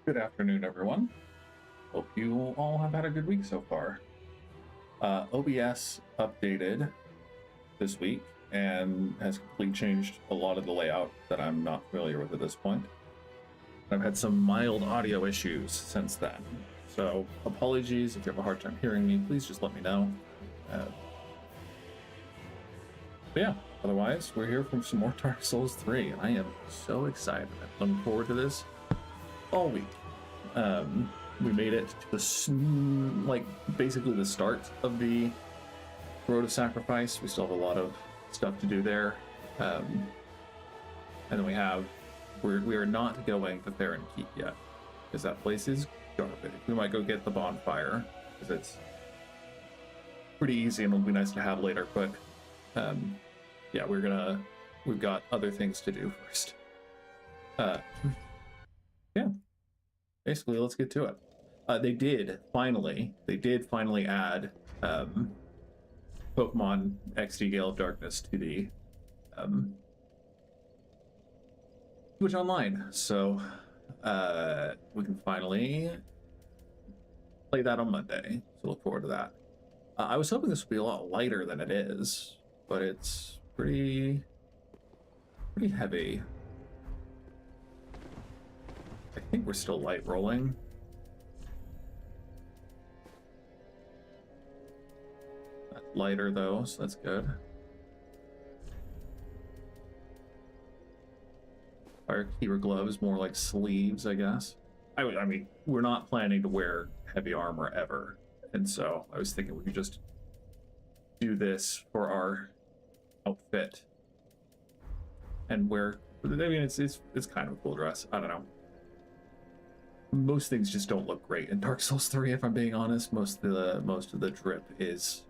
Good afternoon, everyone. Hope you all have had a good week so far. OBS updated this week and has completely changed a lot of the layout that I'm not familiar with at this point. I've had some mild audio issues since then, so apologies if you have a hard time hearing me. Please just let me know. But yeah, otherwise, we're here for some more Dark Souls 3, and I am so excited. I'm looking forward to this all week. We made it to the basically the start of the Road of Sacrifice. We still have a lot of stuff to do there, and then we are not going to Farron Keep yet because that place is garbage. We might go get the bonfire because it's pretty easy and it'll be nice to have later. But yeah, we've got other things to do first. Yeah. Basically, let's get to it. They did finally add Pokemon XD Gale of Darkness to the Switch Online, so we can finally play that on Monday. So look forward to that. I was hoping this would be a lot lighter than it is, but it's pretty heavy. I think we're still light rolling. That's lighter though, so that's good. Firekeeper gloves, more like sleeves, I guess. I mean, we're not planning to wear heavy armor ever, and so I was thinking we could just do this for our outfit and wear. I mean, it's kind of a cool dress. I don't know. Most things just don't look great in Dark Souls 3, if I'm being honest. Most of the drip is...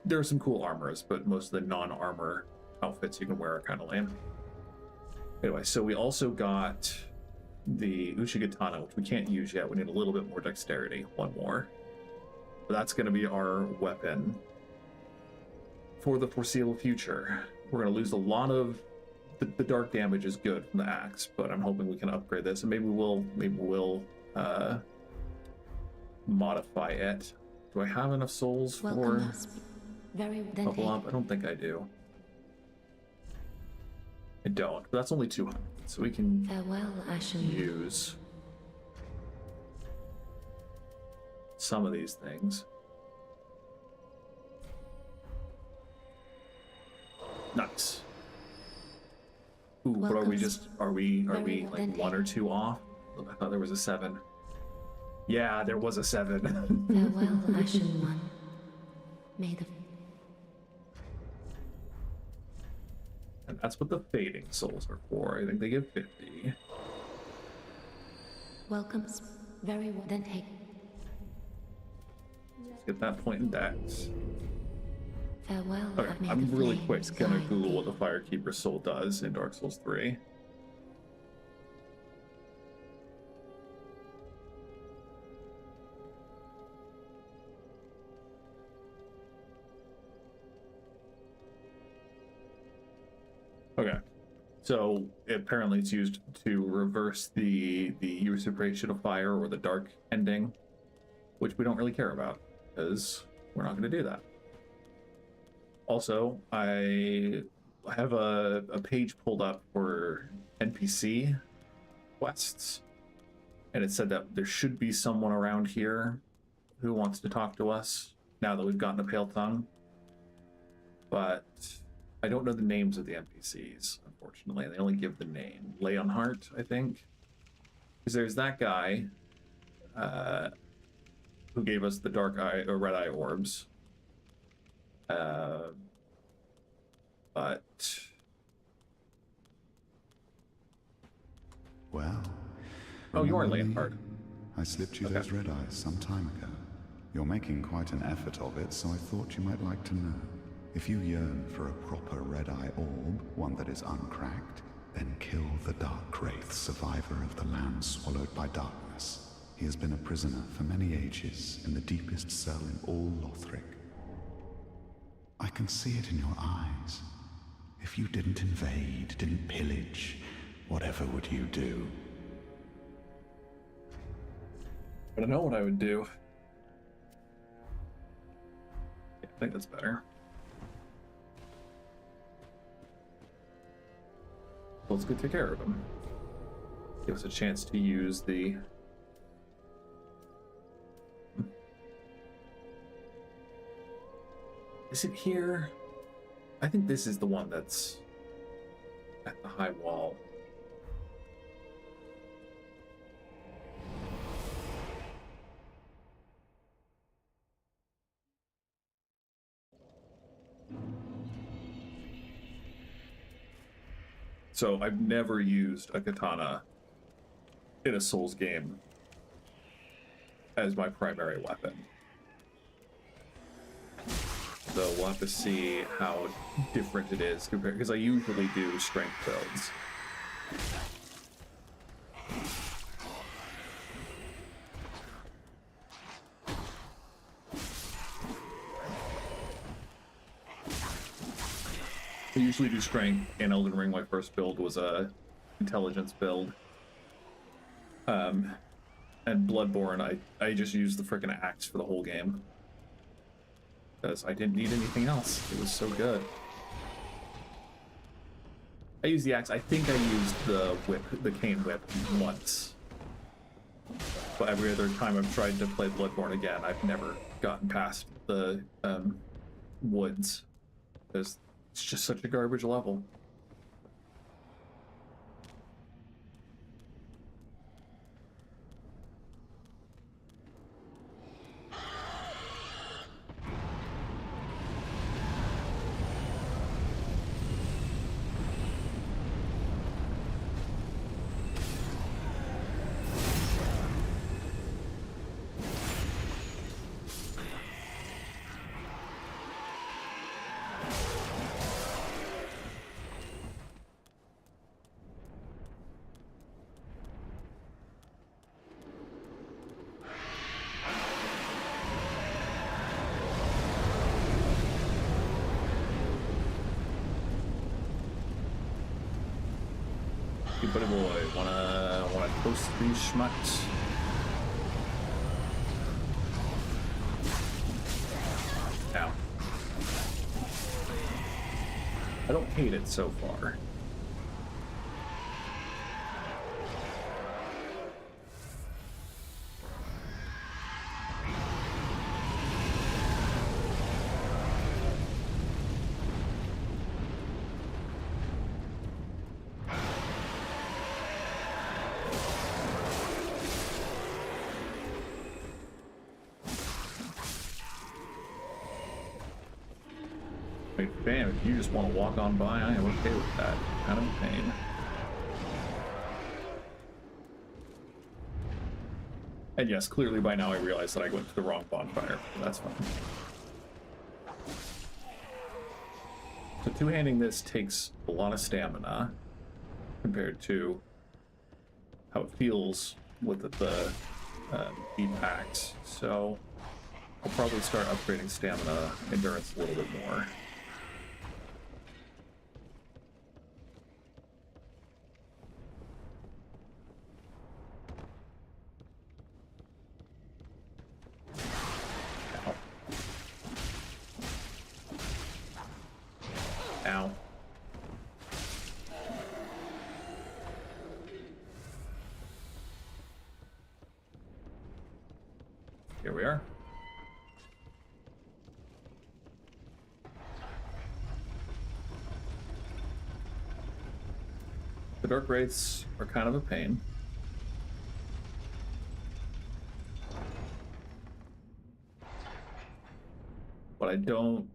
There are some cool armors, but most of the non-armor outfits you can wear are kind of lame. Anyway, so we also got the Ushigatana, which we can't use yet. We need a little bit more dexterity. One more. But that's going to be our weapon for the foreseeable future. We're going to lose a lot of... The dark damage is good from the axe, but I'm hoping we can upgrade this, and maybe we'll modify it. Do I have enough souls for level up? I don't think I do. I don't. But that's only 200, so we can use some of these things. Nice. Ooh, but are we like 1 or 2 off? I thought there was a 7. Yeah, there was a 7. Farewell, Ashen One. May the... And that's what the fading souls are for. I think they give 50. Welcome. Very well. Then take... Let's get that point in dex. Farewell. Okay, I'm really quick gonna Google what the Firekeeper soul does in Dark Souls 3. Okay, so apparently it's used to reverse the usurpation of fire or the dark ending, which we don't really care about because we're not going to do that. Also, I have a page pulled up for NPC quests, and it said that there should be someone around here who wants to talk to us now that we've gotten a Pale Tongue. But I don't know the names of the NPCs, unfortunately. They only give the name. Leonhardt, I think. Because there's that guy who gave us the dark eye or red eye orbs. But... Well... Oh, you are Leonhardt. I slipped you those red eyes some time ago. You're making quite an effort of it, so I thought you might like to know. If you yearn for a proper red eye orb, one that is uncracked, then kill the Dark Wraith, survivor of the land swallowed by darkness. He has been a prisoner for many ages in the deepest cell in all Lothric. I can see it in your eyes. If you didn't invade, didn't pillage, whatever would you do? But I know what I would do. Yeah, I think that's better. Well, let's go take care of him. Give us a chance to use the... Is it here? I think this is the one that's at the high wall. So I've never used a katana in a Souls game as my primary weapon. So we'll have to see how different it is compared, because I usually do strength builds. I usually do strength. In Elden Ring, my first build was a intelligence build. And Bloodborne, I just used the frickin' axe for the whole game. Because I didn't need anything else. It was so good. I used the axe. I think I used the whip, the cane whip, once. But every other time I've tried to play Bloodborne again, I've never gotten past the woods. Because it's just such a garbage level. Buddy boy, wanna toast these schmucks? Ow. I don't hate it so far. Bam, if you just want to walk on by, I am okay with that. Kind of a pain. And yes, clearly by now I realize that I went to the wrong bonfire. That's fine. So two-handing this takes a lot of stamina compared to how it feels with the beat axe. So I'll probably start upgrading stamina endurance a little bit more. Ow. Here we are. The dark wraiths are kind of a pain. But I don't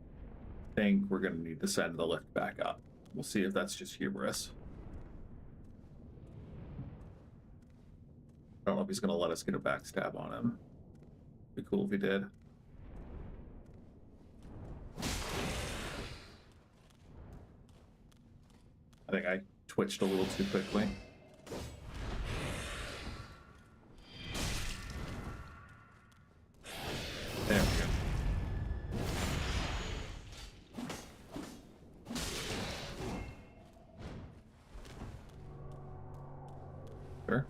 think we're going to need to send the lift back up. We'll see if that's just hubris. I don't know if he's going to let us get a backstab on him. Be cool if he did. I think I twitched a little too quickly. There we go. Sure.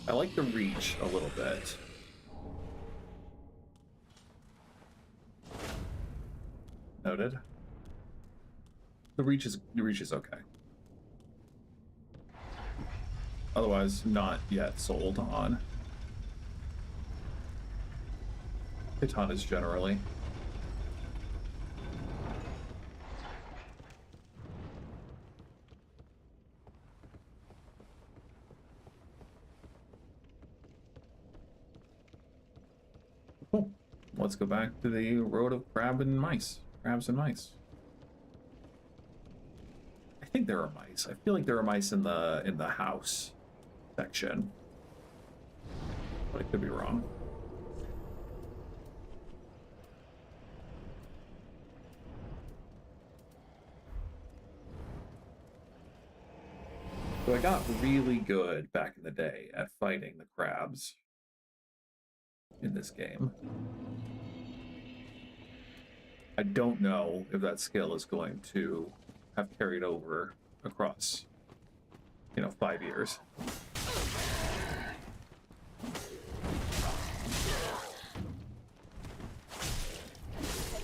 I like the reach a little bit. Noted. The reach is okay. Otherwise, not yet sold on katanas generally. Cool. Let's go back to the road of crabs and mice. I think there are mice. I feel like there are mice in the house section, but I could be wrong. So I got really good back in the day at fighting the crabs in this game. I don't know if that skill is going to have carried over across, 5 years.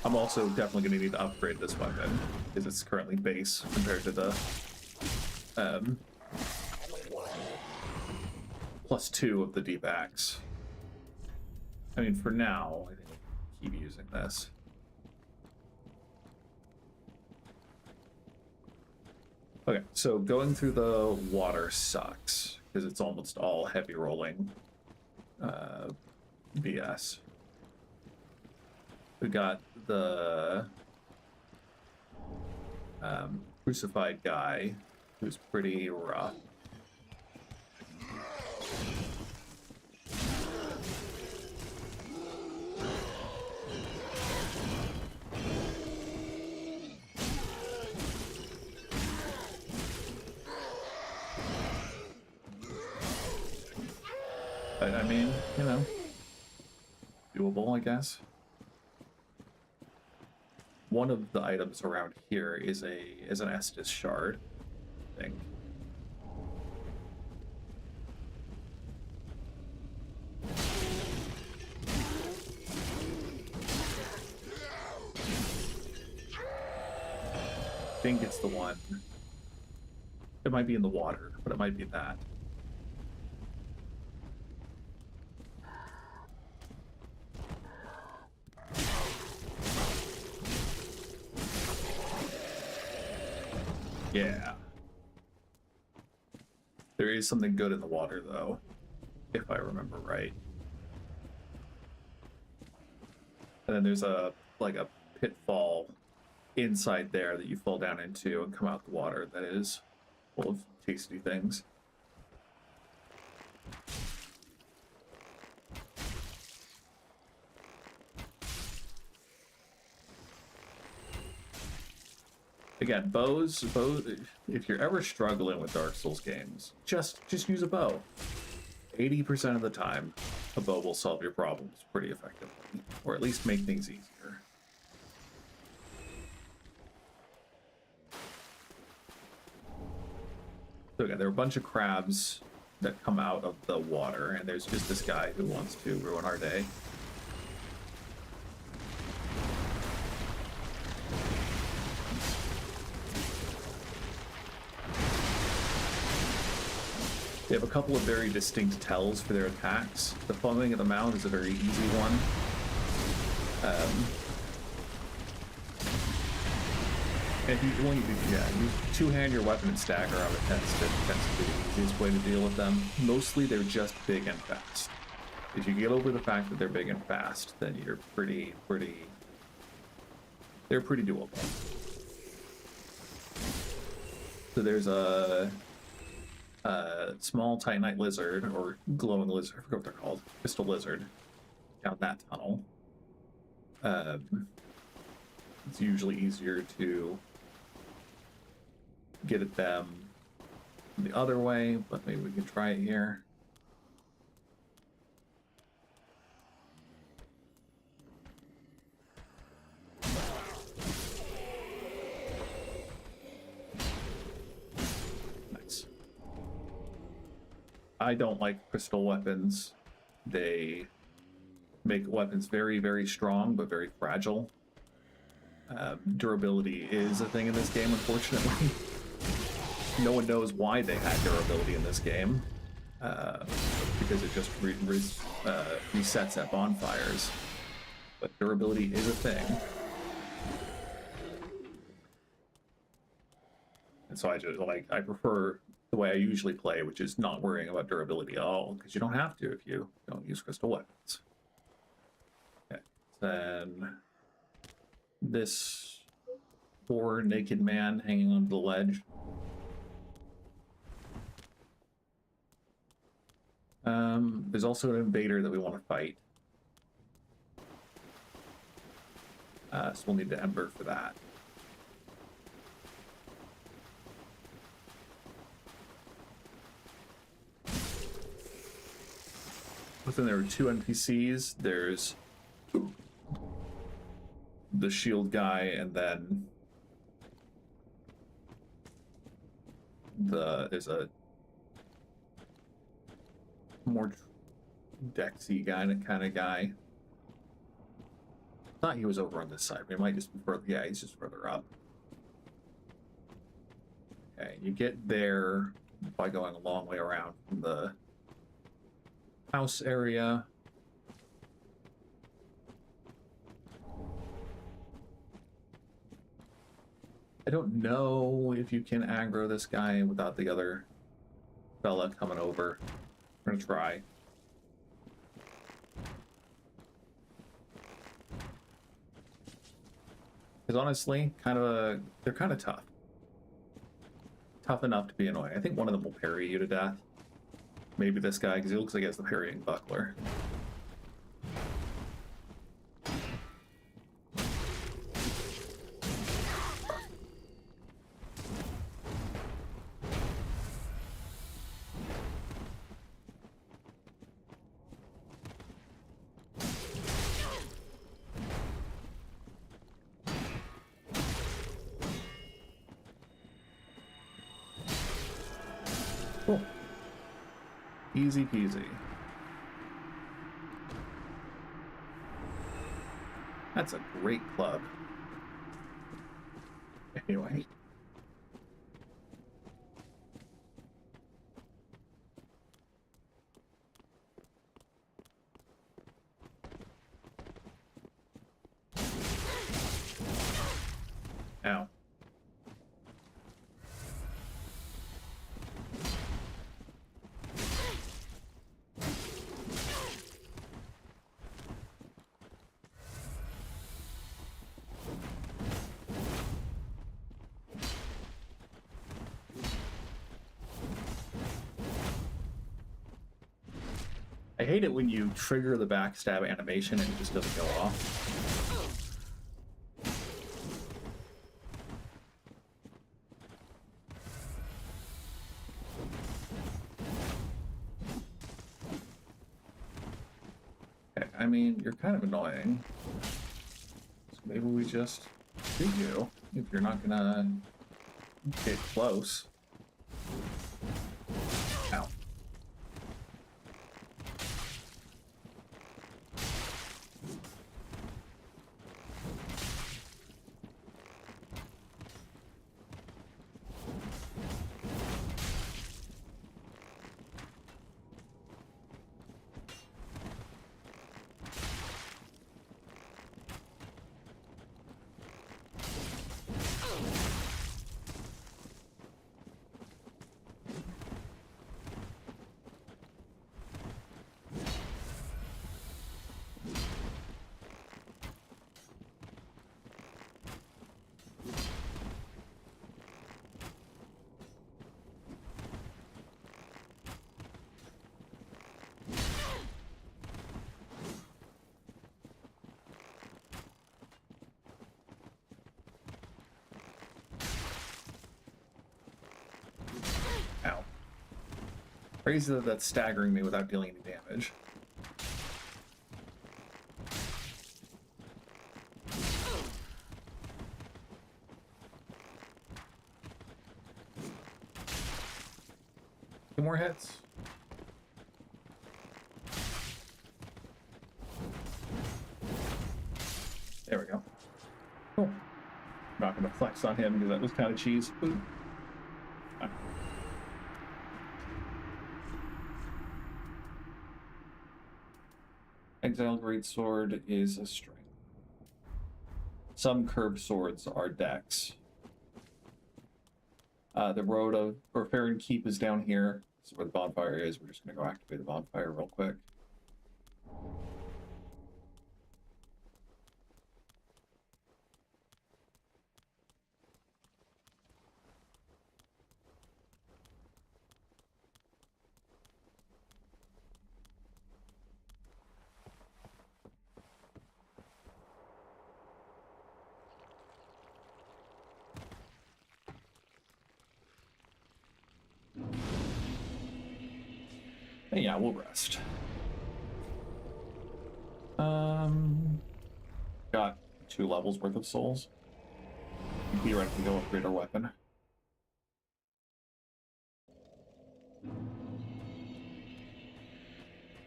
I'm also definitely going to need to upgrade this weapon because it's currently base compared to the +2 of the deep axe. I mean, for now, I think I'll keep using this. Okay, so going through the water sucks because it's almost all heavy rolling BS. We got the crucified guy who's pretty rough. But I mean, doable, I guess. One of the items around here is an Estus shard, I think. I think it's the one. It might be in the water, but it might be that. Yeah. There is something good in the water, though, if I remember right. And then there's a pitfall inside there that you fall down into and come out the water that is full of tasty things. Again, bows, if you're ever struggling with Dark Souls games, just use a bow. 80% of the time, a bow will solve your problems pretty effectively, or at least make things easier. So again, there are a bunch of crabs that come out of the water, and there's just this guy who wants to ruin our day. They have a couple of very distinct tells for their attacks. The foaming of the mouth is a very easy one. And if you two-hand your weapon and stagger out, it tends to be the easiest way to deal with them. Mostly they're just big and fast. If you get over the fact that they're big and fast, then you're they're pretty doable. So there's a small titanite lizard, or glowing lizard, I forget what they're called, crystal lizard, down that tunnel. It's usually easier to get at them the other way, but maybe we can try it here. I don't like crystal weapons. They make weapons very, very strong, but very fragile. Durability is a thing in this game, unfortunately. No one knows why they had durability in this game, because it just resets at bonfires. But durability is a thing. And so I prefer the way I usually play, which is not worrying about durability at all, because you don't have to if you don't use crystal weapons. Okay, then this poor naked man hanging onto the ledge. There's also an invader that we want to fight. So we'll need the ember for that. But then there are two NPCs. There's the shield guy, and then there's a more Dexy kind of guy. Thought he was over on this side, but he might just be further. Yeah, he's just further up. Okay, you get there by going a long way around from the house area. I don't know if you can aggro this guy without the other fella coming over. We're gonna try. Because honestly, they're kind of tough. Tough enough to be annoying. I think one of them will parry you to death. Maybe this guy, because he looks like he has the parrying buckler. Cool. Easy peasy. That's a great club. Anyway. Ow. I hate it when you trigger the backstab animation and it just doesn't go off. Okay, I mean, you're kind of annoying. So maybe we just shoot you if you're not gonna get close. Ow. Ow. Crazy that that's staggering me without dealing any damage. Two more hits. There we go. Cool. I'm not going to flex on him because that was kind of cheese. Ooh. Exile Greatsword is a strength. Some curved swords are dex. The road of Farron Keep is down here. This is where the bonfire is. We're just going to go activate the bonfire real quick. And yeah, we'll rest. Got 2 levels worth of souls. Theoretically, go upgrade our weapon.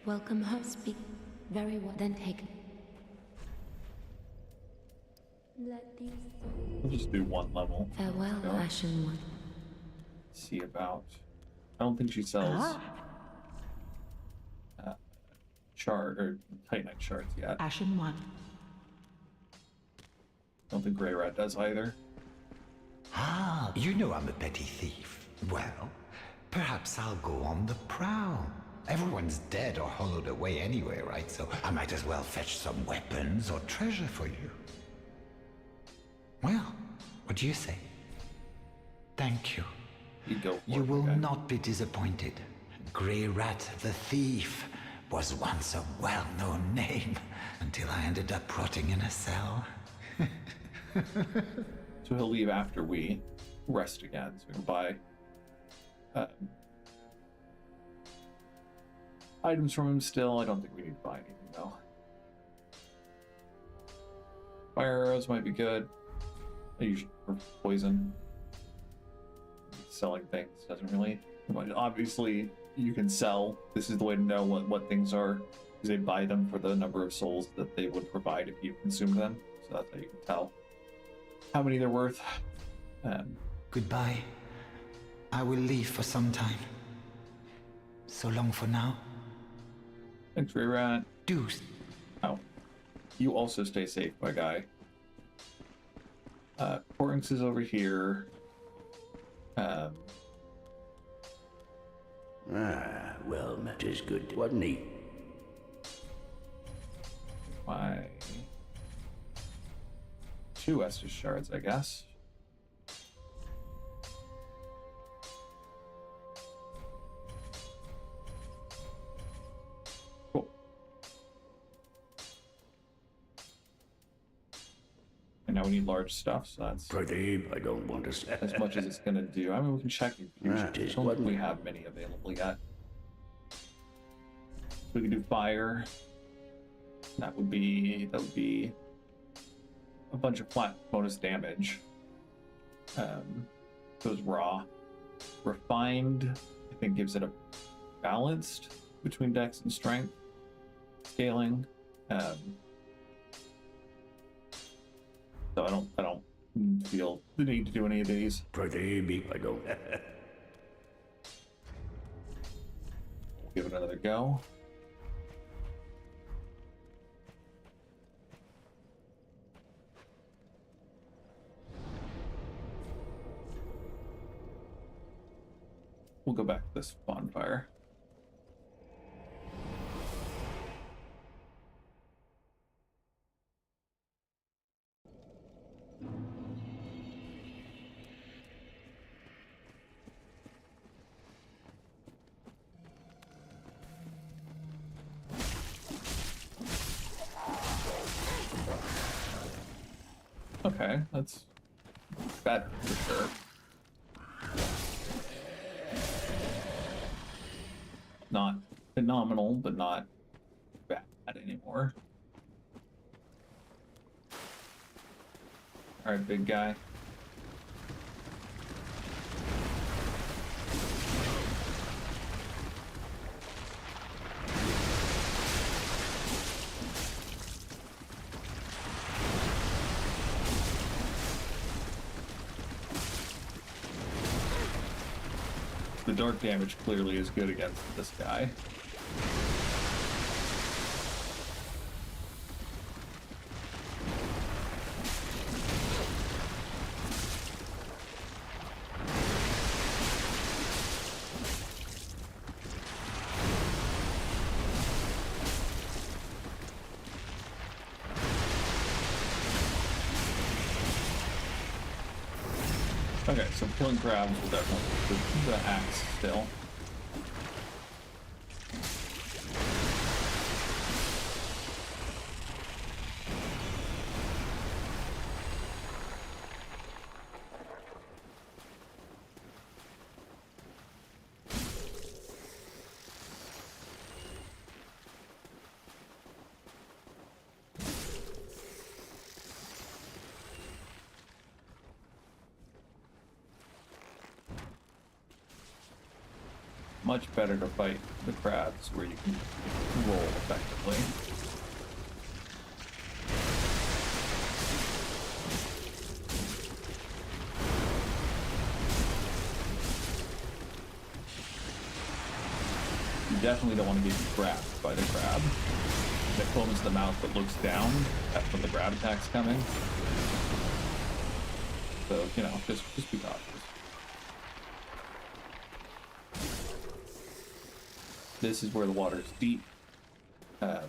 Welcome her speak. Very well. Then take. Let these. We'll just do 1 level. Farewell, Ashen One. See about. I don't think she sells shard or Titanite shards yet. Ashen One. I don't think Grey Rat does either. Ah, you know I'm a petty thief. Well, perhaps I'll go on the prowl. Everyone's dead or hollowed away anyway, right? So I might as well fetch some weapons or treasure for you. Well, what do you say? Thank you. You go for You it, will okay. not be disappointed. Grey Rat the Thief was once a well-known name until I ended up rotting in a cell. So he'll leave after we rest again. So we can buy items from him still. I don't think we need to buy anything though. Fire arrows might be good. I usually for poison. Selling things doesn't really. Obviously, you can sell. This is the way to know what things are, because they buy them for the number of souls that they would provide if you consumed them. So that's how you can tell how many they're worth. Goodbye. I will leave for some time. So long for now. Thanks, Grey Rat. Deuce. Oh, you also stay safe, my guy. Portings is over here. Well, that is good, wasn't he? My 2 Estus shards, I guess. Cool. And now we need large stuff, so that's Pretty, I don't want to say. as much as it's gonna do. I mean, we can check in future. That I is don't think what- we have many available yet. We can do fire. That would be a bunch of flat bonus damage. Goes raw. Refined, I think, gives it a balanced between dex and strength. Scaling. So I don't feel the need to do any of these. Pretty, I don't. Give it another go. We'll go back to this bonfire. Okay, that's better for sure. Not phenomenal, but not bad anymore. Alright, big guy. the dark damage clearly is good against this guy. Okay, so killing crabs will definitely do the axe still. Much better to fight the crabs where you can roll effectively. You definitely don't want to get grabbed by the crab that foams the mouth that looks down when the grab attack's coming. So, you know, just be cautious. This is where the water is deep. There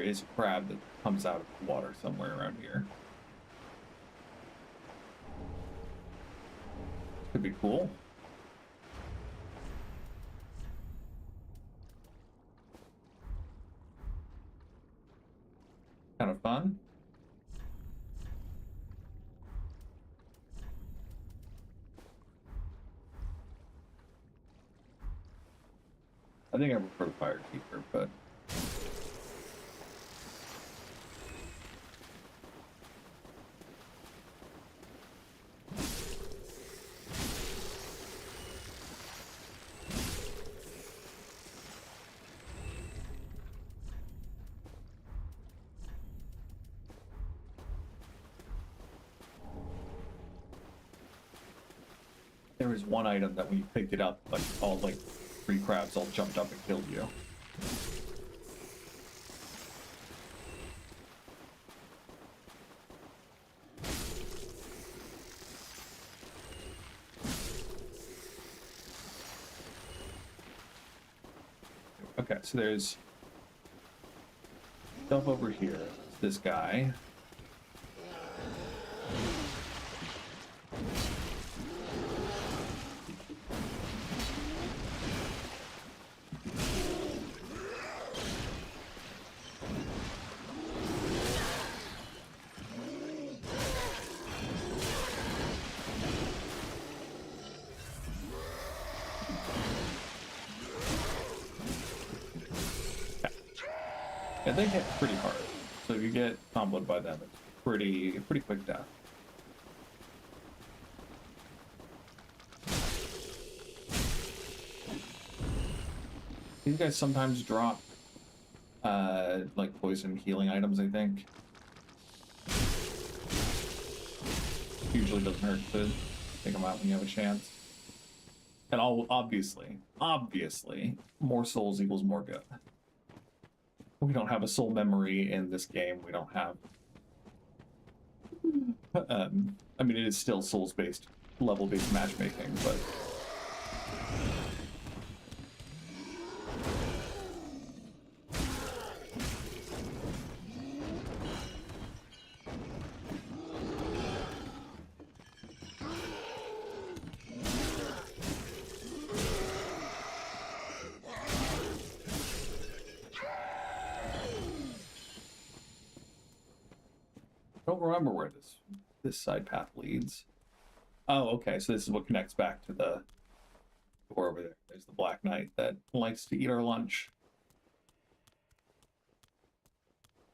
is a crab that comes out of the water somewhere around here. Could be cool. Kind of fun. I think I prefer the Fire Keeper, but there was one item that when you picked it up, like all like 3 crabs all jumped up and killed you. Okay, so there's stuff over here. This guy. Yeah, they hit pretty hard. So if you get comboed by them, it's pretty quick death. These guys sometimes drop like poison healing items, I think. Usually doesn't hurt to take them out when you have a chance. And obviously, more souls equals more good. We don't have a soul memory in this game. We don't have... I mean, it is still souls-based, level-based matchmaking, but... I don't remember where this side path leads. Oh, okay, so this is what connects back to the door over there. There's the Black Knight that likes to eat our lunch.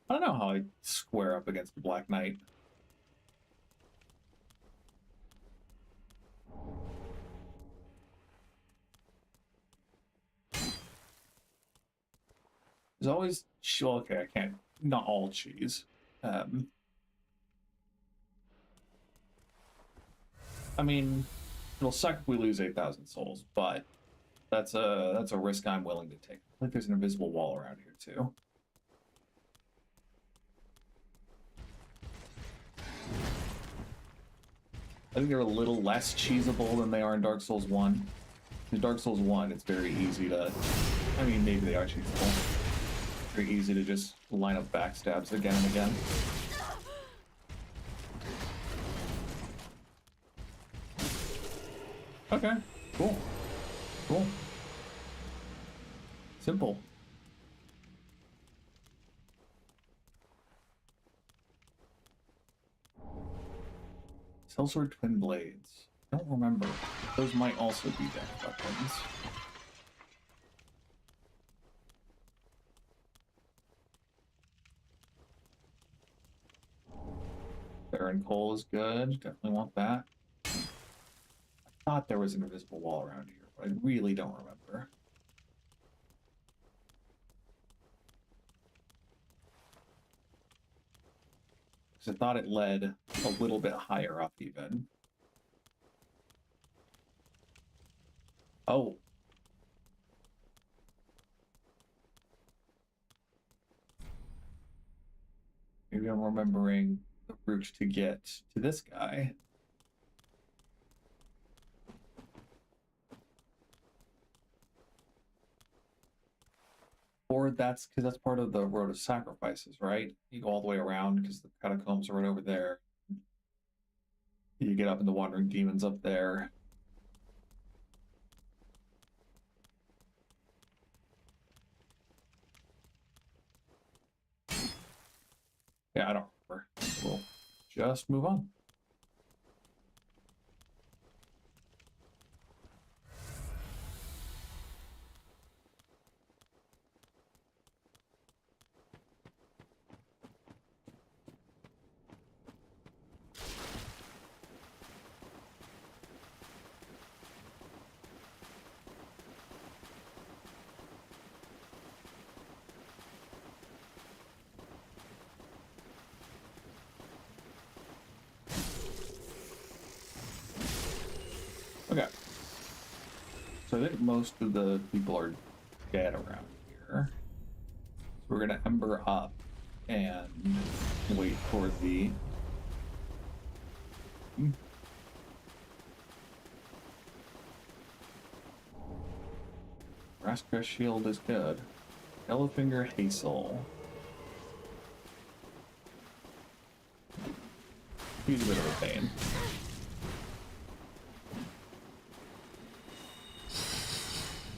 I don't know how I square up against the Black Knight. There's always... Well, okay, I can't... Not all cheese. I mean, It'll suck if we lose 8,000 souls, but that's a risk I'm willing to take. I think there's an invisible wall around here too. I think they're a little less cheesable than they are in Dark Souls 1. In Dark Souls 1, it's very easy to... I mean, maybe they are cheesable. Very easy to just line up backstabs again and again. Okay, cool. Cool. Simple. Sellsword Twin Blades. I don't remember. Those might also be deck weapons. Farron Coal is good. Definitely want that. I thought there was an invisible wall around here, but I really don't remember. Because I thought it led a little bit higher up even. Oh. Maybe I'm remembering the route to get to this guy. Or that's because that's part of the Road of Sacrifices, right? You go all the way around because the catacombs are right over there. You get up in the Wandering Demons up there. Yeah, I don't remember. We'll just move on. Okay. So I think most of the people are dead around here. So we're gonna ember up and wait for the... Brasscrest Shield is good. Yellowfinger Hazel. He's a bit of a pain.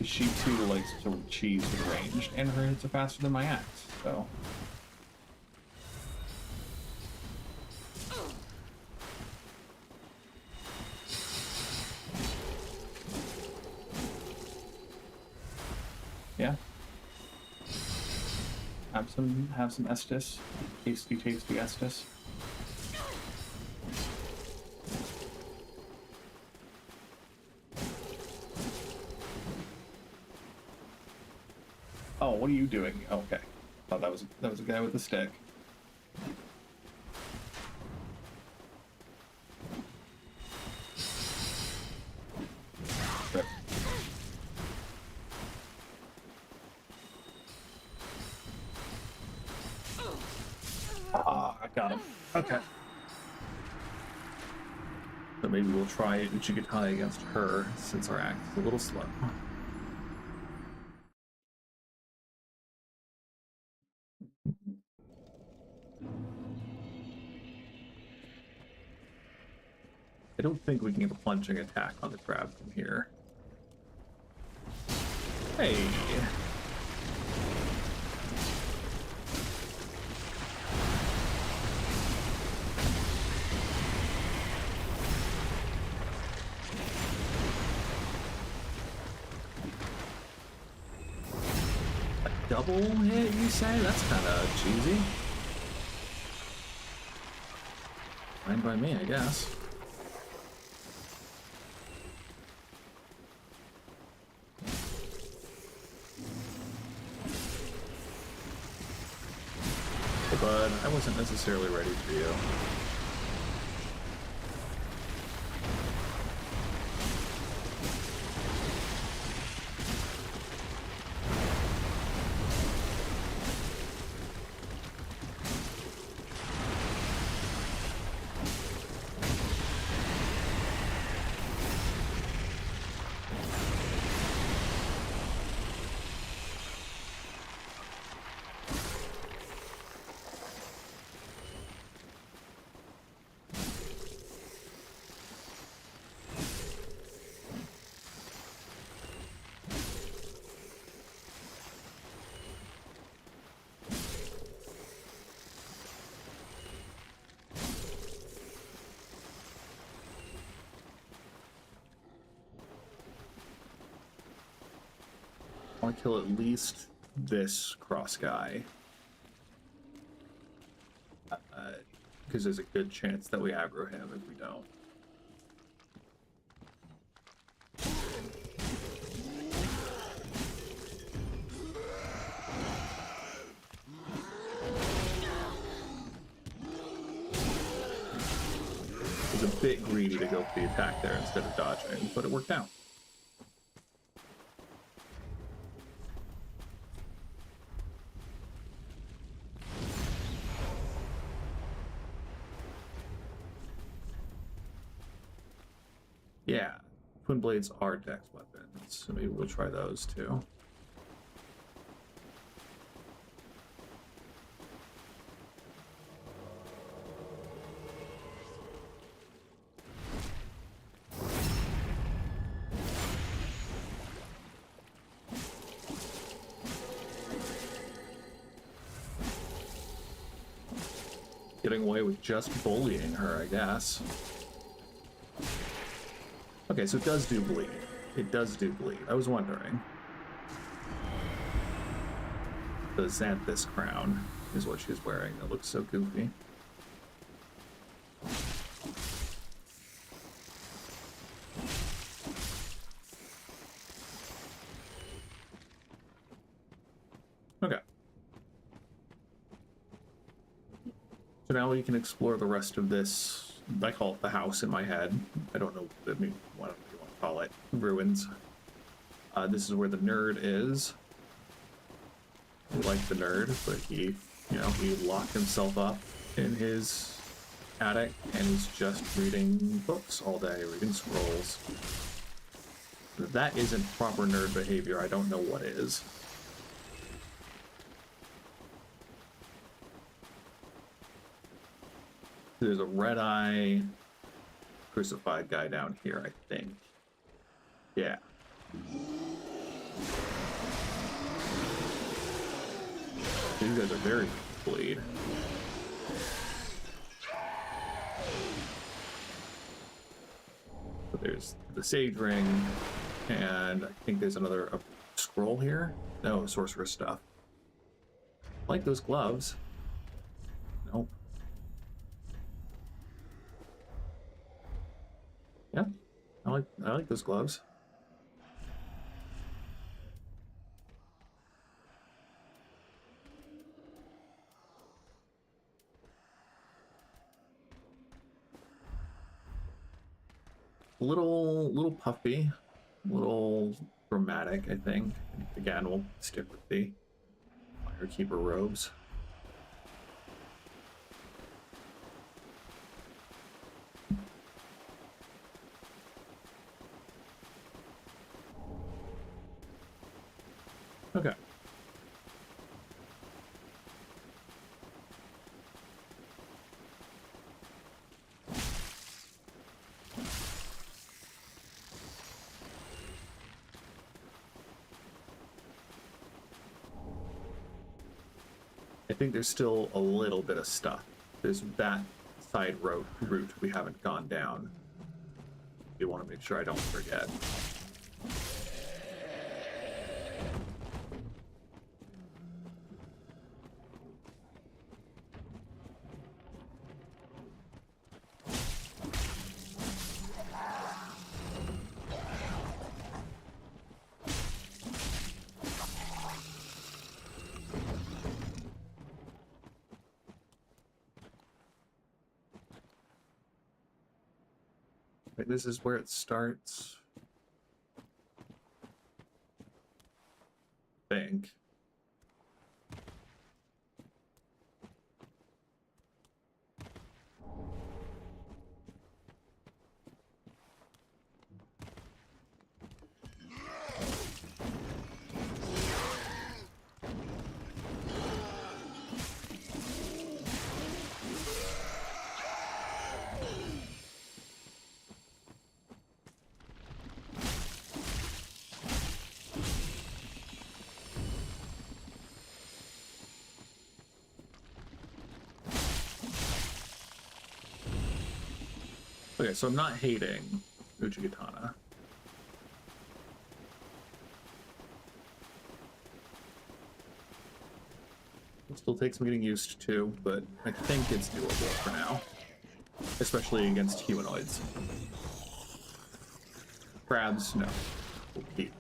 She too likes to cheese with ranged, and her hits are faster than my axe, so. Yeah. Have some Estus. Tasty Estus. Oh, what are you doing? Oh, okay. Oh, that was a guy with a stick. Rip. Ah, I got him. Okay. So maybe we'll try Uchigatai against her since our axe is a little slow. I don't think we can get a plunging attack on the crab from here. Hey! A double hit, you say? That's kind of cheesy. Fine by me, I guess. But I wasn't necessarily ready for you. want to kill at least this cross guy. Because there's a good chance that we aggro him if we don't. It was a bit greedy to go for the attack there instead of dodging, but it worked out. Yeah, twin blades are dex weapons, so maybe we'll try those too. Getting away with just bullying her, I guess. Okay, so it does do bleed. It does do bleed. I was wondering. The Xanthus crown is what she's wearing. That looks so goofy. Okay. So now we can explore the rest of this. I call it the house in my head. I don't know, I mean, what do you want to call it? Ruins. This is where the nerd is. We like the nerd, but he, you know, he locked himself up in his attic and he's just reading books all day, reading scrolls. If that isn't proper nerd behavior, I don't know what is. There's a red-eye crucified guy down here, I think. Yeah. These guys are very bleed. So there's the sage ring, and I think there's another scroll here. No, sorcerer's stuff. I like those gloves. Nope. Yeah, I like those gloves. Little puffy, little dramatic, I think. Again, we'll stick with the Firekeeper robes. Okay. I think there's still a little bit of stuff. There's that side route we haven't gone down. You want to make sure I don't forget. This is where it starts. I think. Okay, so I'm not hating Uchigatana. Still takes some getting used to, but I think it's doable for now. Especially against humanoids. Crabs, no. We'll keep.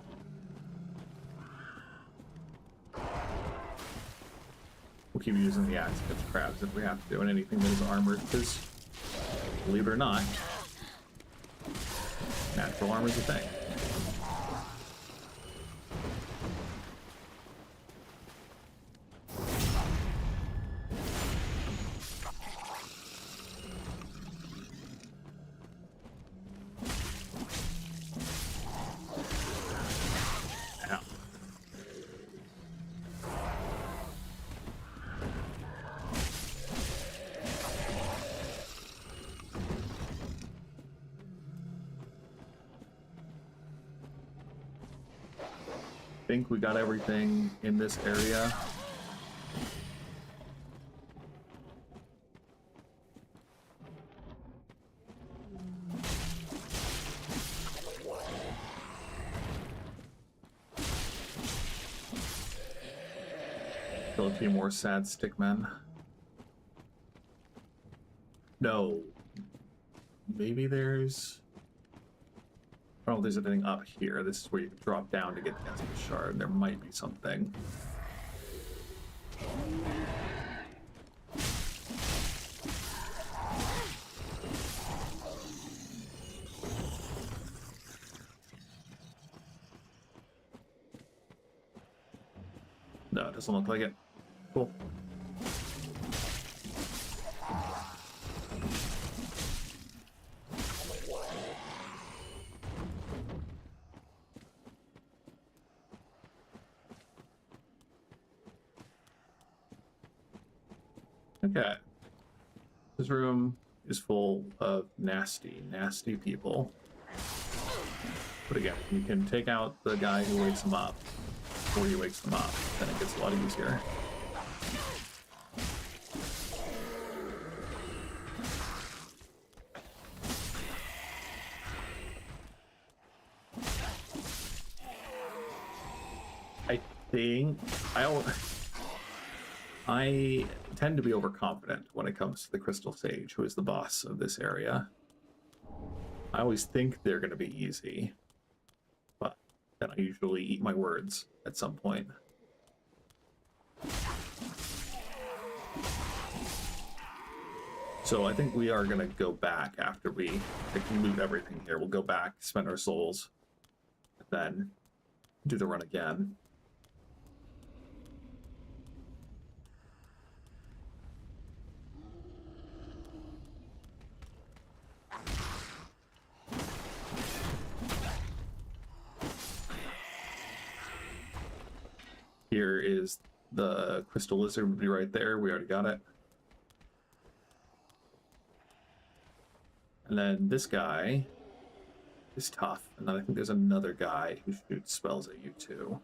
We'll keep using the axe against crabs if we have to, and anything that is armored, because, believe it or not, natural armor is a thing. Think we got everything in this area. Kill a few more sad stickmen. No. Maybe there's... I don't know if there's anything up here. This is where you can drop down to get the Estus Shard. There might be something. No, it doesn't look like it. Cool. Okay. This room is full of nasty, nasty people. But again, you can take out the guy who wakes them up before he wakes them up. Then it gets a lot easier. I tend to be overconfident when it comes to the Crystal Sage, who is the boss of this area. I always think they're going to be easy, but then I usually eat my words at some point. So I think we are going to go back after we loot everything here. We'll go back, spend our souls, and then do the run again. Here is the crystal lizard, would be right there. We already got it. And then this guy is tough. And then I think there's another guy who shoots spells at you too.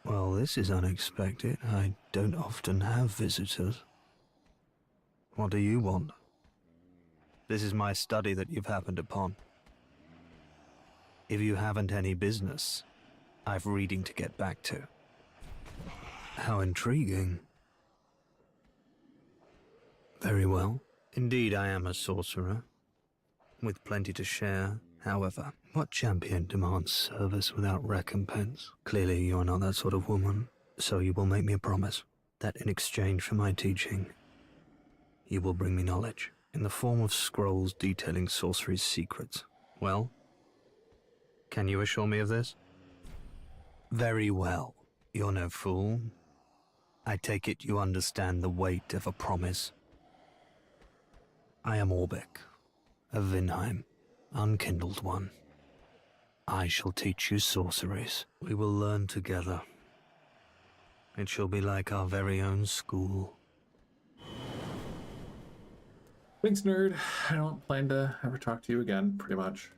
Well, this is unexpected. I don't often have visitors. What do you want? This is my study that you've happened upon. If you haven't any business, I've reading to get back to. How intriguing. Very well. Indeed, I am a sorcerer, with plenty to share. However, what champion demands service without recompense? Clearly, you're not that sort of woman, so you will make me a promise that in exchange for my teaching, you will bring me knowledge in the form of scrolls detailing sorcery's secrets. Well, can you assure me of this? Very well. You're no fool. I take it you understand the weight of a promise. I am Orbeck, of Vinheim. Unkindled one. I shall teach you sorceries. We will learn together. It shall be like our very own school. Thanks, nerd. I don't plan to ever talk to you again, pretty much.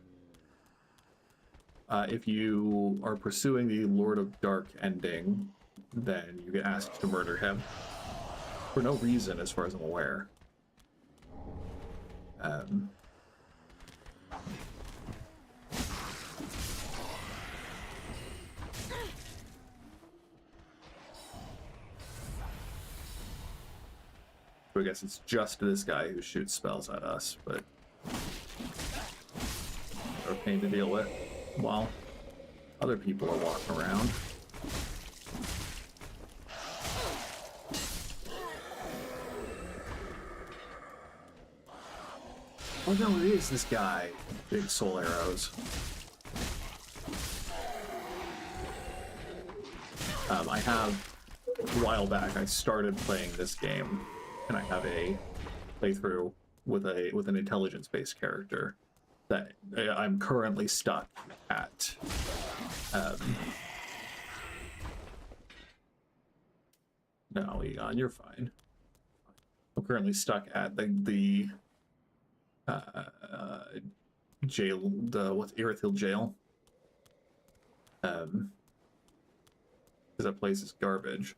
If you are pursuing the Lord of Dark ending, then you get asked to murder him. For no reason, as far as I'm aware. Um, I guess it's just this guy who shoots spells at us, but they're a pain to deal with while other people are walking around. Oh no, it is this guy. Big soul arrows. I have, a while back, I started playing this game, and I have a playthrough with an intelligence-based character that I'm currently stuck at. No, Egon, you're fine. I'm currently stuck at the jail, what's Irithyll jail. Because that place is garbage.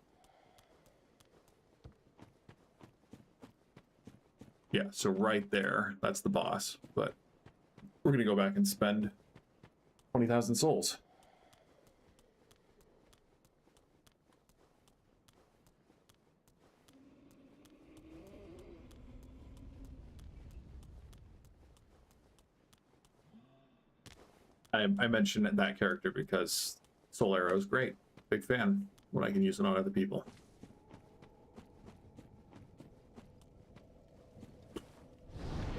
Yeah, so right there, that's the boss. But we're gonna go back and spend 20,000 souls. I mentioned that character because Soul Arrow is great. Big fan when I can use it on other people.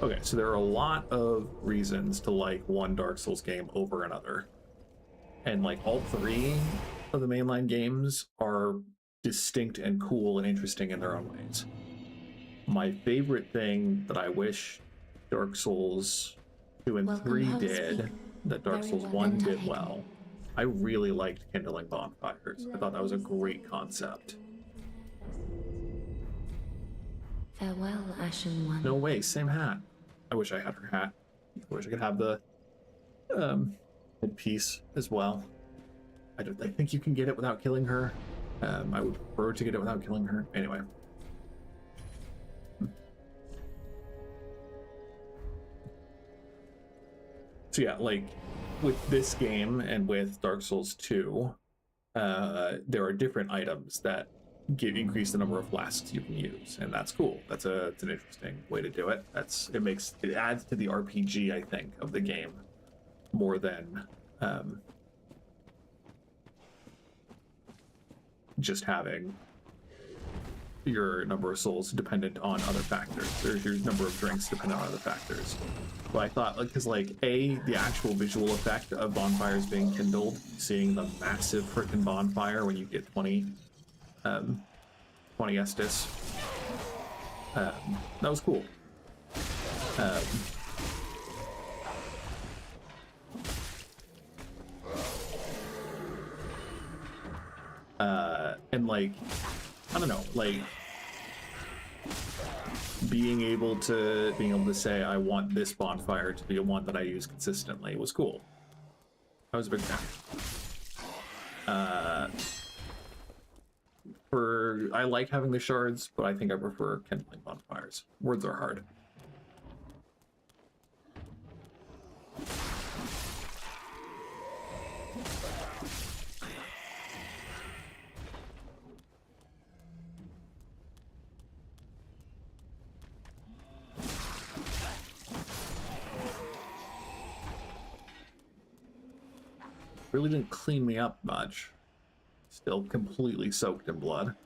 Okay, so there are a lot of reasons to like one Dark Souls game over another. And like all three of the mainline games are distinct and cool and interesting in their own ways. My favorite thing that I wish Dark Souls 2 and 3 did, that Dark Souls 1 did well, I really liked kindling bonfires. I thought that was a great concept. Farewell, Ashen One. No way, same hat. I wish I had her hat. I wish I could have the headpiece as well. I think you can get it without killing her. I would prefer to get it without killing her. Anyway. So yeah, like with this game and with Dark Souls 2, there are different items that increase the number of flasks you can use, and that's cool. It's an interesting way to do it. It adds to the RPG, I think, of the game more than just having your number of souls dependent on other factors, or your number of drinks dependent on other factors. But I thought, because the actual visual effect of bonfires being kindled, seeing the massive frickin' bonfire when you get 20 Estus, that was cool. And I don't know, being able to say I want this bonfire to be one that I use consistently was cool. I was a big fan. I like having the shards, but I think I prefer kindling bonfires. Words are hard. Really didn't clean me up much. Still completely soaked in blood.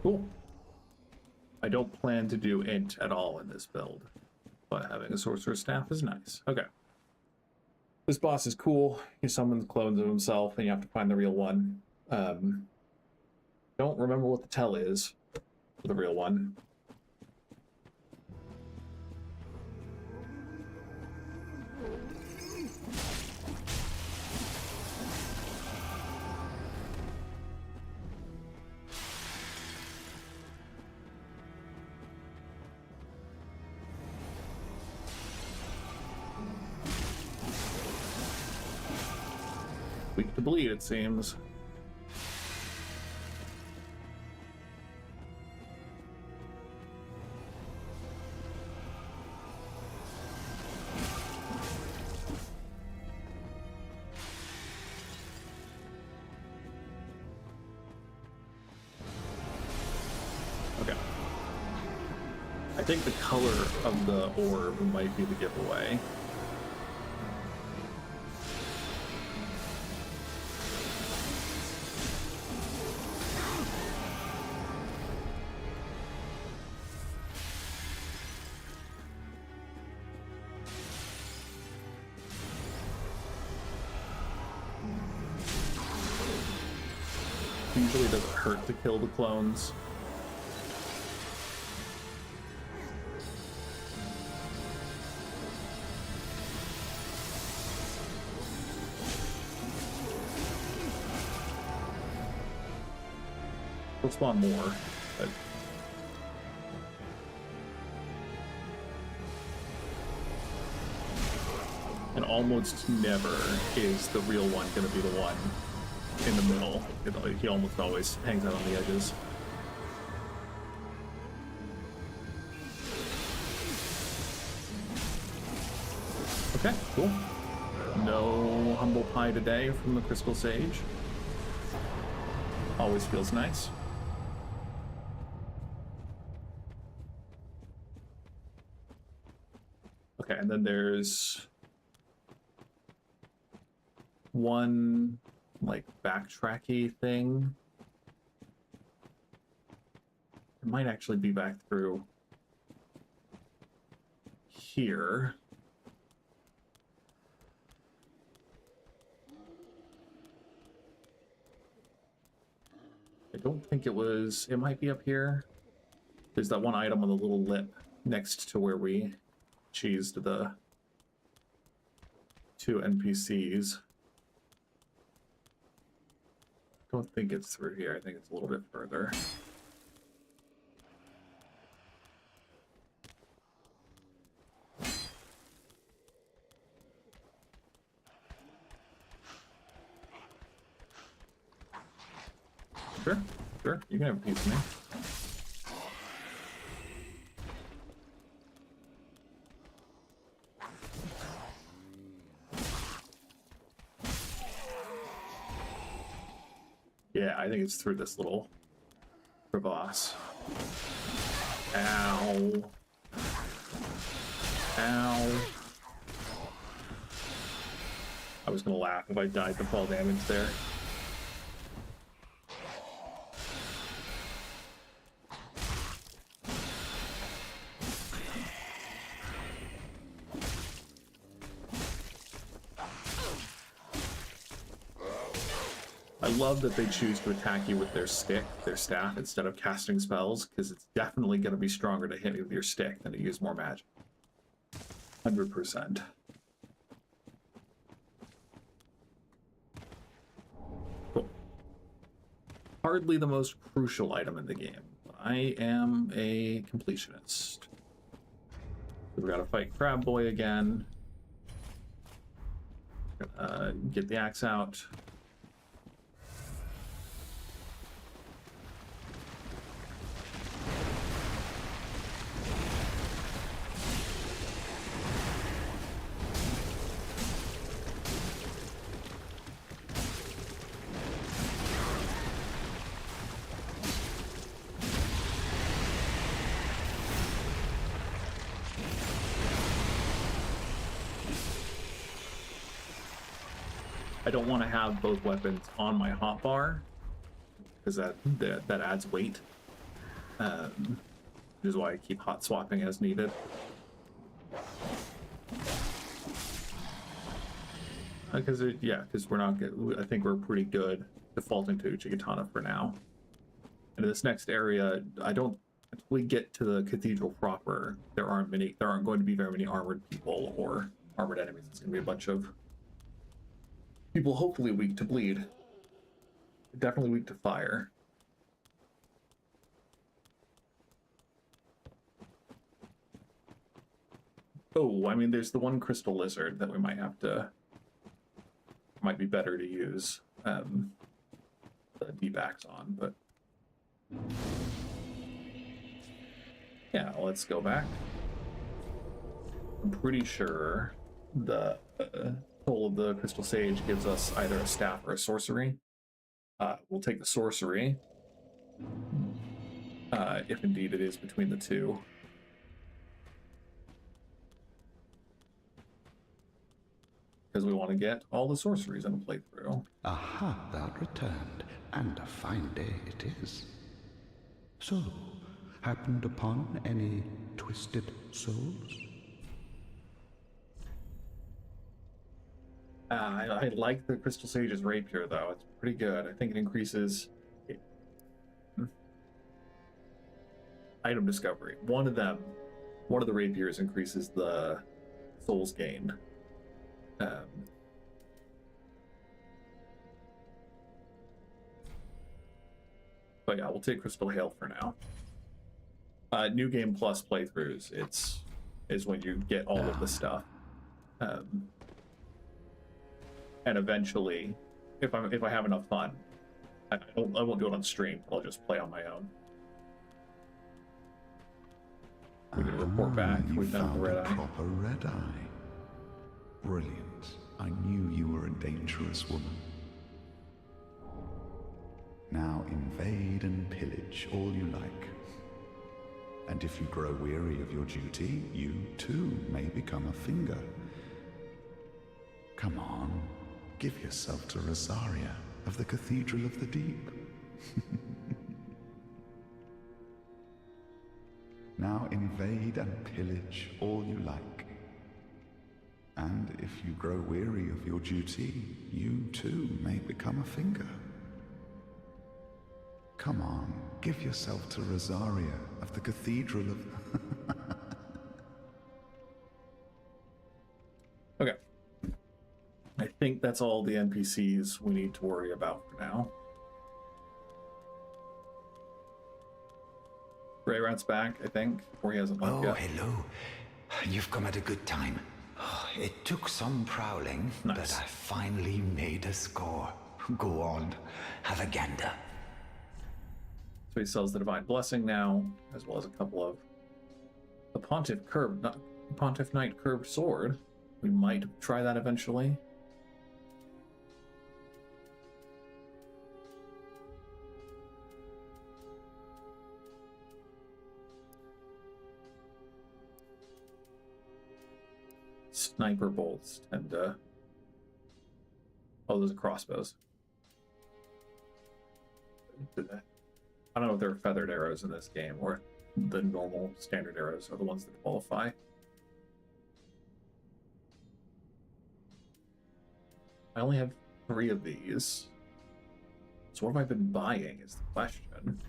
Cool. I don't plan to do int at all in this build, but having a sorcerer's staff is nice. Okay. This boss is cool. He summons clones of himself, and you have to find the real one. Don't remember what the tell is for the real one. Weak to bleed, it seems. Okay. I think the color of the orb might be the giveaway. Usually doesn't hurt to kill the clones. We'll spawn more, but and almost never is the real one going to be the one in the middle. He almost always hangs out on the edges. Okay, cool. No humble pie today from the Crystal Sage. Always feels nice. Okay, and then there's one like backtracky thing. It might actually be back through here. I don't think it was. It might be up here. There's that one item on the little lip next to where we cheesed the two NPCs. Don't think it's through here. I think it's a little bit further. Sure, sure. You can have a piece of me. Yeah, I think it's through this little crevasse. Ow. Ow. I was gonna laugh if I died to fall damage there. I love that they choose to attack you with their stick, their staff, instead of casting spells, because it's definitely going to be stronger to hit you with your stick than to use more magic. 100%. Cool. Hardly the most crucial item in the game. I am a completionist. We gotta fight Crab Boy again. Get the axe out. I don't want to have both weapons on my hotbar because that adds weight, which is why I keep hot swapping as needed. Because we're not good. I think we're pretty good defaulting to Uchigatana for now. And in this next area, I don't. Until we get to the cathedral proper, there aren't going to be very many armored people or armored enemies. It's going to be a bunch of people, hopefully weak to bleed. Definitely weak to fire. Oh, I mean, there's the one crystal lizard that we might have to. Might be better to use the D-backs on, but. Yeah, let's go back. I'm pretty sure the Soul of the Crystal Sage gives us either a staff or a sorcery. We'll take the sorcery, if indeed it is between the two. Because we want to get all the sorceries in a playthrough. Aha, thou'rt returned, and a fine day it is. So, happened upon any twisted souls? I like the Crystal Sage's rapier, though. It's pretty good. I think it increases item discovery. One of the rapiers increases the souls gained. But yeah, we'll take Crystal Hail for now. New Game Plus playthroughs, is when you get all of the stuff. And eventually, if I have enough fun, I won't do it on stream. I'll just play on my own. We're gonna report back. We've done the red eye. Proper red eye. Brilliant. I knew you were a dangerous woman. Now invade and pillage all you like. And if you grow weary of your duty, you too may become a finger. Come on, give yourself to Rosaria of the Cathedral of the Deep. Now invade and pillage all you like. And if you grow weary of your duty, you too may become a finger. Come on, give yourself to Rosaria of the Cathedral of... Okay. I think that's all the NPCs we need to worry about for now. Ray Rat's back, I think, or he hasn't left yet. Oh, hello. You've come at a good time. It took some prowling, Nice. but I finally made a score. Go on, have a gander. So he sells the Divine Blessing now, as well as a couple of the Pontiff Knight Curved Sword. We might try that eventually. Sniper bolts tend to... Oh, those are crossbows. I don't know if there are feathered arrows in this game, or the normal standard arrows are the ones that qualify. I only have 3 of these. So what have I been buying is the question.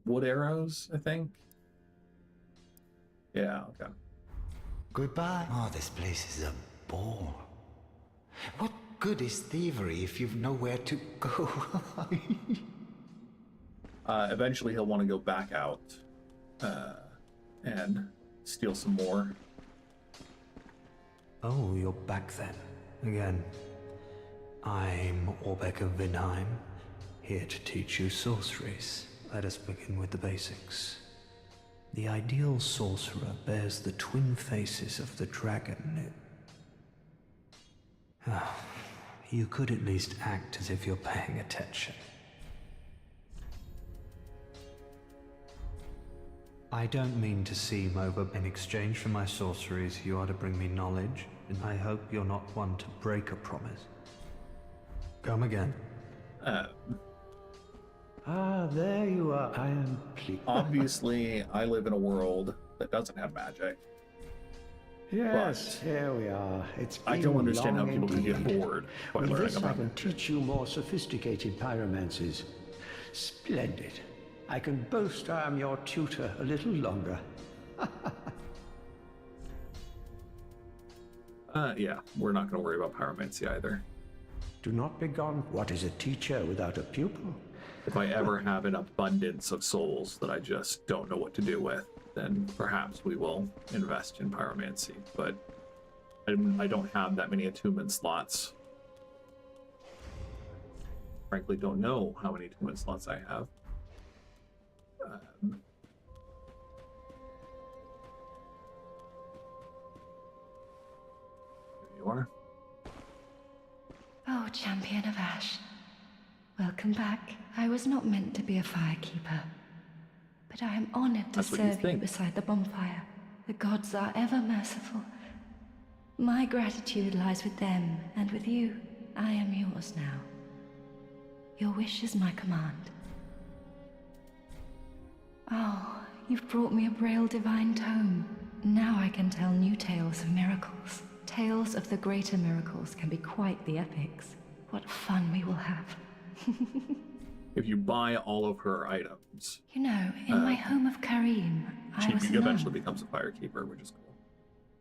Wood arrows, I think. Yeah, okay. Goodbye. Oh, this place is a bore. What good is thievery if you've nowhere to go? Eventually he'll want to go back out and steal some more. Oh, you're back then. Again. I'm Orbeck of Vinheim, here to teach you sorceries. Let us begin with the basics. The ideal sorcerer bears the twin faces of the dragon. You could at least act as if you're paying attention. I don't mean to seem over. In exchange for my sorceries, you are to bring me knowledge, and I hope you're not one to break a promise. Come again. Ah, there you are. I am pleased. Obviously, I live in a world that doesn't have magic. Yes, here we are. It's been I don't understand how long people can get indeed. bored by With learning this, I about can it. teach you more sophisticated pyromancies. Splendid. I can boast I am your tutor a little longer. Yeah, we're not going to worry about pyromancy either. Do not be gone. What is a teacher without a pupil? If I ever have an abundance of souls that I just don't know what to do with, then perhaps we will invest in pyromancy. But I don't have that many attunement slots. Frankly, don't know how many attunement slots I have. Here you are. Oh, Champion of Ash. Welcome back. I was not meant to be a firekeeper, but I am honored to That's what you serve you think. beside the bonfire. The gods are ever merciful. My gratitude lies with them, and with you, I am yours now. Your wish is my command. Oh, you've brought me a Braille divine tome. Now I can tell new tales of miracles. Tales of the greater miracles can be quite the epics. What fun we will have. If you buy all of her items, You know, in my home of Kareem, I was she a eventually nun. becomes a firekeeper, which is cool.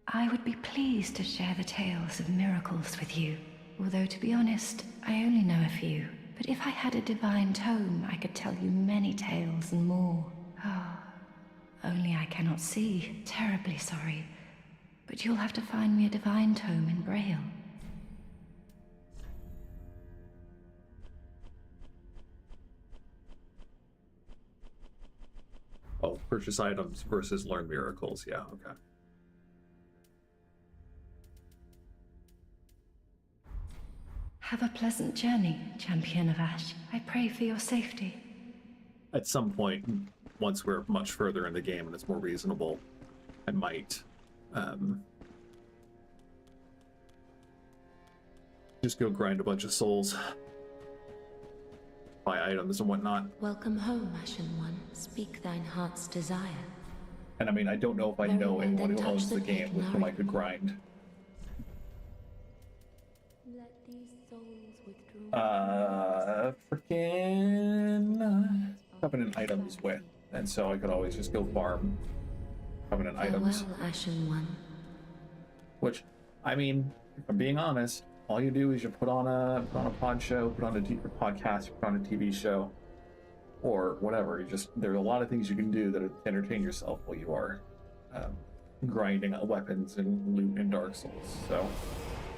I would be pleased to share the tales of miracles with you. Although, to be honest, I only know a few. But if I had a divine tome, I could tell you many tales and more. Oh, only I cannot see. Terribly sorry. But you'll have to find me a divine tome in Braille. Oh, purchase items versus learn miracles. Yeah, okay. Have a pleasant journey, Champion of Ash. I pray for your safety. At some point, once we're much further in the game and it's more reasonable, I might just go grind a bunch of souls, buy items and whatnot. Welcome home, Ashen One. Speak thine heart's desire. And I mean, I don't know if I Very know well, anyone then who touch owns the the game with whom I could grind. Let these souls withdraw. Freaking Covenant items with, and so I could always just go farm Covenant items. Farewell, Ashen One. Which, I mean, if I'm being honest, all you do is you put on a pod show, put on a podcast, put on a TV show, or whatever. You just there are a lot of things you can do that entertain yourself while you are grinding weapons and loot in Dark Souls. So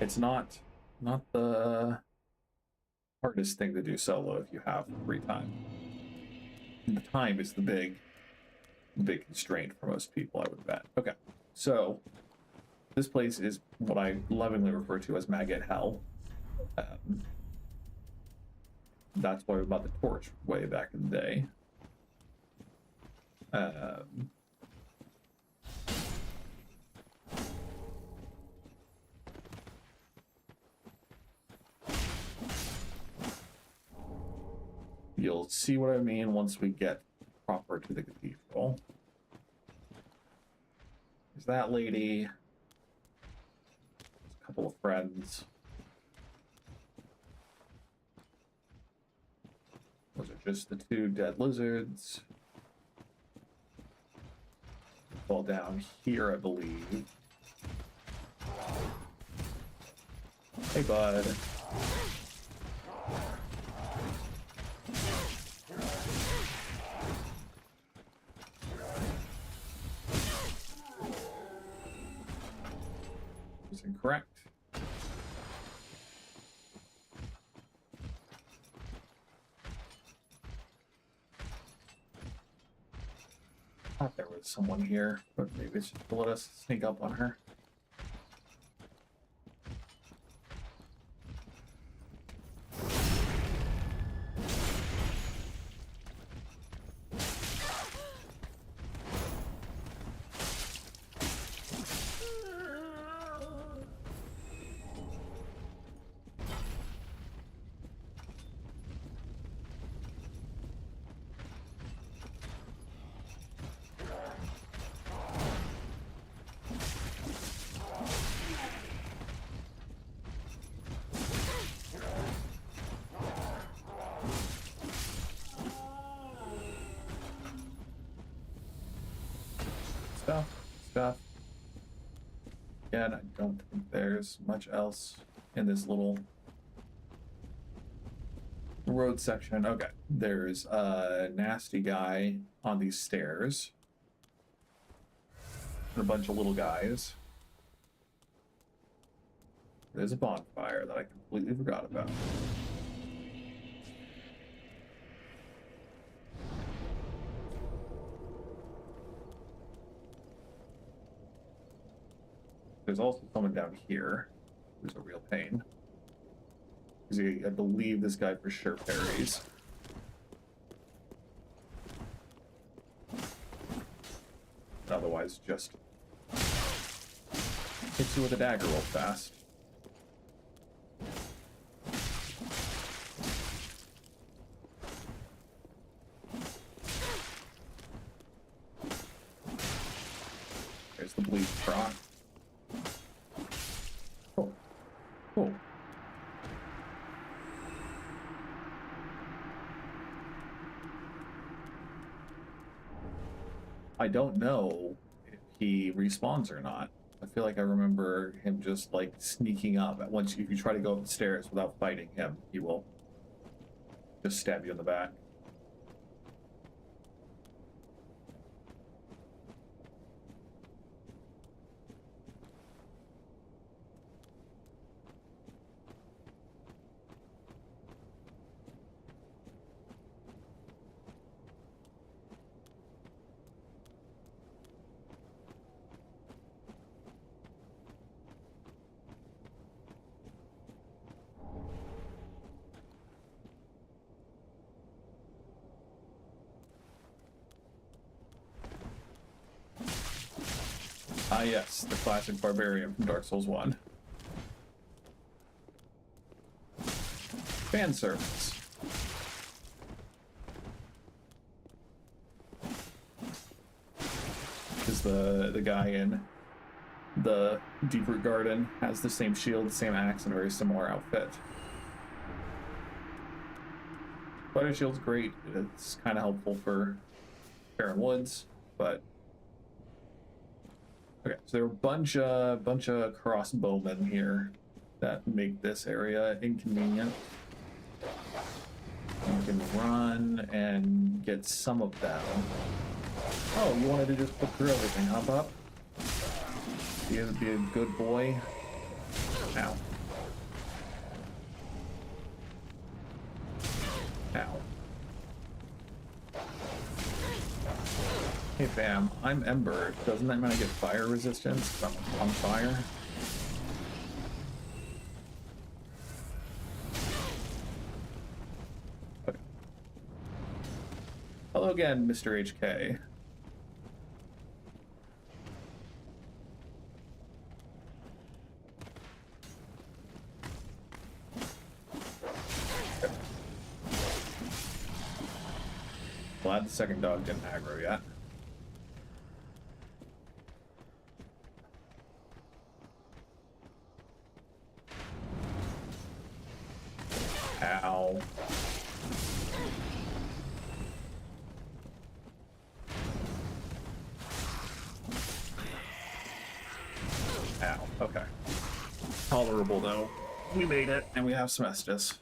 it's not the hardest thing to do solo if you have free time. And the time is the big constraint for most people, I would bet. Okay, so this place is what I lovingly refer to as Maggot Hell. That's why we bought the torch way back in the day. You'll see what I mean once we get proper to the cathedral. There's that lady. There's a couple of friends. Those are just the two dead lizards. Fall down here, I believe. Hey, bud. Was incorrect. I thought there was someone here, but maybe it's just to let us sneak up on her. stuff. Again, I don't think there's much else in this little road section. Okay, there's a nasty guy on these stairs. And a bunch of little guys. There's a bonfire that I completely forgot about. There's also someone down here who's a real pain. Because I believe this guy for sure parries. Otherwise, just hits you with a dagger real fast. There's the bleed proc. Oh. Oh. I don't know if he respawns or not. I feel like I remember him just like sneaking up. Once if you try to go up the stairs without fighting him, he will just stab you in the back. Ah yes, the classic barbarian from Dark Souls 1. Fan service. Because the guy in the Deep Root Garden has the same shield, the same axe, and a very similar outfit. Spider shield's great. It's kind of helpful for Farron Woods, but okay. So there are a bunch of crossbowmen here that make this area inconvenient. You can run and get some of them. Oh, you wanted to just put through everything, huh, pup? Be a good boy. Ow. Ow. Hey fam, I'm Ember. Doesn't that mean I get fire resistance if I'm on fire? Okay. Hello again, Mr. HK. Glad the second dog didn't aggro yet. Ow. Ow. Okay. Tolerable though. We made it, and we have some Estus.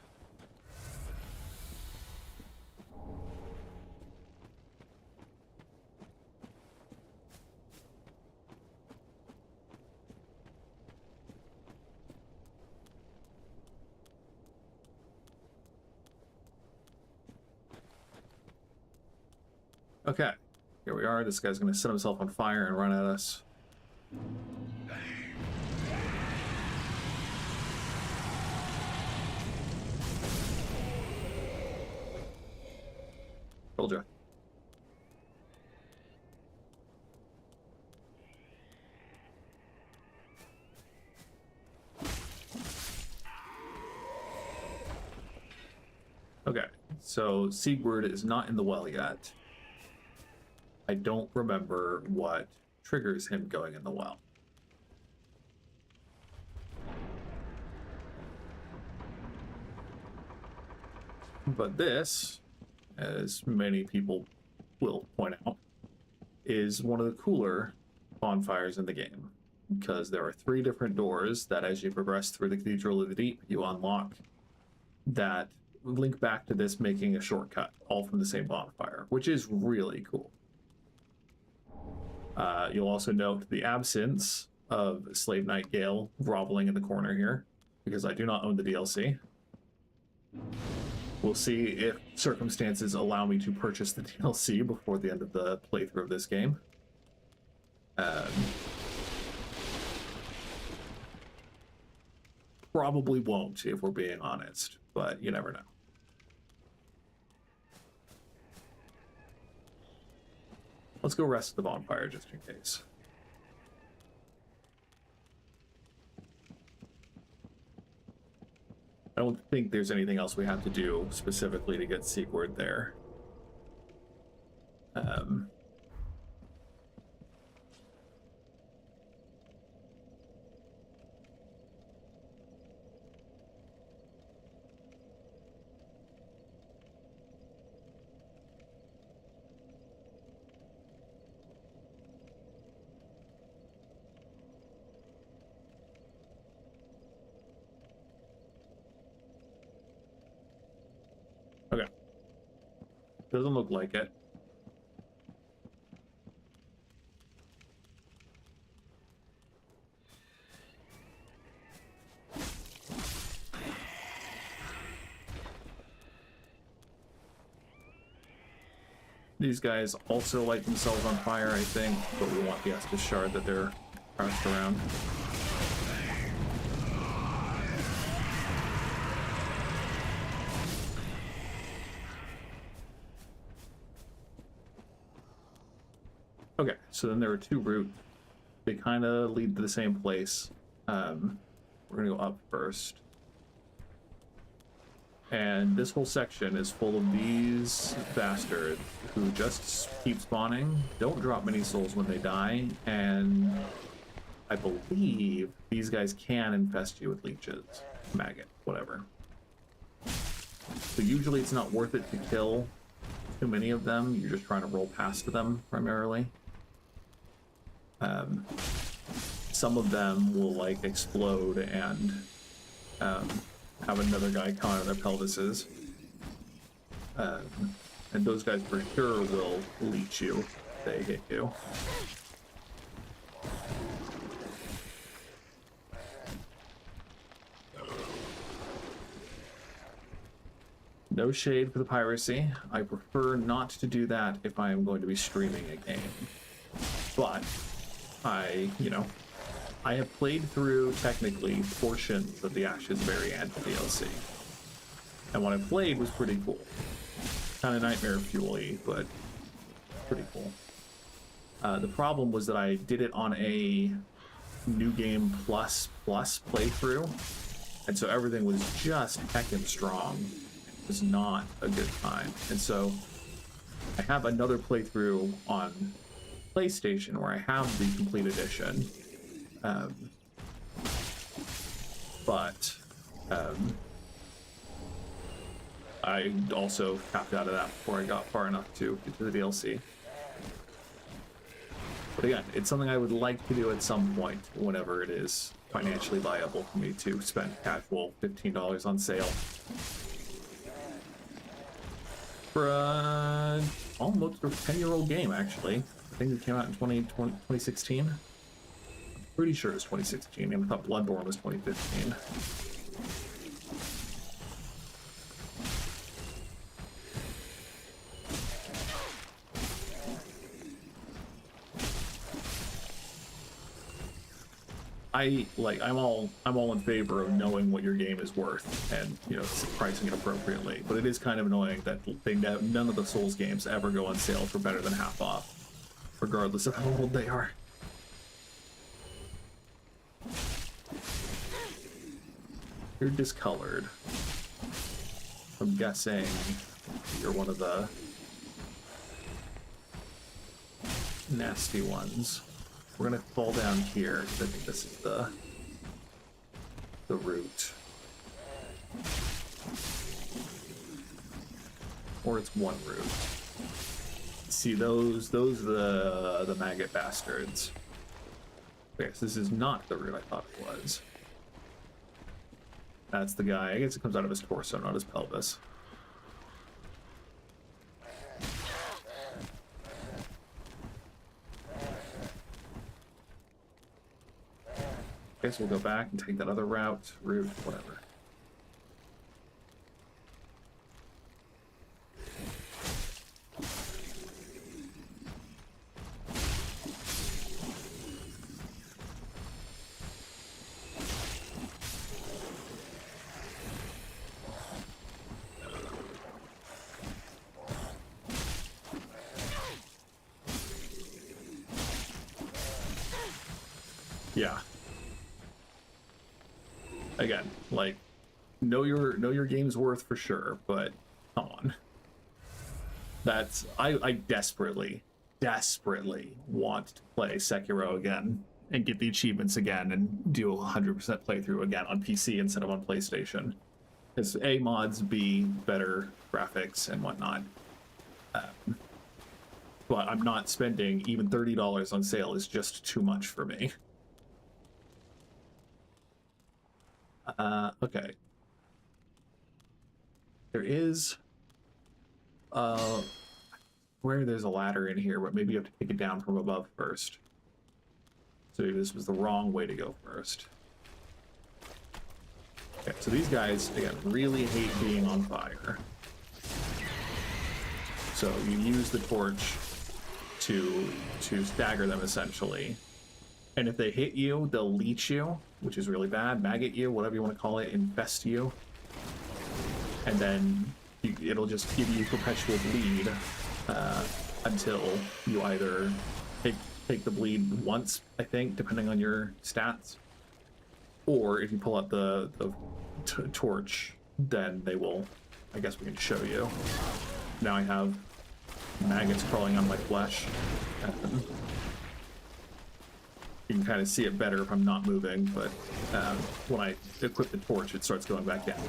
Okay, here we are. This guy's gonna set himself on fire and run at us. Told ya. Okay, so Siegward is not in the well yet. I don't remember what triggers him going in the well. But this, as many people will point out, is one of the cooler bonfires in the game, because there are 3 different doors that, as you progress through the Cathedral of the Deep, you unlock that link back to this, making a shortcut, all from the same bonfire, which is really cool. You'll also note the absence of Slave Knight Gale groveling in the corner here, because I do not own the DLC. We'll see if circumstances allow me to purchase the DLC before the end of the playthrough of this game. Probably won't, if we're being honest, but you never know. Let's go rest the bonfire just in case. I don't think there's anything else we have to do specifically to get Sigurd there. Okay. Doesn't look like it. These guys also light themselves on fire, I think, but we want the Estus shard that they're crouched around. Okay, so then there are 2 routes. They kind of lead to the same place. We're gonna go up first. And this whole section is full of these bastards who just keep spawning, don't drop many souls when they die, and I believe these guys can infest you with leeches, maggot, whatever. So usually it's not worth it to kill too many of them. You're just trying to roll past them primarily. Some of them will like explode and have another guy come out of their pelvises. And those guys for sure will leech you if they hit you. No shade for the piracy. I prefer not to do that if I am going to be streaming a game. But I have played through, technically, portions of the Ashes of Ariane DLC. And what I played was pretty cool. Kind of Nightmare Fuel-y, but pretty cool. The problem was that I did it on a New Game Plus playthrough, and so everything was just heckin' strong. It was not a good time. And so I have another playthrough on PlayStation where I have the complete edition. I also tapped out of that before I got far enough to get to the DLC. But again, it's something I would like to do at some point, whenever it is financially viable for me to spend casual $15 on sale. For almost a 10-year-old game, actually. I think it came out in 2016. I'm pretty sure it was 2016, and I thought Bloodborne was 2015. I'm all in favor of knowing what your game is worth and, you know, pricing it appropriately. But it is kind of annoying that none of the Souls games ever go on sale for better than half off, regardless of how old they are. You're discolored. I'm guessing you're one of the nasty ones. We're gonna fall down here because I think this is the route. Or it's one route. See, those are the maggot bastards. Okay, so this is not the route I thought it was. That's the guy. I guess it comes out of his torso, not his pelvis. Guess we'll go back and take that other route, whatever. Yeah. Again, like, know your game's worth for sure, but come on. That's I desperately want to play Sekiro again and get the achievements again and do a 100% playthrough again on PC instead of on PlayStation. Because A, mods, B, better graphics and whatnot. But I'm not spending even $30 on sale is just too much for me. Okay. There is where there's a ladder in here, but maybe you have to take it down from above first. So this was the wrong way to go first. Okay, so these guys, again, really hate being on fire. So you use the torch to stagger them, essentially. And if they hit you, they'll leech you, which is really bad. Maggot you, whatever you want to call it, infest you. And then it'll just give you perpetual bleed until you either take the bleed once, I think, depending on your stats. Or if you pull out the torch, then they will, I guess we can show you. Now I have maggots crawling on my flesh. You can kind of see it better if I'm not moving, but when I equip the torch, it starts going back down.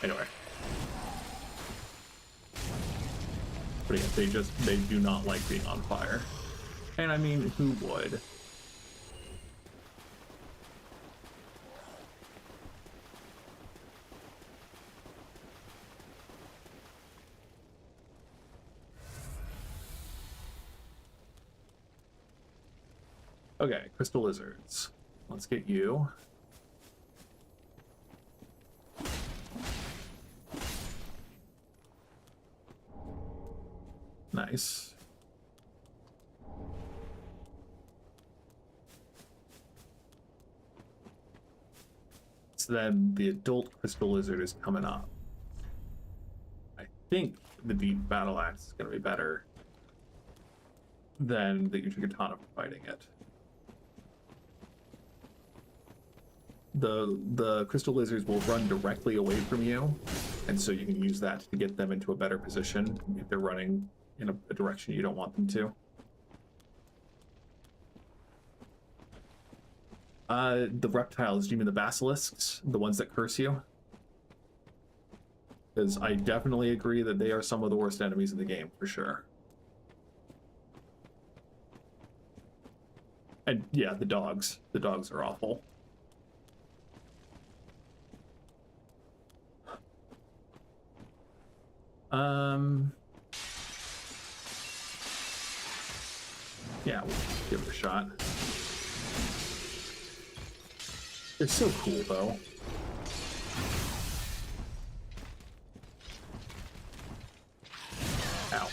Anyway. But yeah, they do not like being on fire. And I mean, who would? Okay, crystal lizards. Let's get you. Nice. So then the adult crystal lizard is coming up. I think the deep battle axe is going to be better than the Uchigatana for fighting it. The crystal lizards will run directly away from you, and so you can use that to get them into a better position if they're running in a direction you don't want them to. The reptiles, do you mean the basilisks? The ones that curse you? Because I definitely agree that they are some of the worst enemies in the game, for sure. And yeah, the dogs. The dogs are awful. Yeah, we'll give it a shot. They're so cool, though. Ow.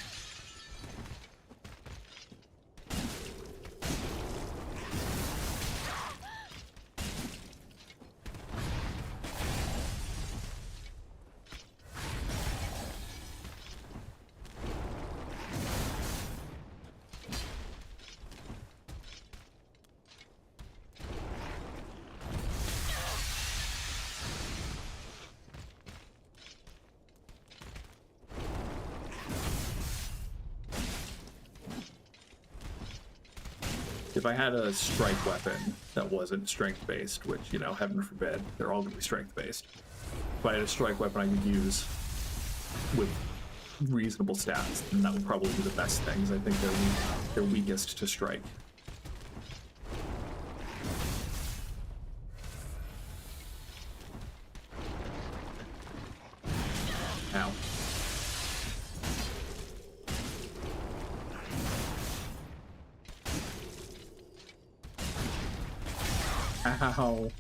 If I had a strike weapon that wasn't strength-based, which, you know, heaven forbid, they're all going to be strength-based. If I had a strike weapon I could use with reasonable stats, then that would probably be the best things. I think they're weakest to strike. Ow. Ow.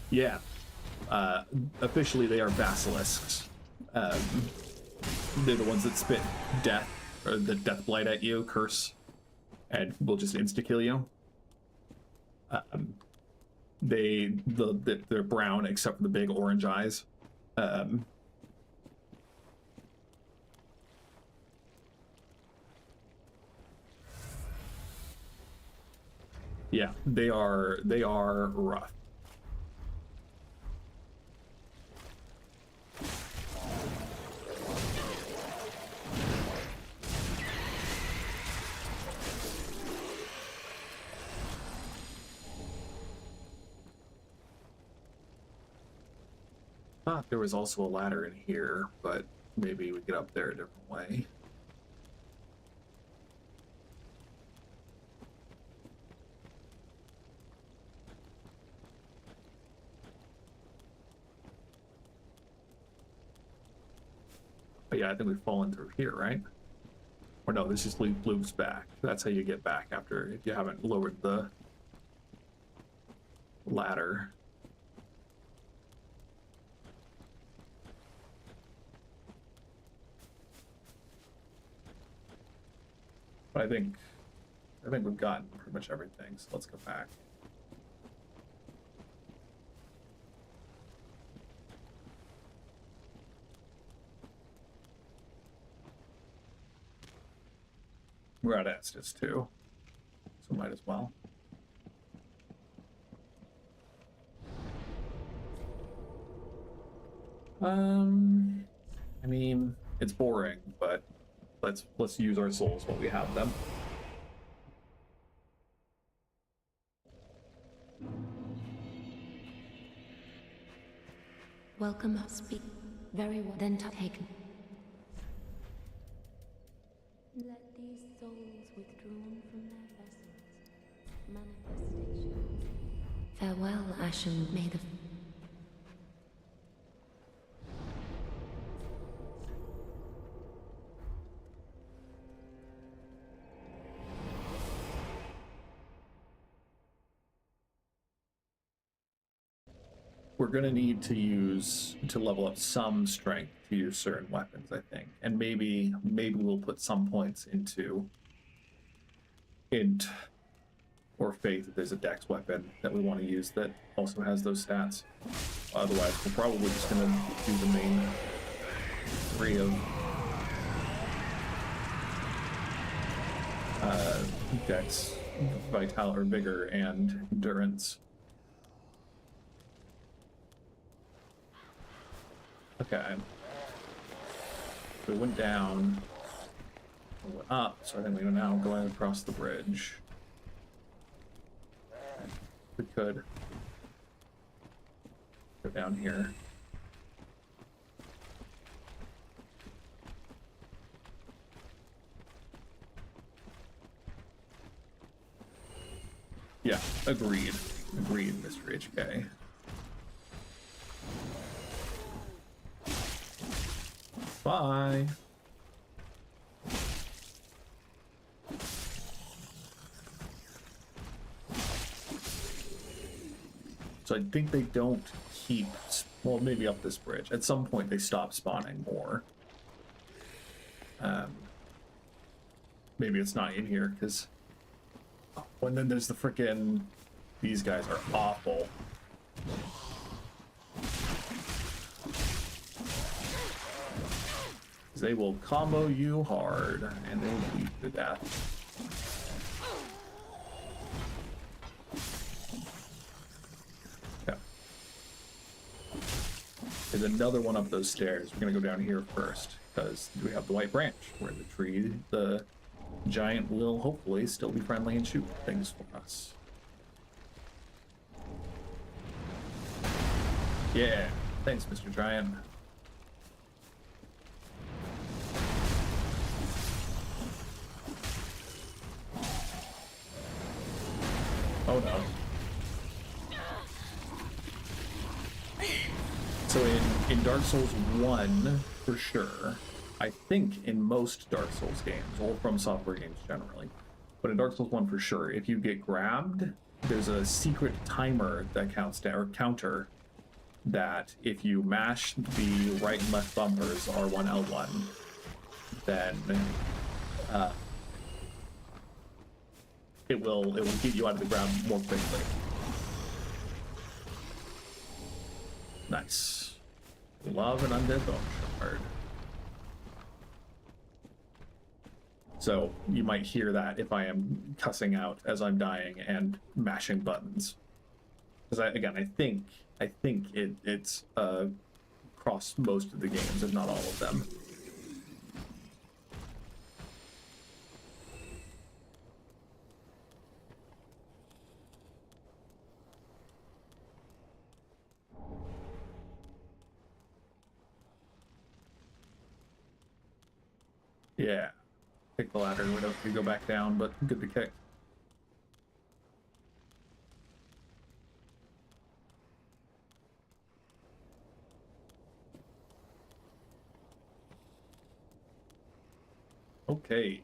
Yeah. Officially, they are basilisks. They're the ones that spit death, or the death blight at you, curse, and will just insta-kill you. They're brown except for the big orange eyes. Yeah, they are rough. Thought there was also a ladder in here, but maybe we get up there a different way. But yeah, I think we've fallen through here, right? Or no, this just loops back. That's how you get back after, if you haven't lowered the ladder. But I think we've gotten pretty much everything, so let's go back. We're at Estes too, so might as well. I mean, it's boring, but let's use our souls while we have them. Welcome, speak. Very well. Then taken. Let these souls withdrawn from their vessels, manifestations. Farewell, Ashen. May the... We're gonna need to level up some strength to use certain weapons, I think, and maybe we'll put some points into int or faith if there's a dex weapon that we want to use that also has those stats. Otherwise, we're probably just gonna do the main three of dex, vital or vigor, and endurance. Okay. We went down, we went up, so I think we're now going across the bridge. We could go down here. Yeah, agreed. Agreed, Mr. HK. Bye. So I think they don't keep, well, maybe up this bridge. At some point they stop spawning more. Maybe it's not in here because, oh, and then there's the frickin', these guys are awful. They will combo you hard, and they will beat you to death. Yeah. There's another one up those stairs. We're gonna go down here first, because we have the white branch, where the tree, the giant will hopefully still be friendly and shoot things for us. Yeah. Thanks, Mr. Giant. Oh no. So in Dark Souls 1, for sure, I think in most Dark Souls games, or from software games generally, but in Dark Souls 1 for sure, if you get grabbed, there's a secret timer that counts down, or counter, that if you mash the right and left bumpers, R1, L1, then it will get you out of the ground more quickly. Nice. Love an undead bone shard. So you might hear that if I am cussing out as I'm dying and mashing buttons. Because I think it's across most of the games, if not all of them. Yeah. Kick the ladder, whatever, you go back down, but good to kick. Okay.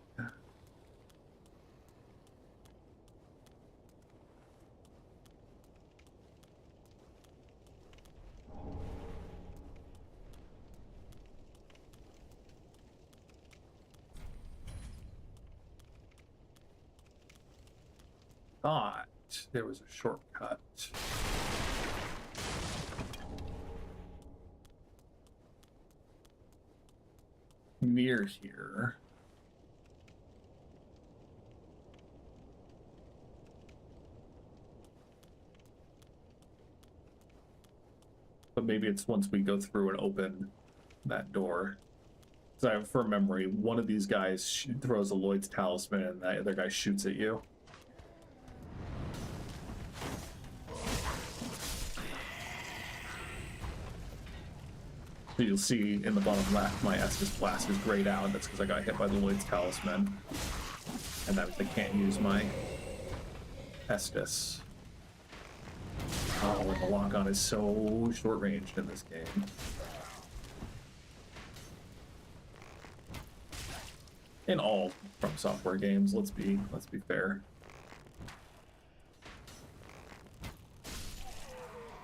Thought there was a shortcut. Near here. But maybe it's once we go through and open that door. Because I have from memory, one of these guys throws a Lloyd's talisman and the other guy shoots at you. So you'll see in the bottom left, my Estus Blast is grayed out. That's because I got hit by the Lloyd's talisman. And that I can't use my Estus. Oh, and the lock-on is so short-ranged in this game. In all From Software games, let's be fair.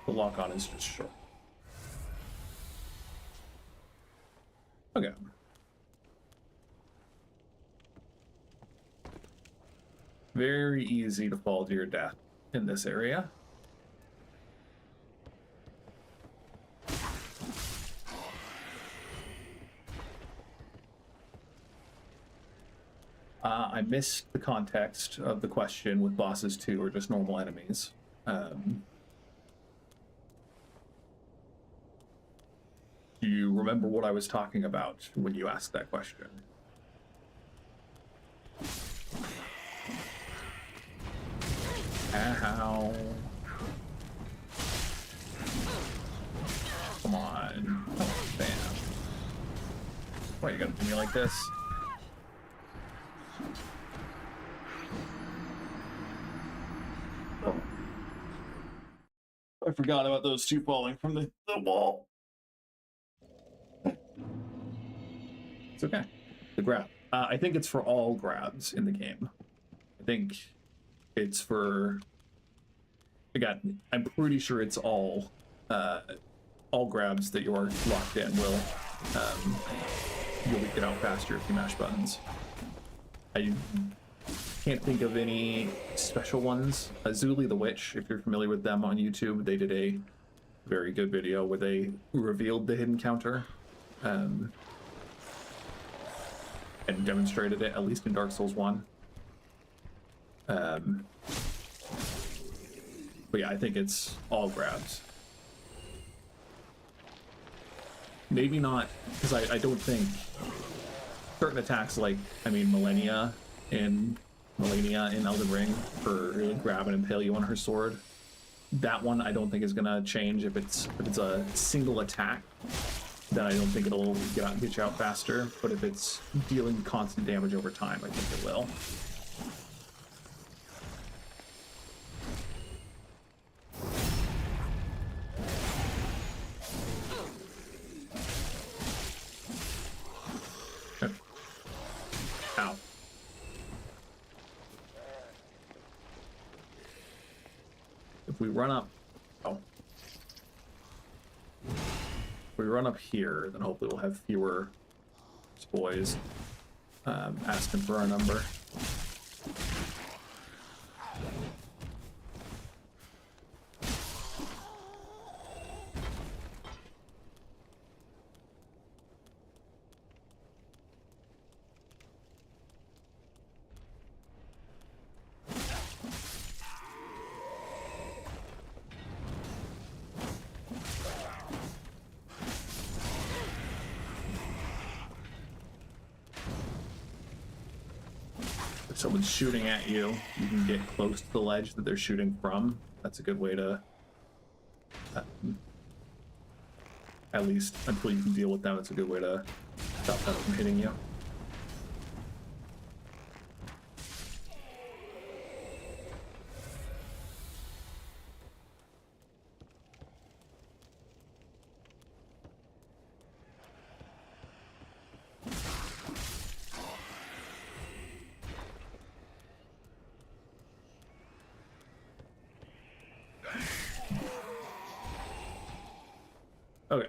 The lock-on is just short. Okay. Very easy to fall to your death in this area. I missed the context of the question with bosses too, or just normal enemies. Do you remember what I was talking about when you asked that question? Ow. Come on. Oh, bam. Why you gotta do me like this? Oh. I forgot about those two falling from the wall. It's okay. The grab. I think it's for all grabs in the game. I think it's for... Again, I'm pretty sure it's all grabs that you're locked in will you'll get out faster if you mash buttons. I can't think of any special ones. Zuli the Witch, if you're familiar with them on YouTube, they did a very good video where they revealed the hidden counter and demonstrated it, at least in Dark Souls 1. But yeah, I think it's all grabs. Maybe not, because I don't think certain attacks like, Millennia in Elden Ring for grab and impale you on her sword. That one I don't think is gonna change. If it's a single attack, then I don't think it'll get you out faster. But if it's dealing constant damage over time, I think it will. Ow. If we run up, if we run up here, then hopefully we'll have fewer boys asking for our number. If someone's shooting at you, you can get close to the ledge that they're shooting from. That's a good way to, at least until you can deal with them, it's a good way to stop them from hitting you. Okay.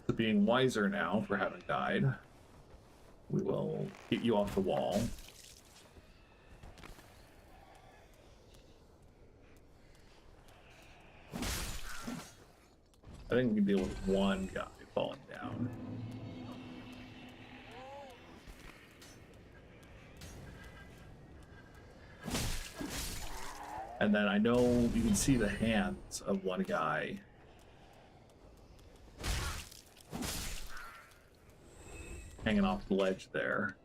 So being wiser now for having died, we will get you off the wall. I think we can deal with one guy falling down. And then I know you can see the hands of one guy. Hanging off the ledge there.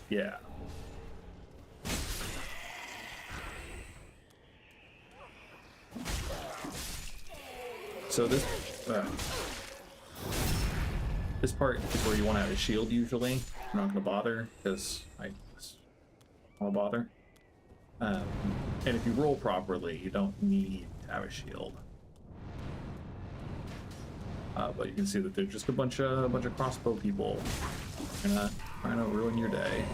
Yeah. So this part is where you want to have a shield usually. I'm not going to bother because I just want to bother. And if you roll properly, you don't need to have a shield. But you can see that there's just a bunch of crossbow people trying to ruin your day.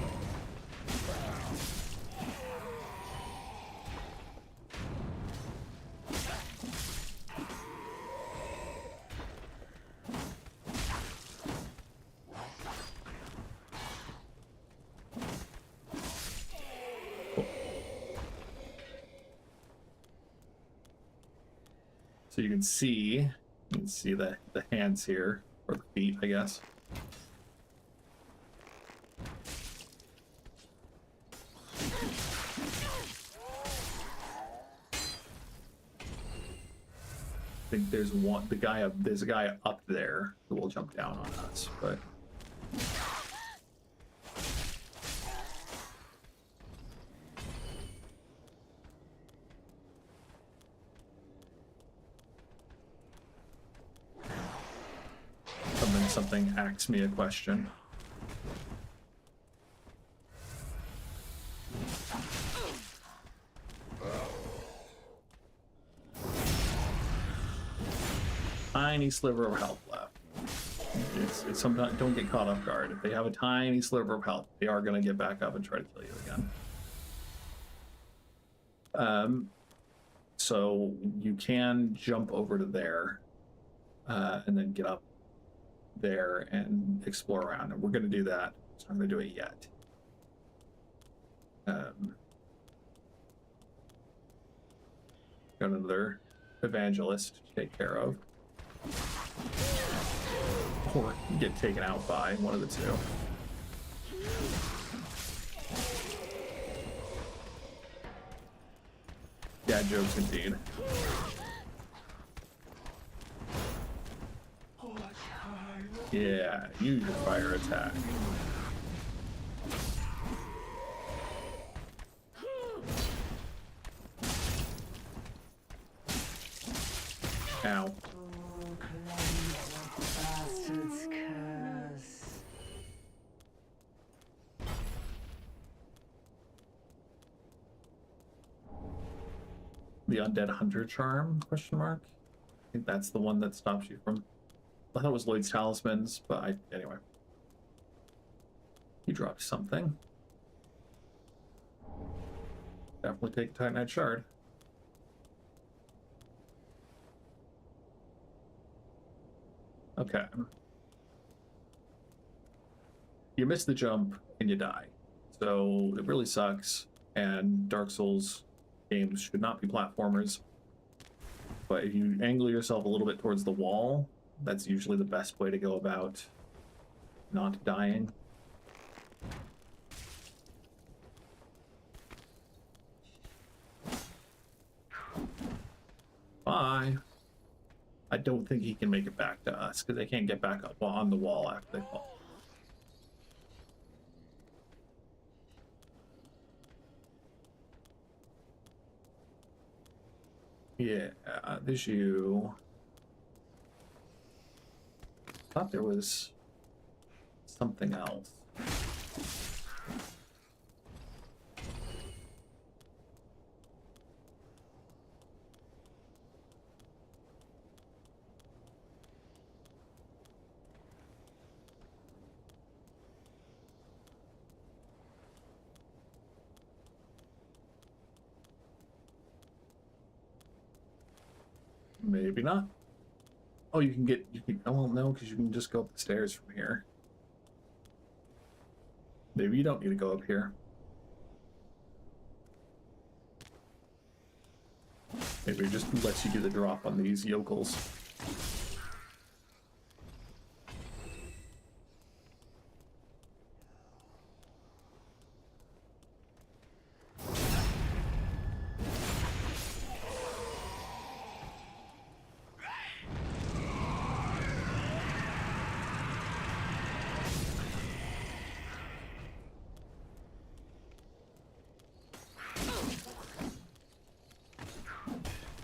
So you can see the hands here, or the feet, I guess. I think there's a guy up there who will jump down on us, but something asks me a question. Tiny sliver of health left. It's sometimes don't get caught off guard. If they have a tiny sliver of health, they are going to get back up and try to kill you again. So you can jump over to there and then get up there and explore around, and we're going to do that, so I'm going to do it yet. Got another evangelist to take care of, or get taken out by one of the two. Dad jokes indeed. Yeah, use your fire attack. Ow. Bastard's curse. The Undead Hunter Charm, question mark? I think that's the one that stops you from... I thought it was Lloyd's Talismans, but anyway. He dropped something. Definitely take a Titanite Shard. Okay. You miss the jump and you die. So it really sucks. And Dark Souls games should not be platformers. But if you angle yourself a little bit towards the wall, that's usually the best way to go about not dying. Bye. I don't think he can make it back to us because they can't get back up on the wall after they fall. Yeah, there's you. Thought there was something else. Maybe not. Oh, you can, oh, well, no, because you can just go up the stairs from here. Maybe you don't need to go up here. Maybe it just lets you do the drop on these yokels.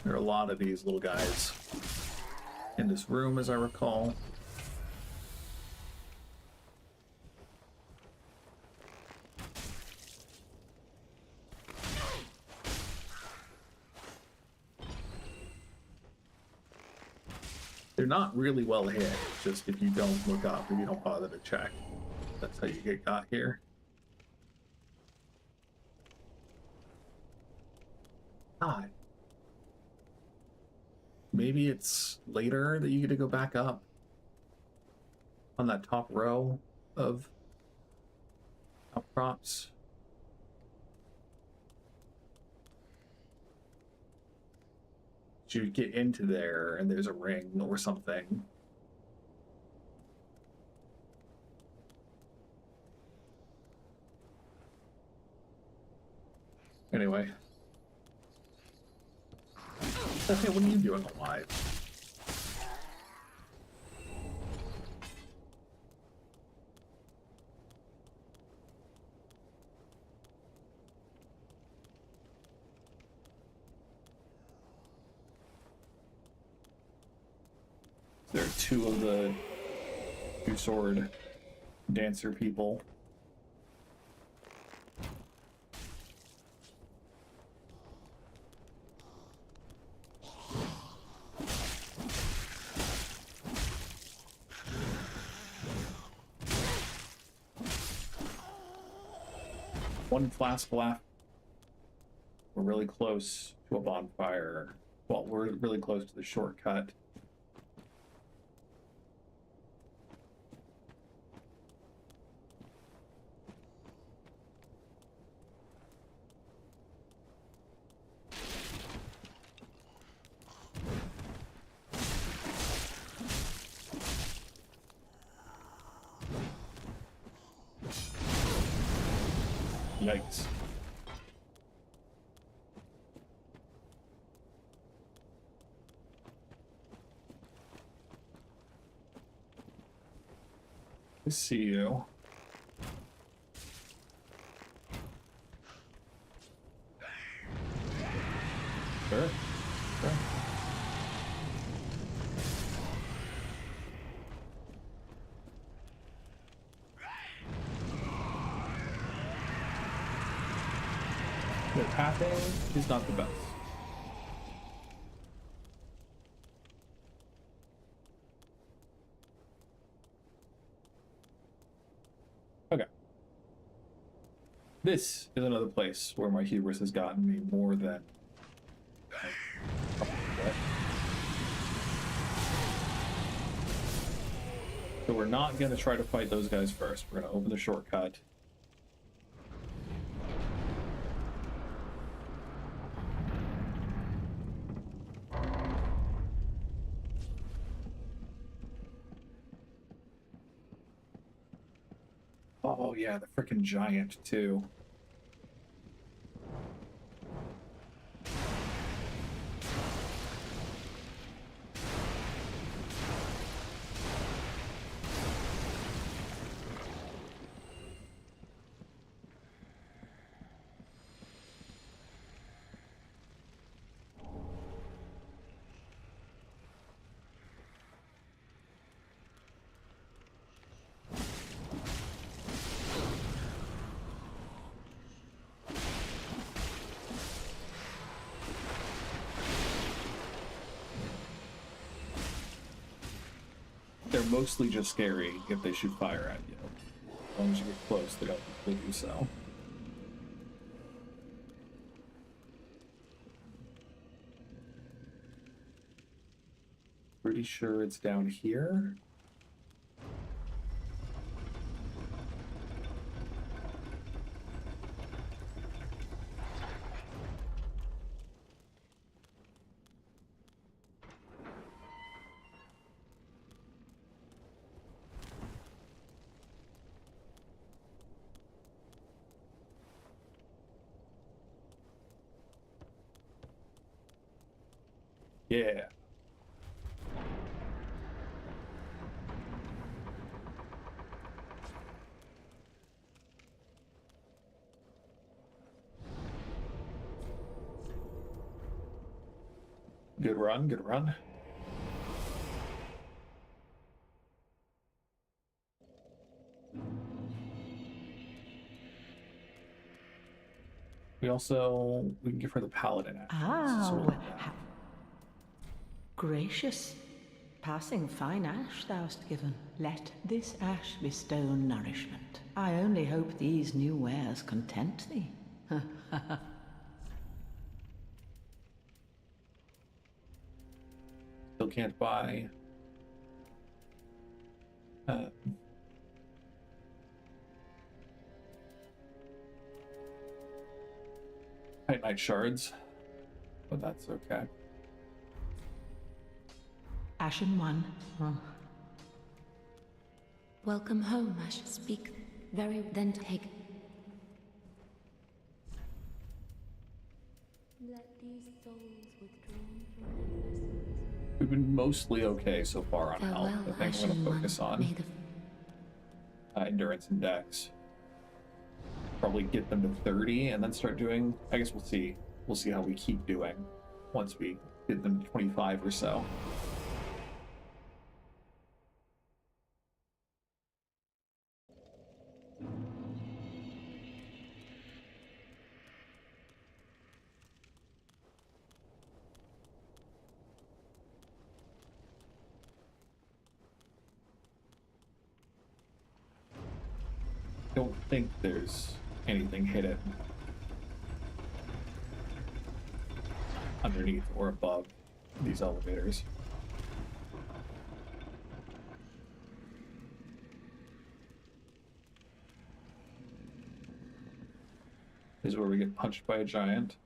There are a lot of these little guys in this room, as I recall. They're not really well hit, just if you don't look up or you don't bother to check. That's how you get got here. God. Maybe it's later that you get to go back up on that top row of outcrops. You get into there and there's a ring or something. Anyway. Okay, what are you doing alive? There are two of the two-sword dancer people. One flask left. We're really close to a bonfire. Well, we're really close to the shortcut. Yikes. I see you. Sure. Sure. The tapping is not the best. Okay. This is another place where my hubris has gotten me more than... So we're not going to try to fight those guys first. We're going to open the shortcut. Oh yeah, the freaking giant too. They're mostly just scary if they shoot fire at you. As long as you get close, they don't do so. Pretty sure it's down here. Yeah. Good run, good run. We can give her the paladin action. Gracious, passing fine ash thou'st given. Let this ash bestow nourishment. I only hope these new wares content thee. Still can't buy. Titanite shards, but that's okay. Ashen one. Oh. Welcome home, Ash. Speak. Very then take. Let these souls withdrawn from their vessels. We've been mostly okay so far on health. Farewell, I think I'm going to focus on endurance and dex. Probably get them to 30 and then start doing... I guess we'll see. We'll see how we keep doing once we get them to 25 or so. Don't think there's anything hidden underneath or above these elevators. This is where we get punched by a giant.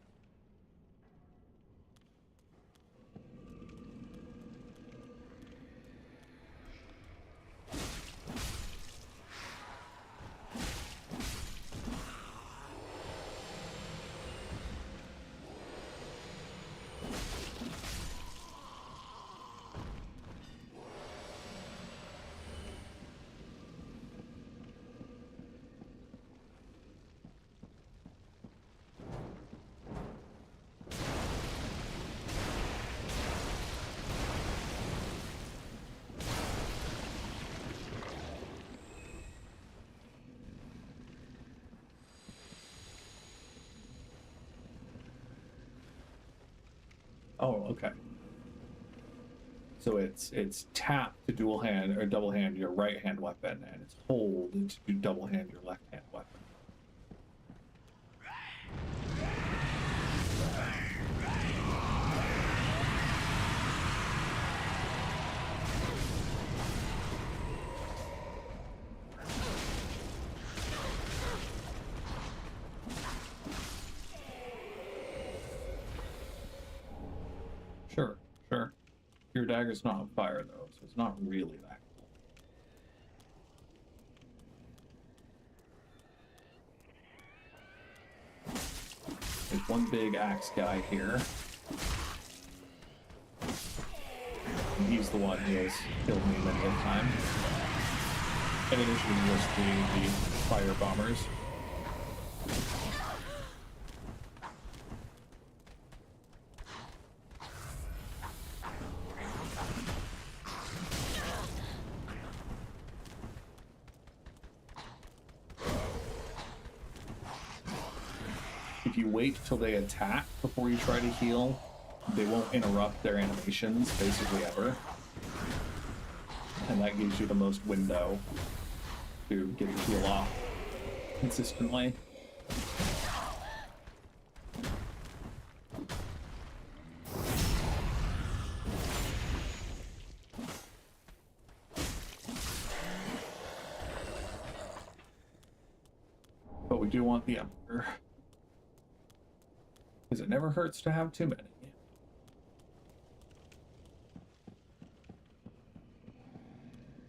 Oh, okay. So it's tap to dual hand or double hand your right hand weapon, and it's hold to do double hand your left hand weapon. Sure, sure. Your dagger's not on fire though, so it's not really that cool. There's one big axe guy here. And he's the one who has killed me many a time. In addition to just the fire bombers. If you wait till they attack before you try to heal, they won't interrupt their animations basically ever. And that gives you the most window to get a heal off consistently. But we do want the Emperor. Because it never hurts to have too many.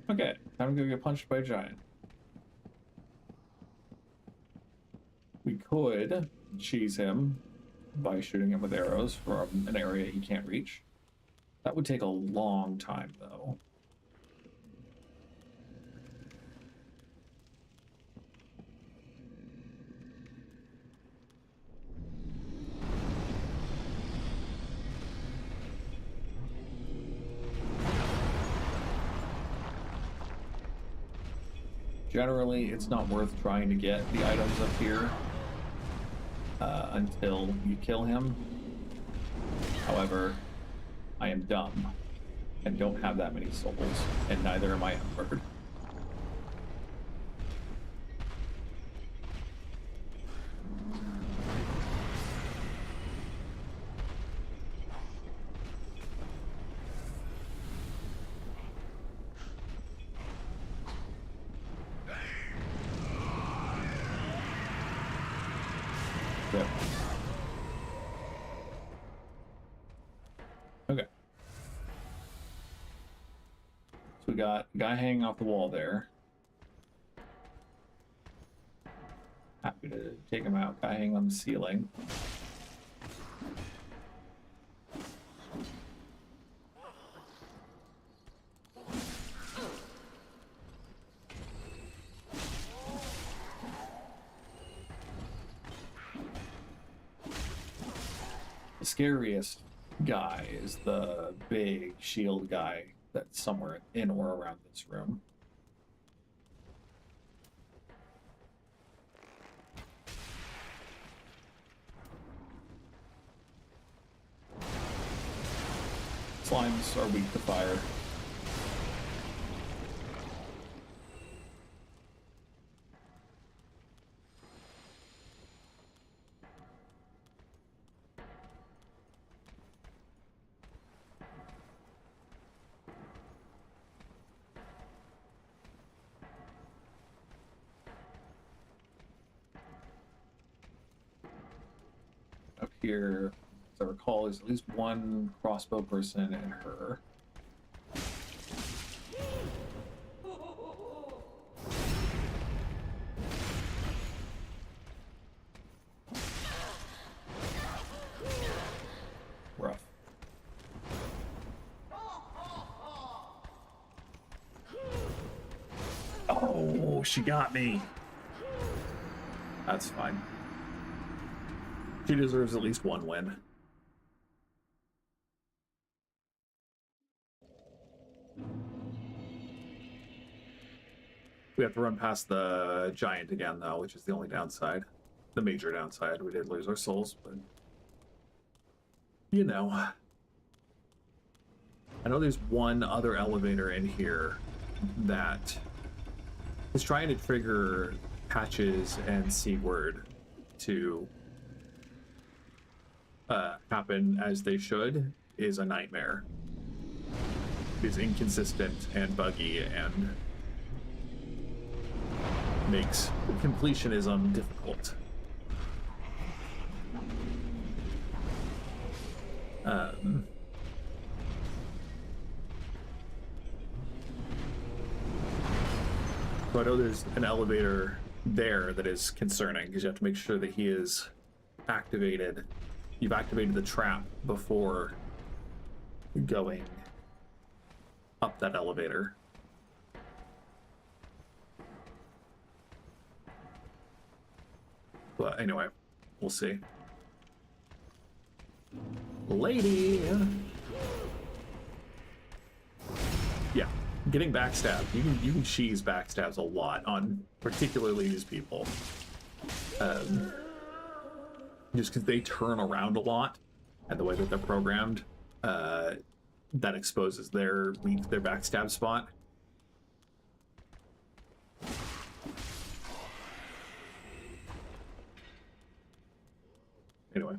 Okay, time to go get punched by a giant. We could cheese him by shooting him with arrows from an area he can't reach. That would take a long time, though. Generally, it's not worth trying to get the items up here until you kill him. However, I am dumb and don't have that many souls, and neither am I Emperor. Yep. Okay. So we got a guy hanging off the wall there. Happy to take him out. Guy hanging on the ceiling. The scariest guy is the big shield guy that's somewhere in or around this room. Slimes are weak to fire. Up here, as I recall, there's at least one crossbow person and her. Rough. Oh, she got me. That's fine. She deserves at least one win. We have to run past the giant again, though, which is the only downside. The major downside. We did lose our souls, but... you know. I know there's one other elevator in here that is trying to trigger Patches and Seaward to happen as they should is a nightmare. It is inconsistent and buggy and makes completionism difficult. So I know there's an elevator there that is concerning because you have to make sure that he is activated. You've activated the trap before going up that elevator. But anyway, we'll see. Lady! Yeah, getting backstabbed. You can cheese backstabs a lot on particularly these people. Just because they turn around a lot and the way that they're programmed, that exposes their backstab spot. Anyway.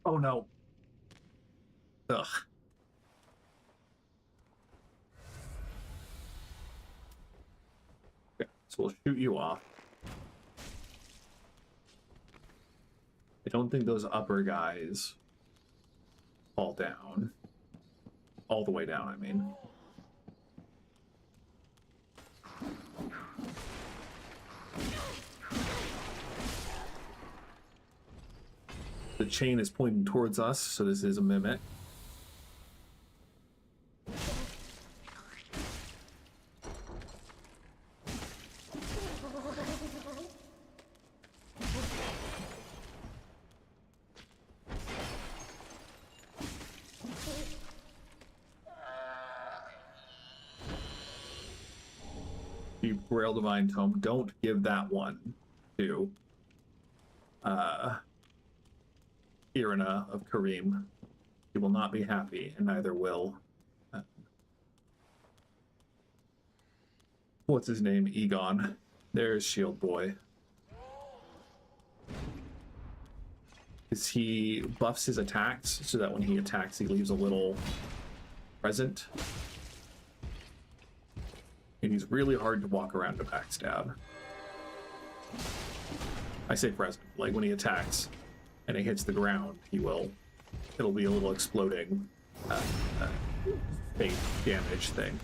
Oh no. Ugh. Okay, so we'll shoot you off. I don't think those upper guys fall down. All the way down, I mean. The chain is pointing towards us, so this is a mimic. The Braille Divine Tome, don't give that one to Irina of Kareem. He will not be happy, and neither will what's his name? Egon. There's Shield Boy. Is he buffs his attacks so that when he attacks he leaves a little present. And he's really hard to walk around to backstab. I say present, like when he attacks and he hits the ground, it'll be a little exploding fake damage thing.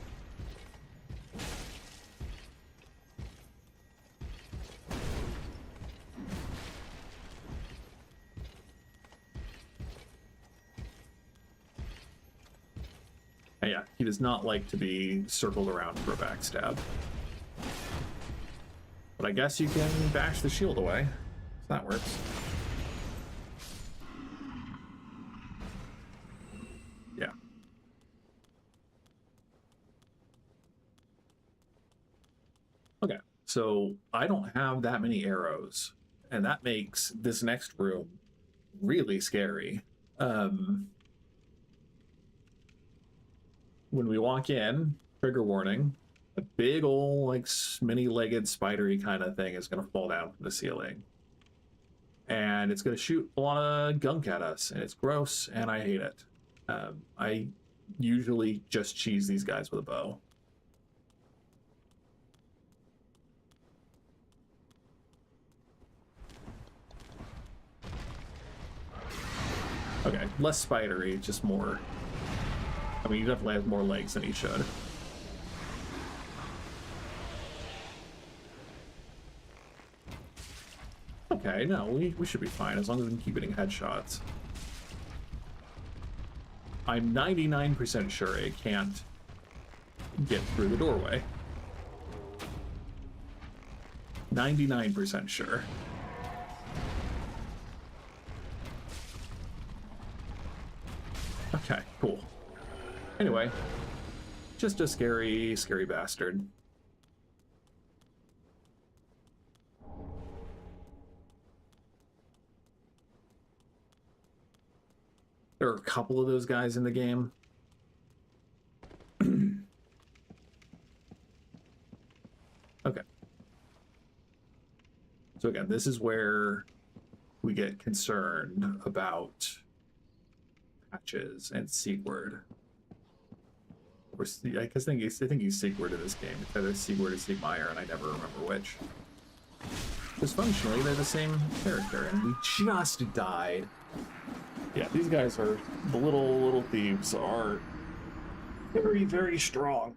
And yeah, he does not like to be circled around for a backstab. But I guess you can bash the shield away, so that works. Yeah. Okay, so I don't have that many arrows, and that makes this next room really scary. When we walk in, trigger warning, a big old, like, many-legged, spidery kind of thing is going to fall down from the ceiling. And it's going to shoot a lot of gunk at us, and it's gross, and I hate it. I usually just cheese these guys with a bow. Okay, less spidery, just more... I mean, he definitely has more legs than he should. Okay, no, we should be fine as long as we can keep hitting headshots. I'm 99% sure it can't get through the doorway. 99% sure. Okay, cool. Anyway, just a scary, scary bastard. There are a couple of those guys in the game. Okay. So again, this is where we get concerned about patches and Seaward. Or I think he's Seaward in this game. It's either Seaward or Siegmeyer, and I never remember which. Because functionally, they're the same character, and we just died. Yeah, these guys are, the little thieves are very, very strong.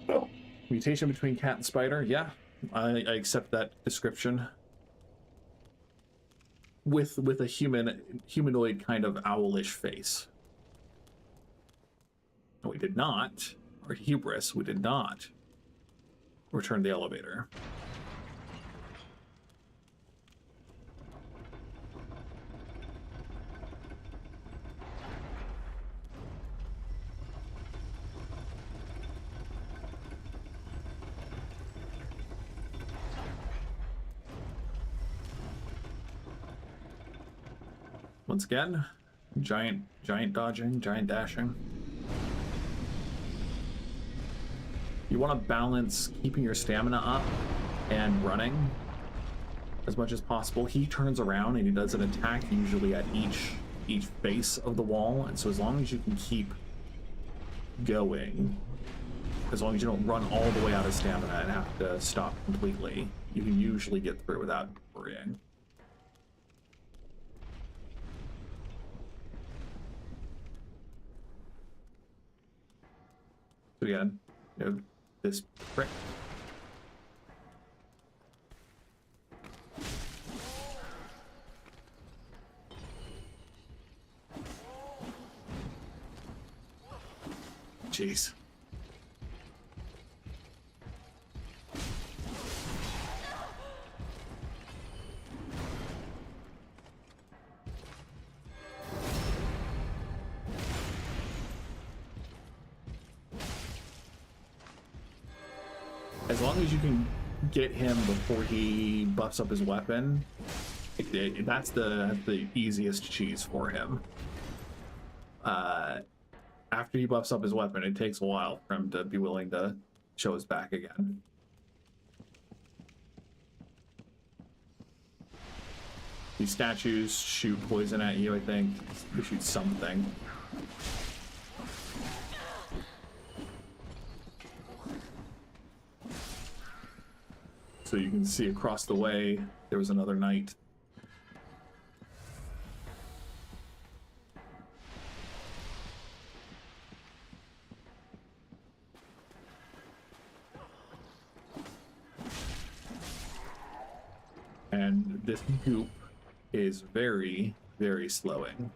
Oh, mutation between cat and spider? Yeah, I accept that description. With a humanoid kind of owlish face. No, we did not, or hubris, we did not return the elevator. Once again, giant dodging, giant dashing. You want to balance keeping your stamina up and running as much as possible. He turns around and he does an attack usually at each base of the wall, and so as long as you can keep going, as long as you don't run all the way out of stamina and have to stop completely, you can usually get through without worrying. So again, you know, this prick. Jeez. As long as you can get him before he buffs up his weapon, that's the easiest cheese for him. After he buffs up his weapon, it takes a while for him to be willing to show his back again. These statues shoot poison at you, I think. They shoot something. So you can see across the way, there was another knight. And this goop is very, very slowing.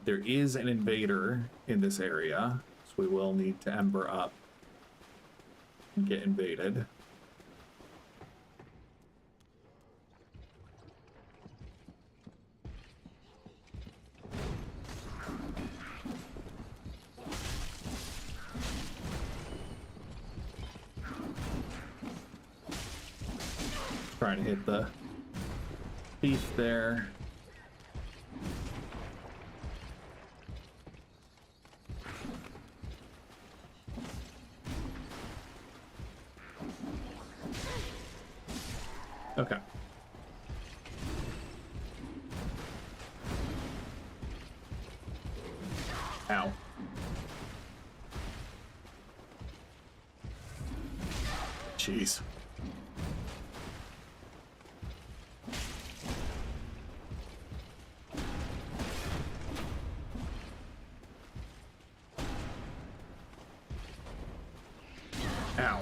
There is an invader in this area, so we will need to ember up and get invaded. Trying to hit the thief there. Okay. Ow. Jeez. Ow.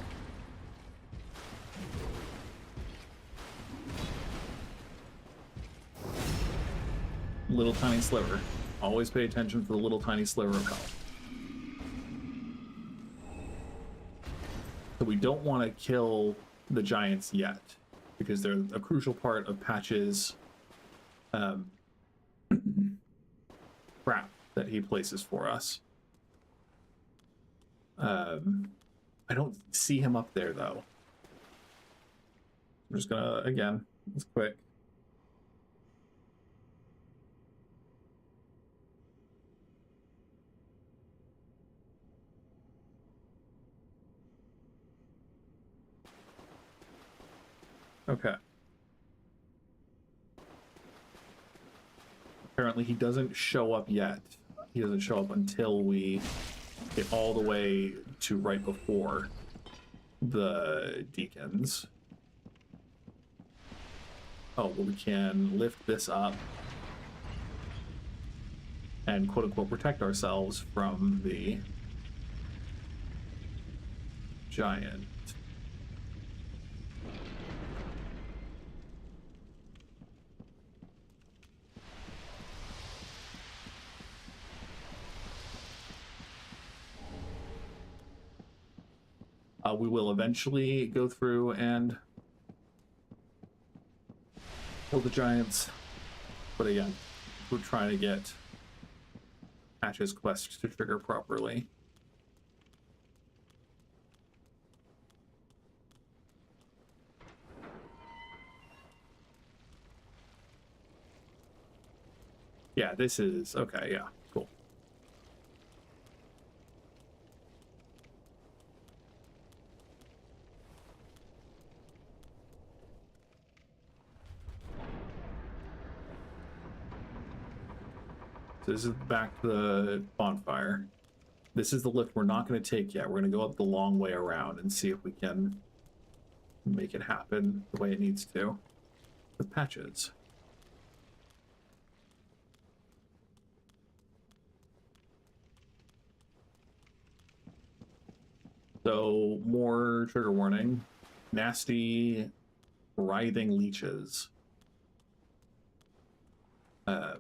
Little tiny sliver. Always pay attention for the little tiny sliver of health. So we don't want to kill the giants yet. because they're a crucial part of Patch's trap that he places for us. I don't see him up there though. I'm just gonna, again, it's quick. Okay. Apparently he doesn't show up yet. He doesn't show up until we get all the way to right before the deacons. Oh, well, we can lift this up and quote-unquote protect ourselves from the giant. We will eventually go through and kill the giants, but again, we're trying to get Patch's quest to trigger properly. Yeah, this is okay. Yeah, cool. So this is back to the bonfire. This is the lift we're not going to take yet. We're going to go up the long way around and see if we can make it happen the way it needs to with Patches. So, more trigger warning. Nasty, writhing leeches. I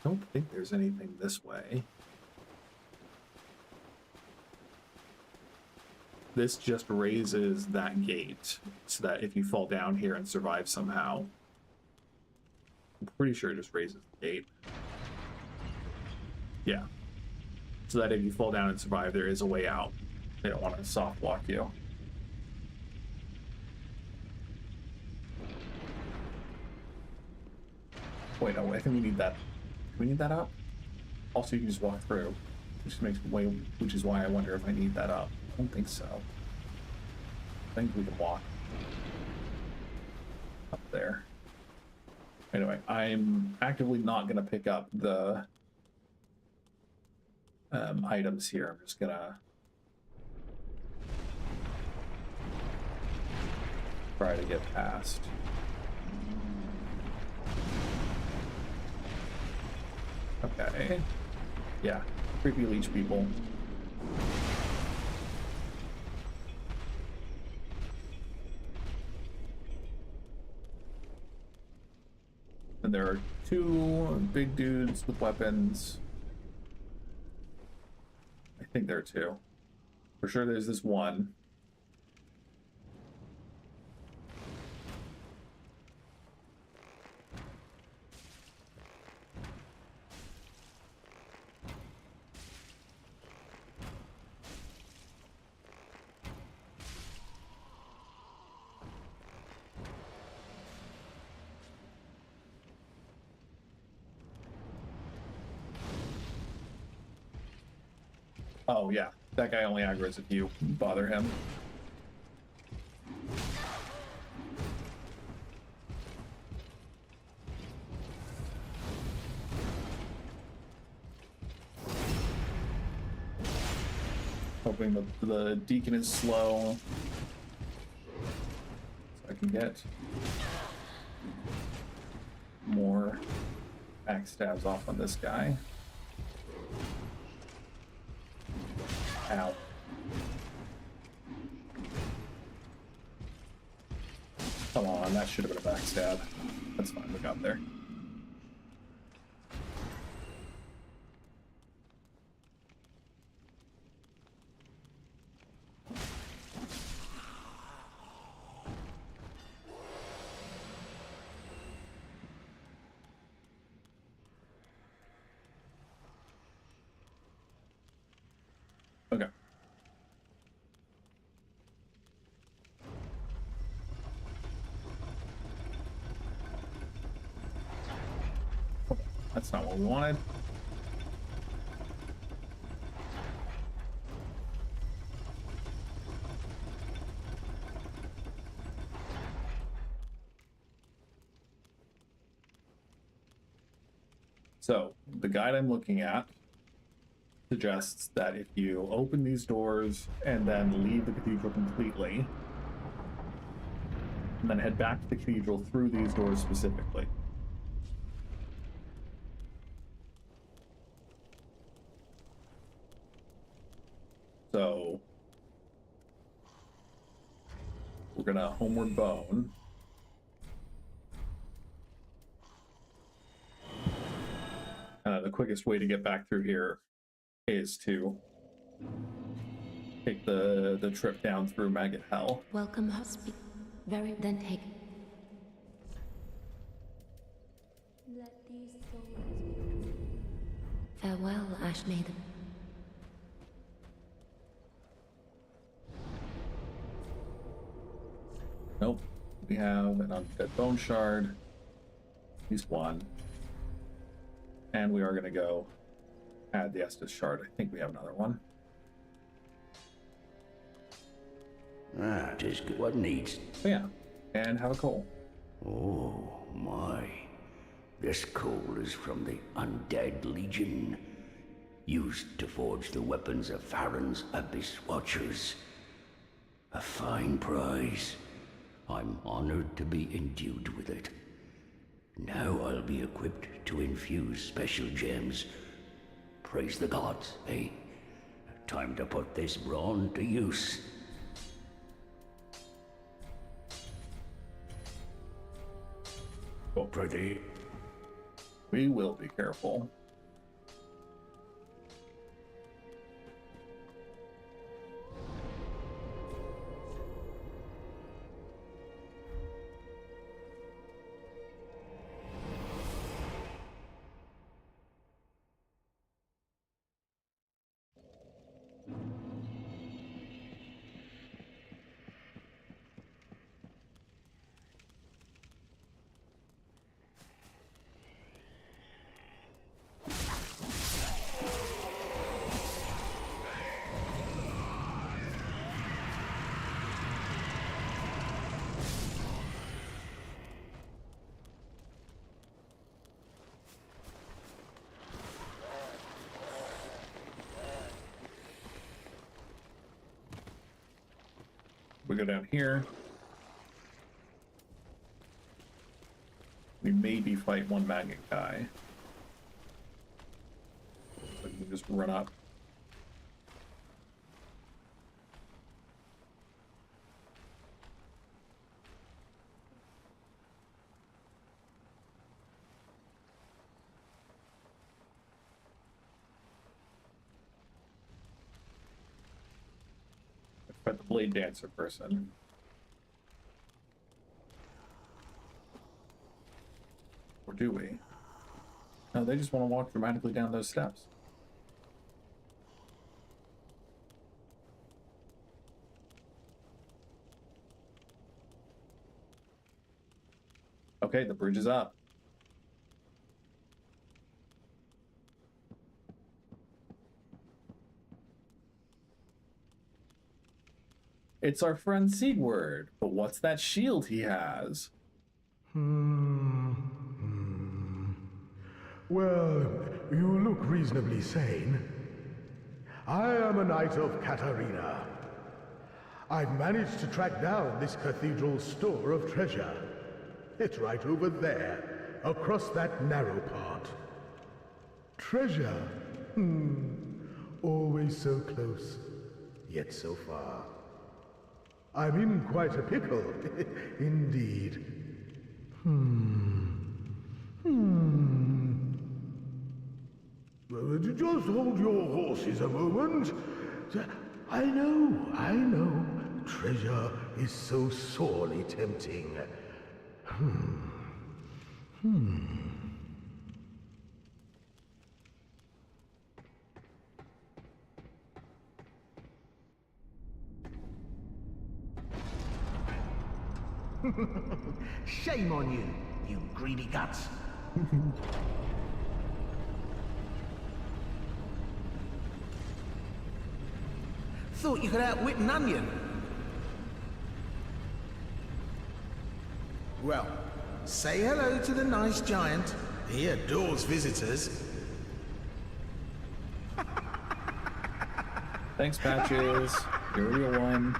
don't think there's anything this way. This just raises that gate so that if you fall down here and survive somehow, I'm pretty sure it just raises the gate. Yeah. So that if you fall down and survive, there is a way out. They don't want to soft walk you. Wait, no, I think we need that. Do we need that up? Also, you can just walk through, which makes way, which is why I wonder if I need that up. I don't think so. I think we can walk up there. Anyway, I'm actively not going to pick up the items here. I'm just gonna try to get past. Okay. Yeah, creepy leech people. And there are two big dudes with weapons. I think there are two. For sure there's this one. Oh yeah, that guy only aggroes if you bother him. Hoping that the deacon is slow, so I can get more backstabs off on this guy. Ow. Come on, that should have been a backstab. That's fine, we got there. Okay. That's not what we wanted. So, the guide I'm looking at suggests that if you open these doors and then leave the cathedral completely, and then head back to the cathedral through these doors specifically. So, we're gonna homeward bone. The quickest way to get back through here is to take the trip down through Maggot Hell. Welcome, then take. Let these souls be. Farewell, Ash Maiden. Nope. We have an undead bone shard. At least one. And we are going to go add the Estus shard. I think we have another one. Ah, 'tis good. What needs? So yeah. And have a coal. Oh, my. This coal is from the Undead Legion, used to forge the weapons of Farron's Abyss Watchers. A fine prize. I'm honored to be endued with it. Now I'll be equipped to infuse special gems. Praise the gods, eh? Time to put this brawn to use. Oh, Pretty. we will be careful. We go down here. We maybe fight one maggot guy. So we can just run up. Fight the blade dancer person. Or do we? No, they just want to walk dramatically down those steps. Okay, the bridge is up. It's our friend Siegward, but what's that shield he has? Well, you look reasonably sane. I am a knight of Katarina. I've managed to track down this cathedral's store of treasure. It's right over there, across that narrow part. Treasure? Always so close, yet so far. I'm in quite a pickle, indeed. Just hold your horses a moment. I know. Treasure is so sorely tempting. Shame on you, you greedy guts. Thought you could outwit an onion. Well, say hello to the nice giant. He adores visitors. Thanks, Patches. You're a real one.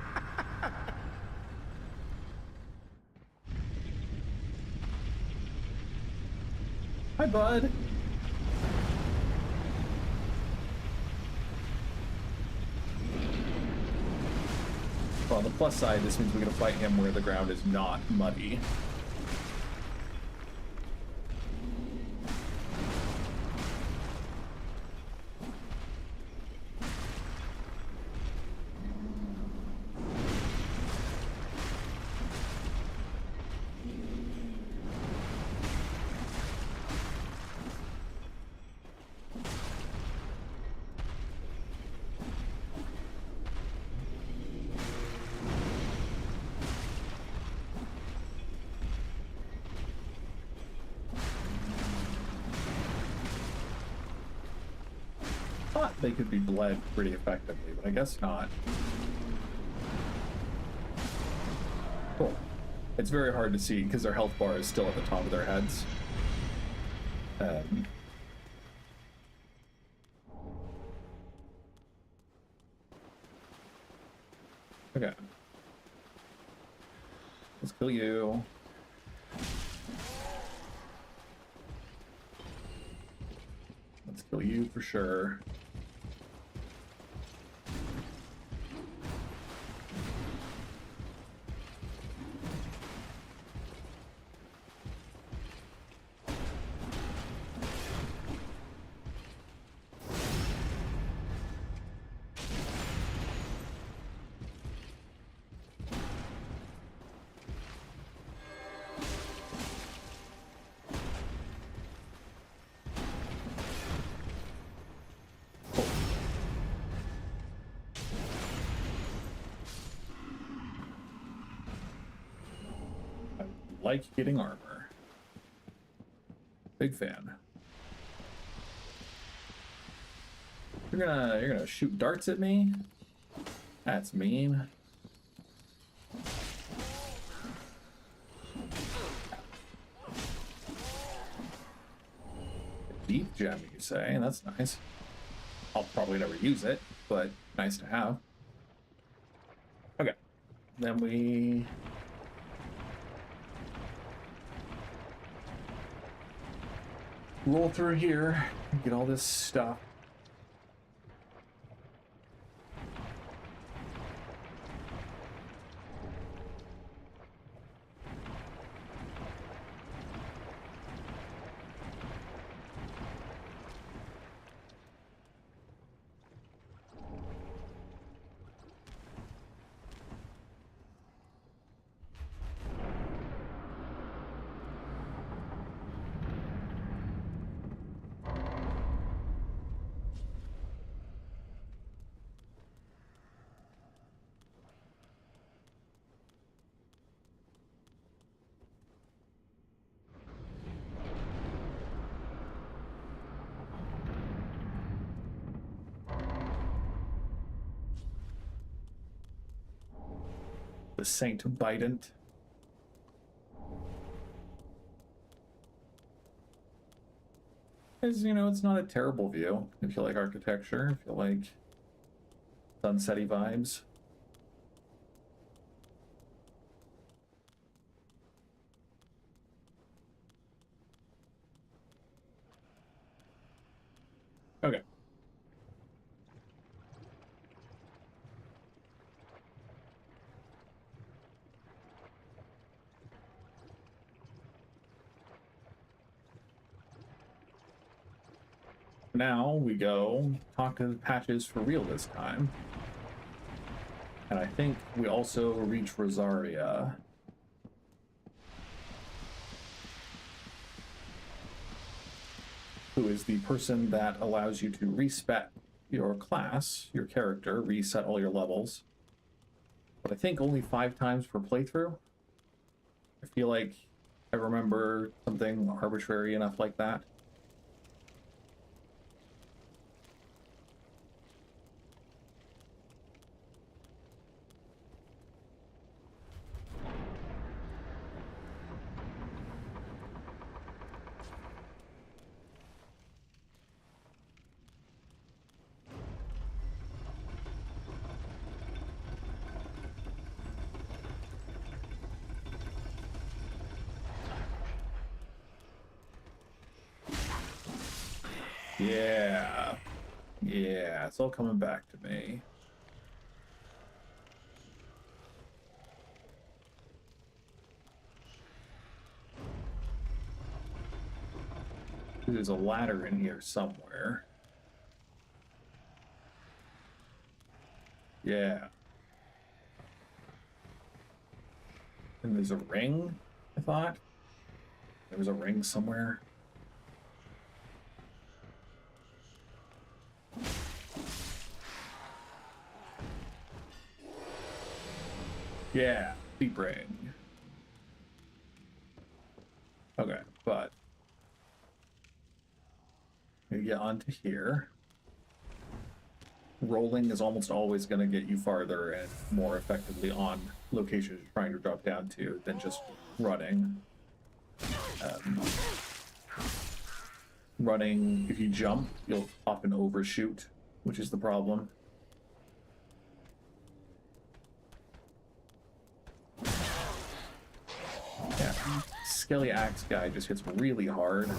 Hi, bud. Well, on the plus side, this means we're going to fight him where the ground is not muddy. Thought they could be bled pretty effectively, but I guess not. Cool. It's very hard to see because their health bar is still at the top of their heads. Okay. Let's kill you. Let's kill you for sure. Like getting armor. Big fan. You're gonna shoot darts at me? That's mean. Deep gem, you say? That's nice. I'll probably never use it, but nice to have. Okay. Then we roll through here and get all this stuff. The Saint Bident. Because, you know, it's not a terrible view. If you like architecture, if you like sunsetty vibes. Okay. Now we go talk to the Patches for real this time. And I think we also reach Rosaria. Who is the person that allows you to respec your class, your character, reset all your levels. But I think only 5 times per playthrough. feel like I remember something arbitrary enough like that. Yeah. Yeah, it's all coming back to me. There's a ladder in here somewhere. Yeah. And there's a ring, I thought. There was a ring somewhere. Yeah, deep ring. Okay, but we get onto here. Rolling is almost always going to get you farther and more effectively on locations you're trying to drop down to than just running. Running, if you jump, you'll often overshoot, which is the problem. Yeah, Skelly Axe guy just hits really hard.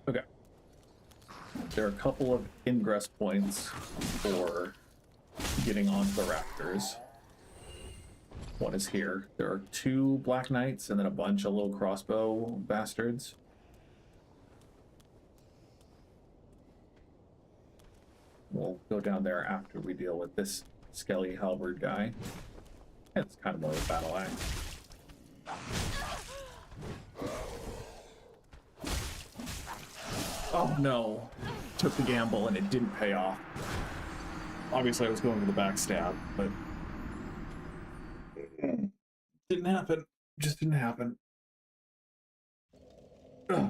Okay. There are a couple of ingress points for getting onto the rafters. One is here. There are 2 Black Knights and then a bunch of little crossbow bastards. We'll go down there after we deal with this Skelly Halberd guy. It's kind of more of a battle axe. Oh no. Took the gamble and it didn't pay off. Obviously I was going for the backstab, but didn't happen. Just didn't happen. Ugh.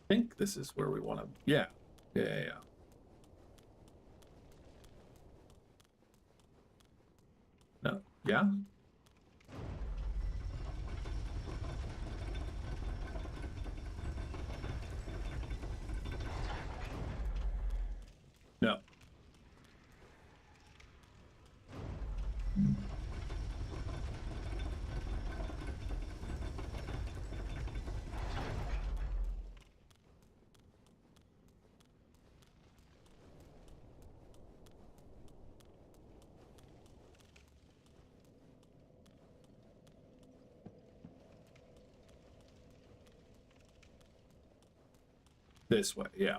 I think this is where we want to... Yeah. Yeah. No. Yeah? No. This way, yeah.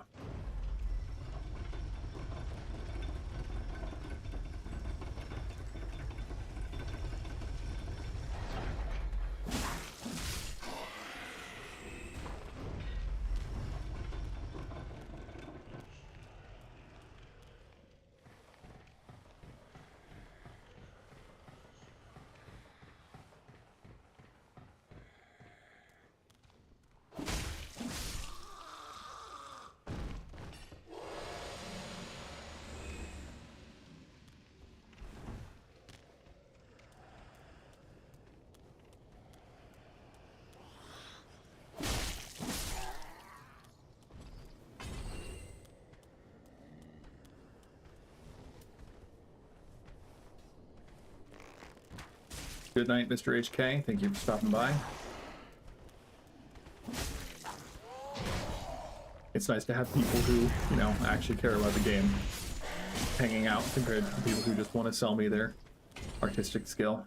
Good night, Mr. HK. Thank you for stopping by. It's nice to have people who, you know, actually care about the game hanging out compared to the people who just want to sell me their artistic skill.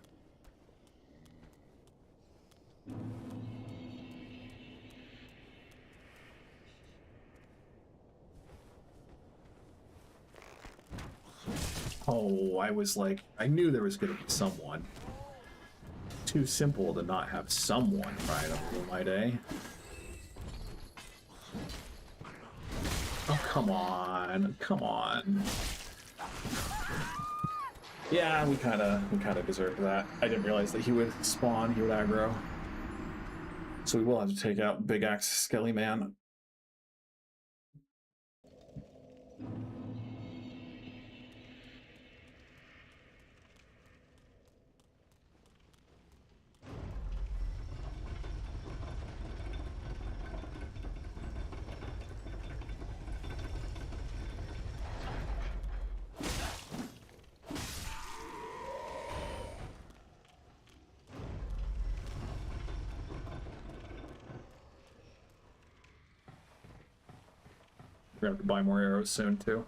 Oh, I was like, I knew there was going to be someone. Too simple to not have someone right up to my day. Oh, come on. Come on. Yeah, we kind of deserved that. I didn't realize that he would spawn, he would aggro. So we will have to take out Big Axe Skelly Man. We're gonna have to buy more arrows soon too.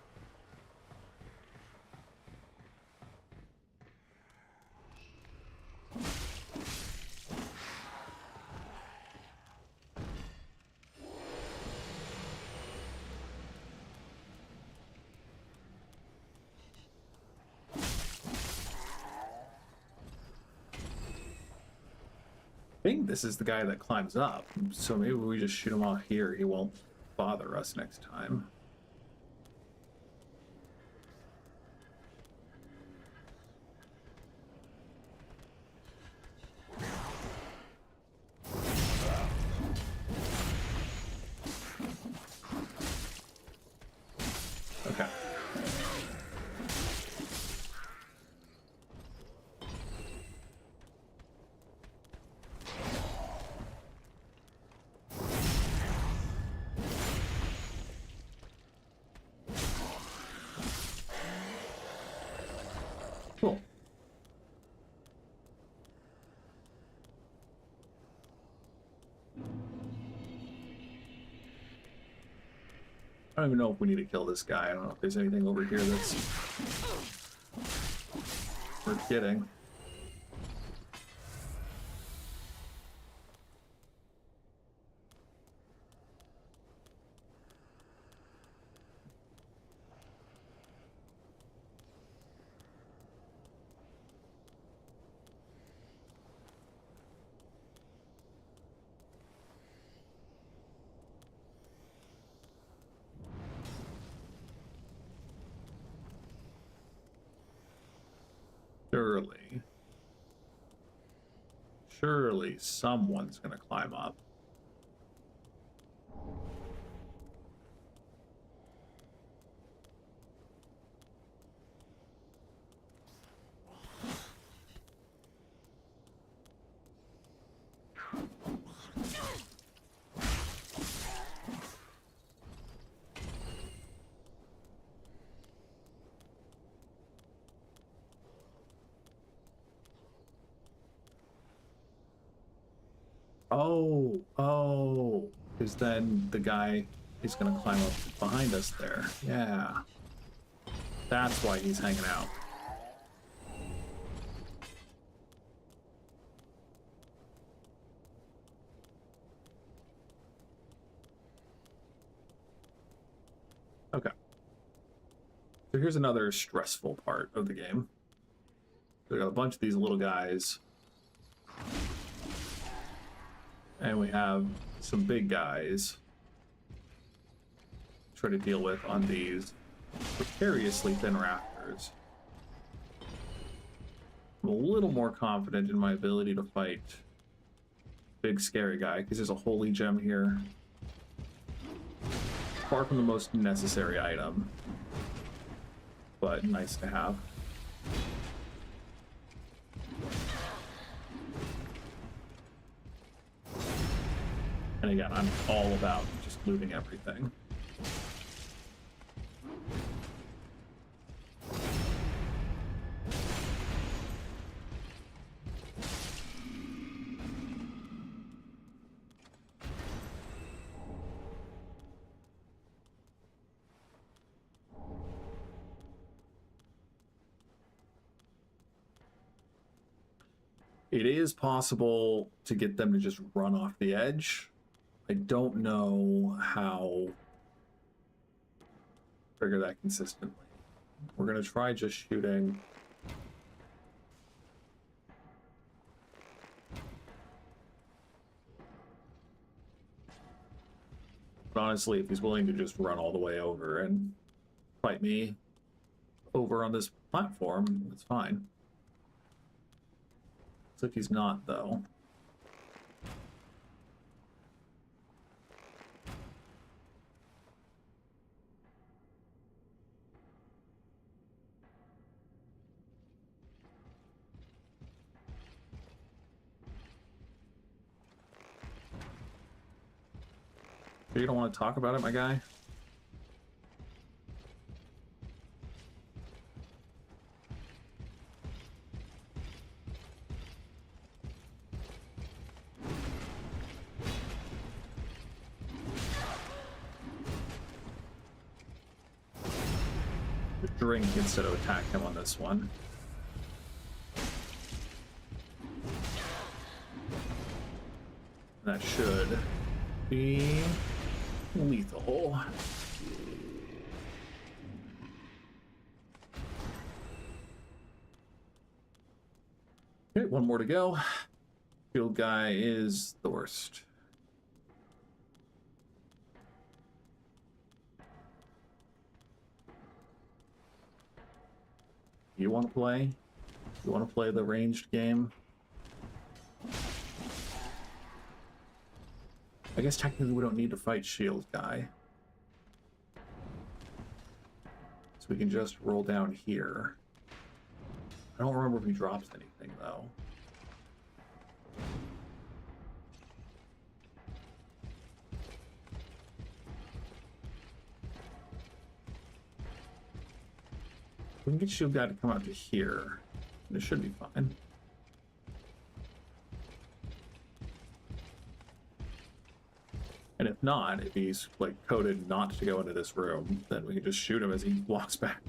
I think this is the guy that climbs up, so maybe we just shoot him off here. He won't bother us next time. Okay. Cool. I don't even know if we need to kill this guy. I don't know if there's anything over here that's worth getting. Surely someone's gonna climb up. Oh, because then the guy is gonna climb up behind us there. Yeah. That's why he's hanging out. Okay. So here's another stressful part of the game. We got a bunch of these little guys. And we have some big guys to try to deal with on these precariously thin rafters. I'm a little more confident in my ability to fight big scary guy because there's a holy gem here. Far from the most necessary item, but nice to have. And again, I'm all about just looting everything. It is possible to get them to just run off the edge. I don't know how to trigger that consistently. We're gonna try just shooting. But honestly, if he's willing to just run all the way over and fight me over on this platform, it's fine. Looks like he's not, though. You don't want to talk about it, my guy? Drink instead of attack him on this one. That should be lethal. Okay, one more to go. Shield guy is the worst. You want to play? You want to play the ranged game? I guess technically we don't need to fight shield guy. So we can just roll down here. I don't remember if he drops anything though. We can get shield guy to come out to here. It should be fine. And if not, if he's like coded not to go into this room, then we can just shoot him as he walks back.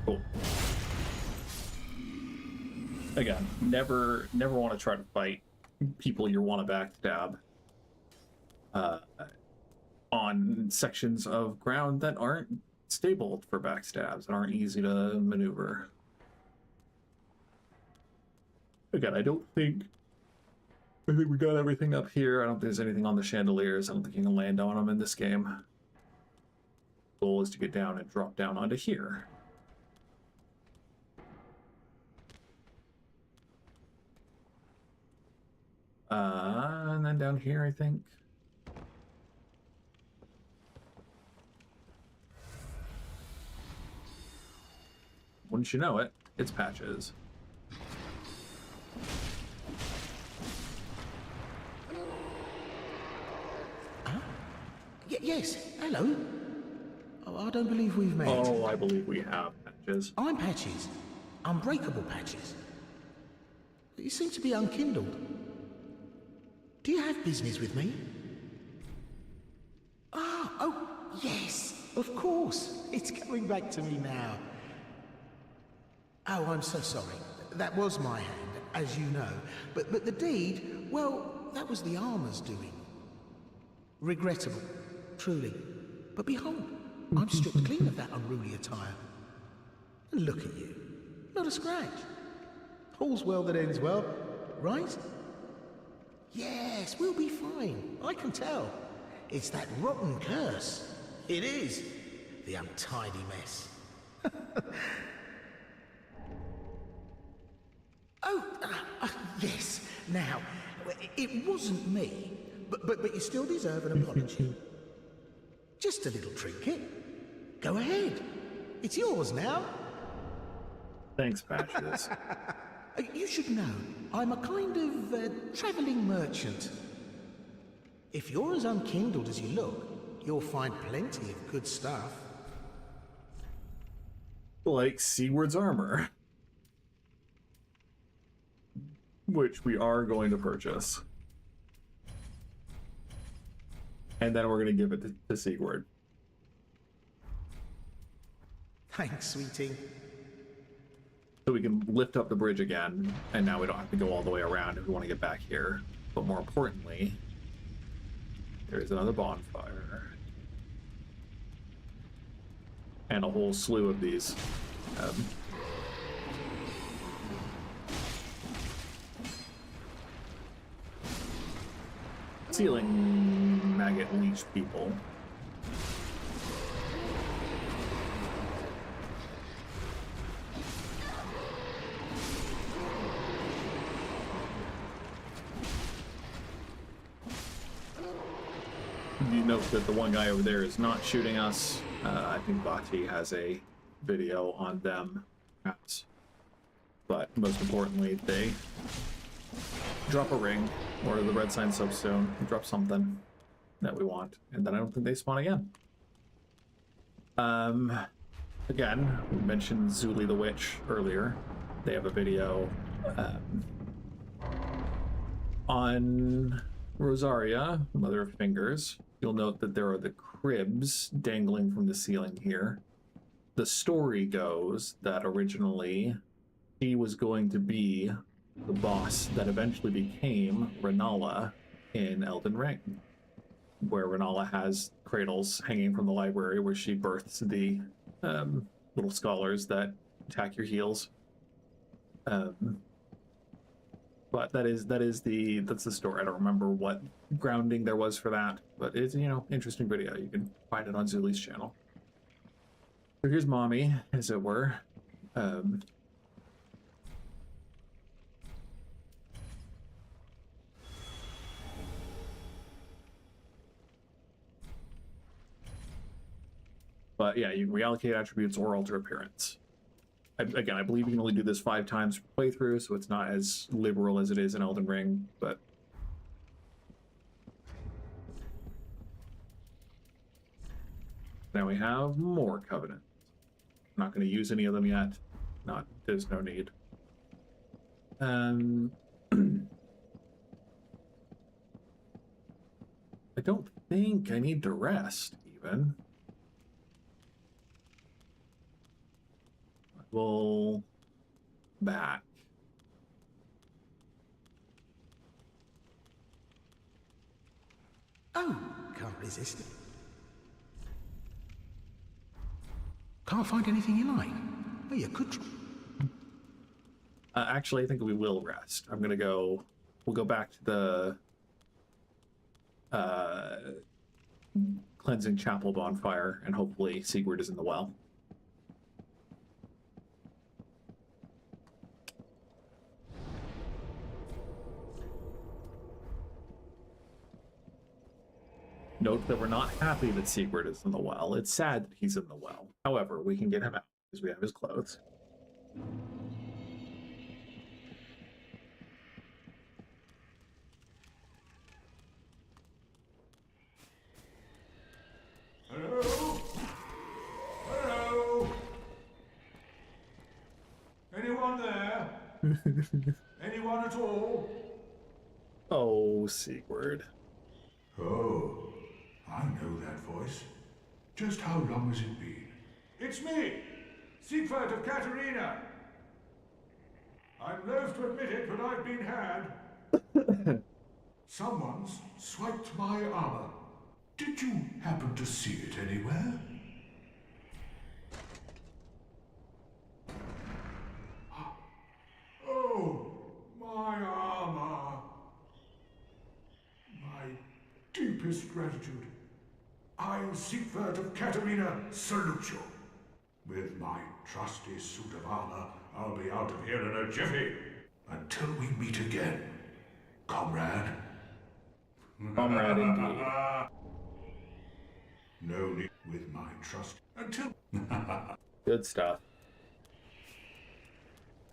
Cool. Again, never want to try to fight people you want to backstab on sections of ground that aren't stable for backstabs and aren't easy to maneuver. Again, I think we got everything up here. I don't think there's anything on the chandeliers. I don't think you can land on them in this game. The goal is to get down and drop down onto here. And then down here, I think. Wouldn't you know it, it's Patches. Yes, hello. Oh, I don't believe we've met. Oh, I believe we have, Patches. I'm Patches. Unbreakable Patches. You seem to be unkindled. Do you have business with me? Ah, oh, yes, of course. It's coming back to me now. Oh, I'm so sorry. That was my hand, as you know. But the deed, well, that was the armor's doing. Regrettable, truly. But behold, I'm stripped clean of that unruly attire. And look at you. Not a scratch. All's well that ends well, right? Yes, we'll be fine. I can tell. It's that rotten curse. It is. The untidy mess. Yes. Now, it wasn't me, but you still deserve an apology. Just a little trinket. Go ahead. It's yours now. Thanks, Patches. You should know, I'm a kind of traveling merchant. If you're as unkindled as you look, you'll find plenty of good stuff. Like Seaward's armor. Which we are going to purchase. And then we're going to give it to Sigurd. Thanks, sweetie. So we can lift up the bridge again, and now we don't have to go all the way around if we want to get back here. But more importantly, there's another bonfire. And a whole slew of these. Ceiling maggot leech people. You note that the one guy over there is not shooting us. I think Bati has a video on them, perhaps. But most importantly, they drop a ring or the red sign soapstone, drop something that we want, and then I don't think they spawn again. Again, we mentioned Zuli the Witch earlier. They have a video on Rosaria, Mother of Fingers. You'll note that there are the cribs dangling from the ceiling here. The story goes that originally he was going to be the boss that eventually became Renala in Elden Ring, where Renala has cradles hanging from the library where she births the little scholars that attack your heels. But that's the story. I don't remember what grounding there was for that, but it's, you know, interesting video. You can find it on Zuli's channel. So here's Mommy, as it were. But yeah, you can reallocate attributes or alter appearance. Again, I believe you can only do this 5 times per playthrough, so it's not as liberal as it is in Elden Ring, but... Now we have more Covenant. I'm not going to use any of them yet. There's no need. I don't think I need to rest, even. We'll back. Oh, can't resist it. Can't find anything you like. Oh, you could try. Actually, I think we will rest. We'll go back to the cleansing chapel bonfire, and hopefully Sigurd is in the well. Note that we're not happy that Sigurd is in the well. It's sad that he's in the well. However, we can get him out because we have his clothes. Hello? Hello? Anyone there? Anyone at all? Oh, Sigurd. Oh, I know that voice. Just how long has it been? It's me, Siegfried of Catarina. I'm loath to admit it, but I've been had. Someone's swiped my armor. Did you happen to see it anywhere? Oh, my armor. My deepest gratitude. I, Siegfried of Catarina, salute you. With my trusty suit of armor, I'll be out of here in a jiffy. Until we meet again, comrade. Comrade, indeed. No need with my trust until... Good stuff.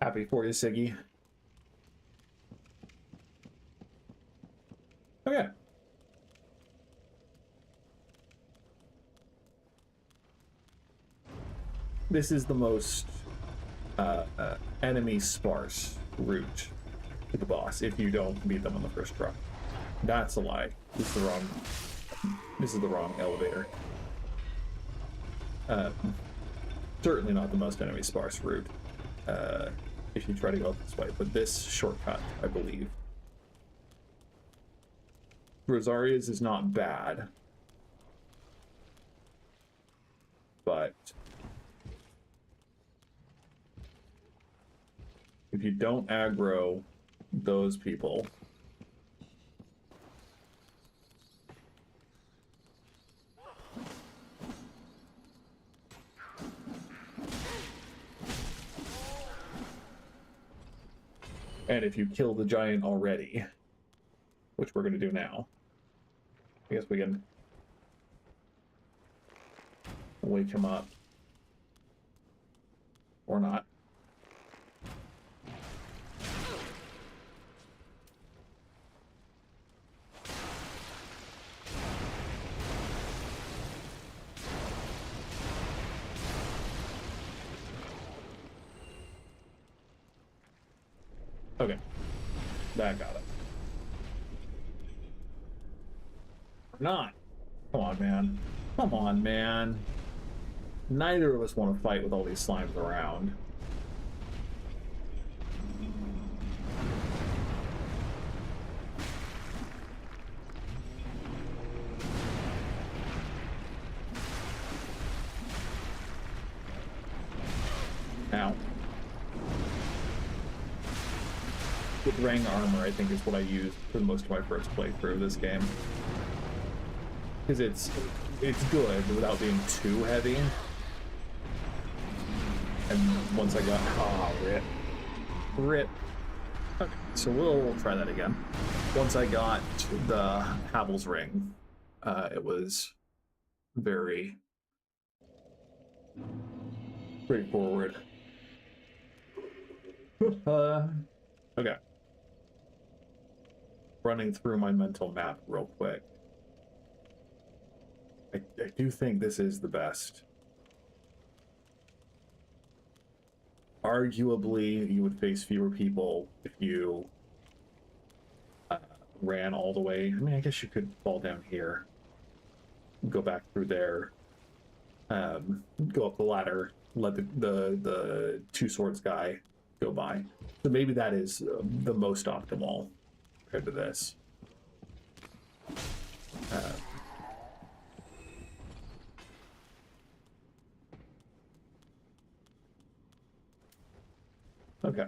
Happy for you, Siggy. Okay. This is the most enemy sparse route to the boss if you don't beat them on the first try. That's a lie. It's the wrong This is the wrong elevator. Certainly not the most enemy sparse route if you try to go this way, but this shortcut, I believe. Rosaria's is not bad, but if you don't aggro those people, and if you kill the giant already, which we're going to do now, I guess we can wake him up. Or not. Okay. That got it. Or not. Come on, man. Come on, man. Neither of us want to fight with all these slimes around. Ow. With Rang armor, I think, is what I used for most of my first playthrough of this game. Because it's good without being too heavy. And once I got... Oh, rip. Rip. Okay, so we'll try that again. Once I got the Havel's Ring, it was very straightforward. Okay. Running through my mental map real quick. I do think this is the best. Arguably, you would face fewer people if you ran all the way. I mean, I guess you could fall down here, go back through there, go up the ladder, let the two swords guy go by. So maybe that is the most optimal compared to this. Okay.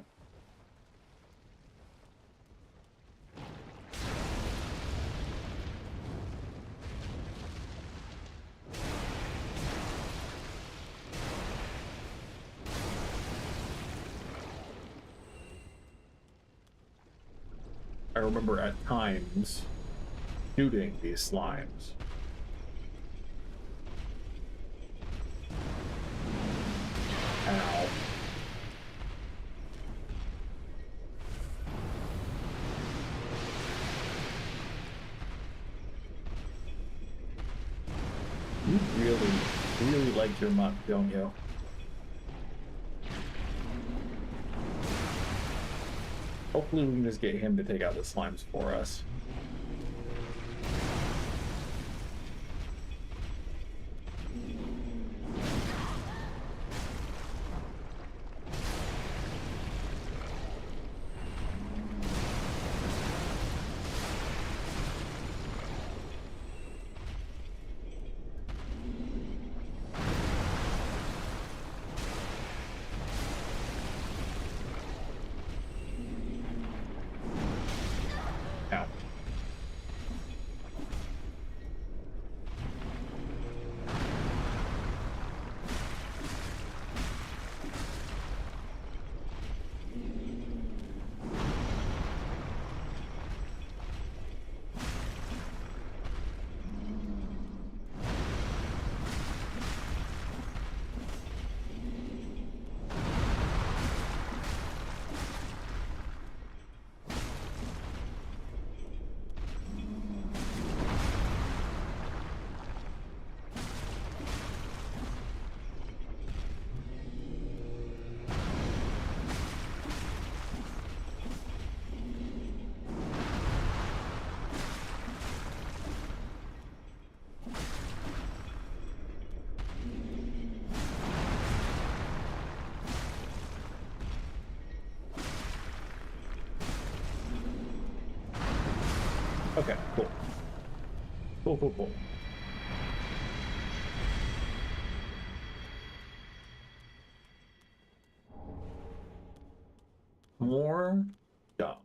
I remember at times shooting these slimes. Ow. You really like your mutt, don't you? Hopefully we can just get him to take out the slimes for us. Okay, cool. Cool. More dung.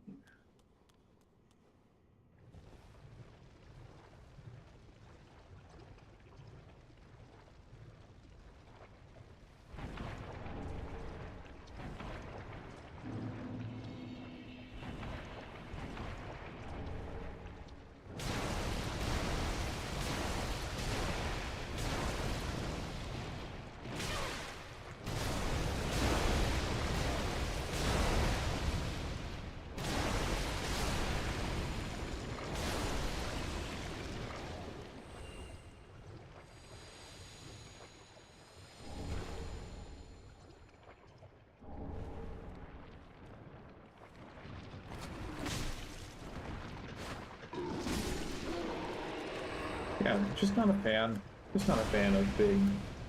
Yeah, just not a fan. Just not a fan of big,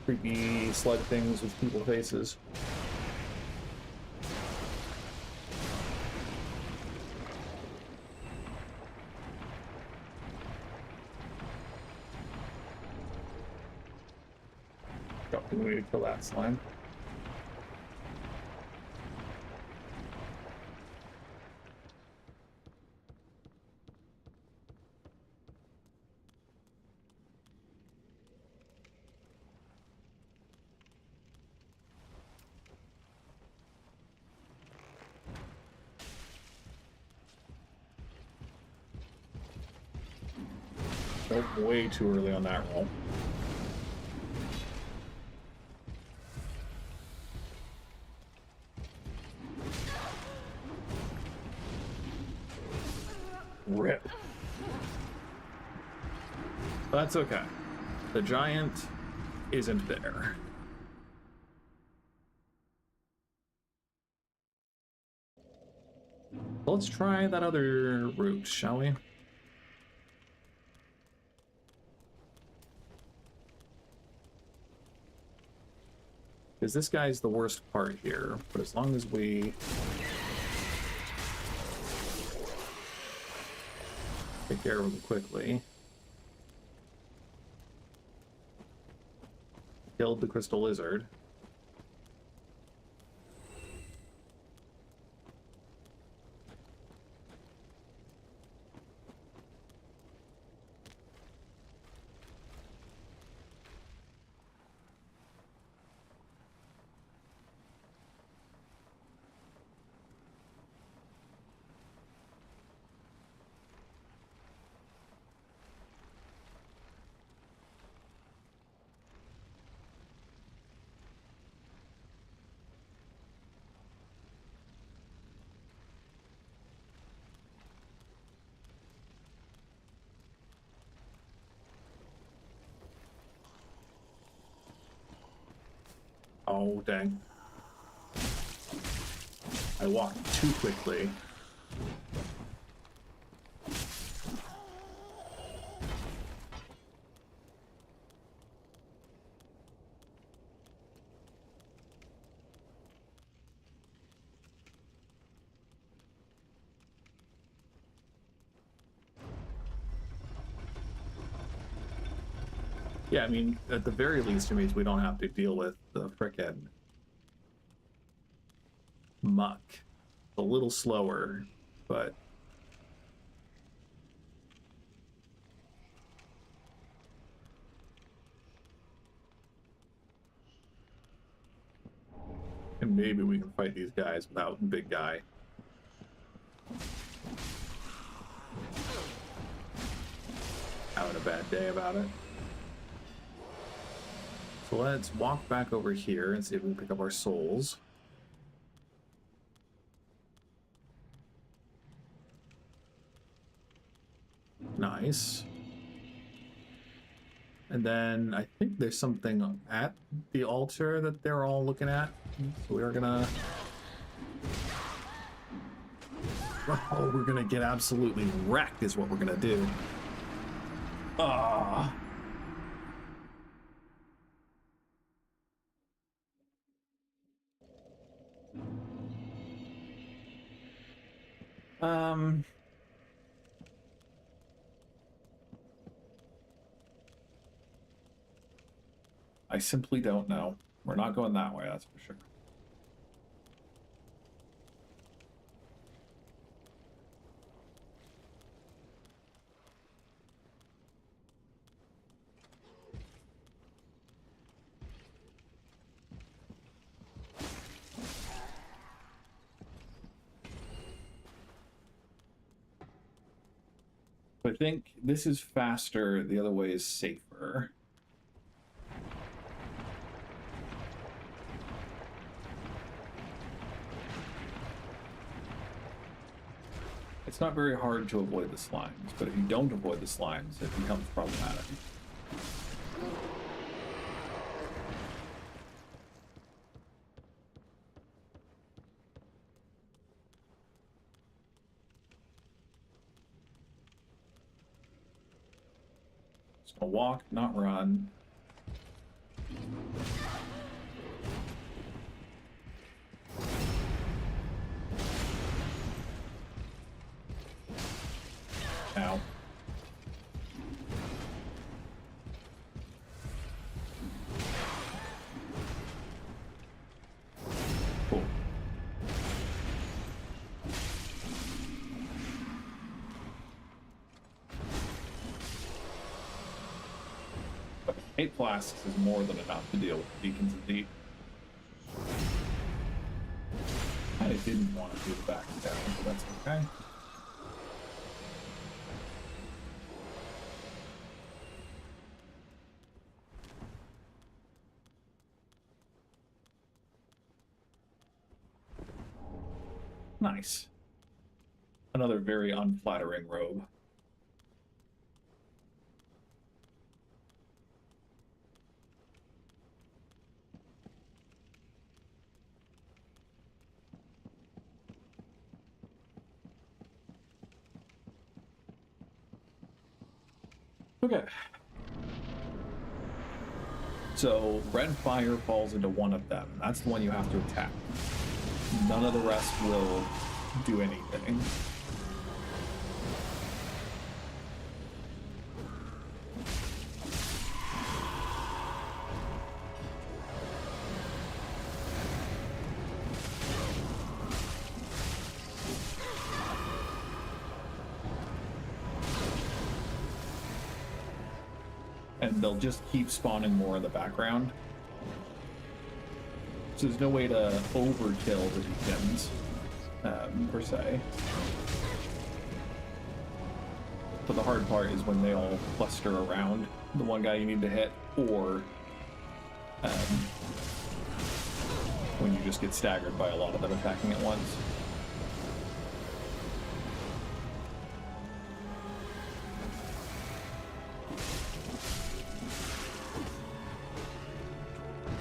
creepy slug things with people faces. Oh, we need to kill that slime. Nope, way too early on that roll. Rip. But that's okay. The giant isn't there. Let's try that other route, shall we? Because this guy's the worst part here, but as long as we take care of him quickly. Killed the crystal lizard. Oh, dang. I walked too quickly. Yeah, I mean, at the very least, it means we don't have to deal with the frickin' muck. A little slower, but and maybe we can fight these guys without the big guy. Having a bad day about it. So let's walk back over here and see if we can pick up our souls. Nice. And then I think there's something at the altar that they're all looking at. So we're gonna... Oh, we're gonna get absolutely wrecked is what we're gonna do. Ah. I simply don't know. We're not going that way, that's for sure. I think this is faster, the other way is safer. It's not very hard to avoid the slimes, but if you don't avoid the slimes, it becomes problematic. Just gonna walk, not run. Ow. Cool. But 8 flasks is more than enough to deal with the beacons of deep. I didn't want to do the back down, but that's okay. Nice. Another very unflattering robe. Okay. So red fire falls into one of them. That's the one you have to attack. None of the rest will do anything. And they'll just keep spawning more in the background. So there's no way to overkill the beacons, per se. But the hard part is when they all cluster around the one guy you need to hit, or when you just get staggered by a lot of them attacking at once.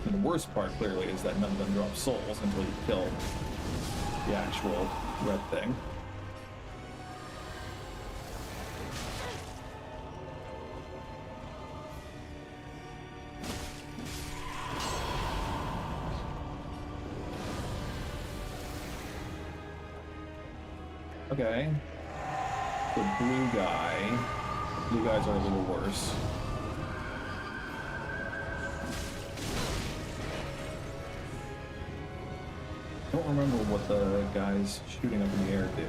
And the worst part, clearly, is that none of them drop souls until you kill the actual red thing. Okay. The blue guys are a little worse. I don't remember what the guys shooting up in the air do.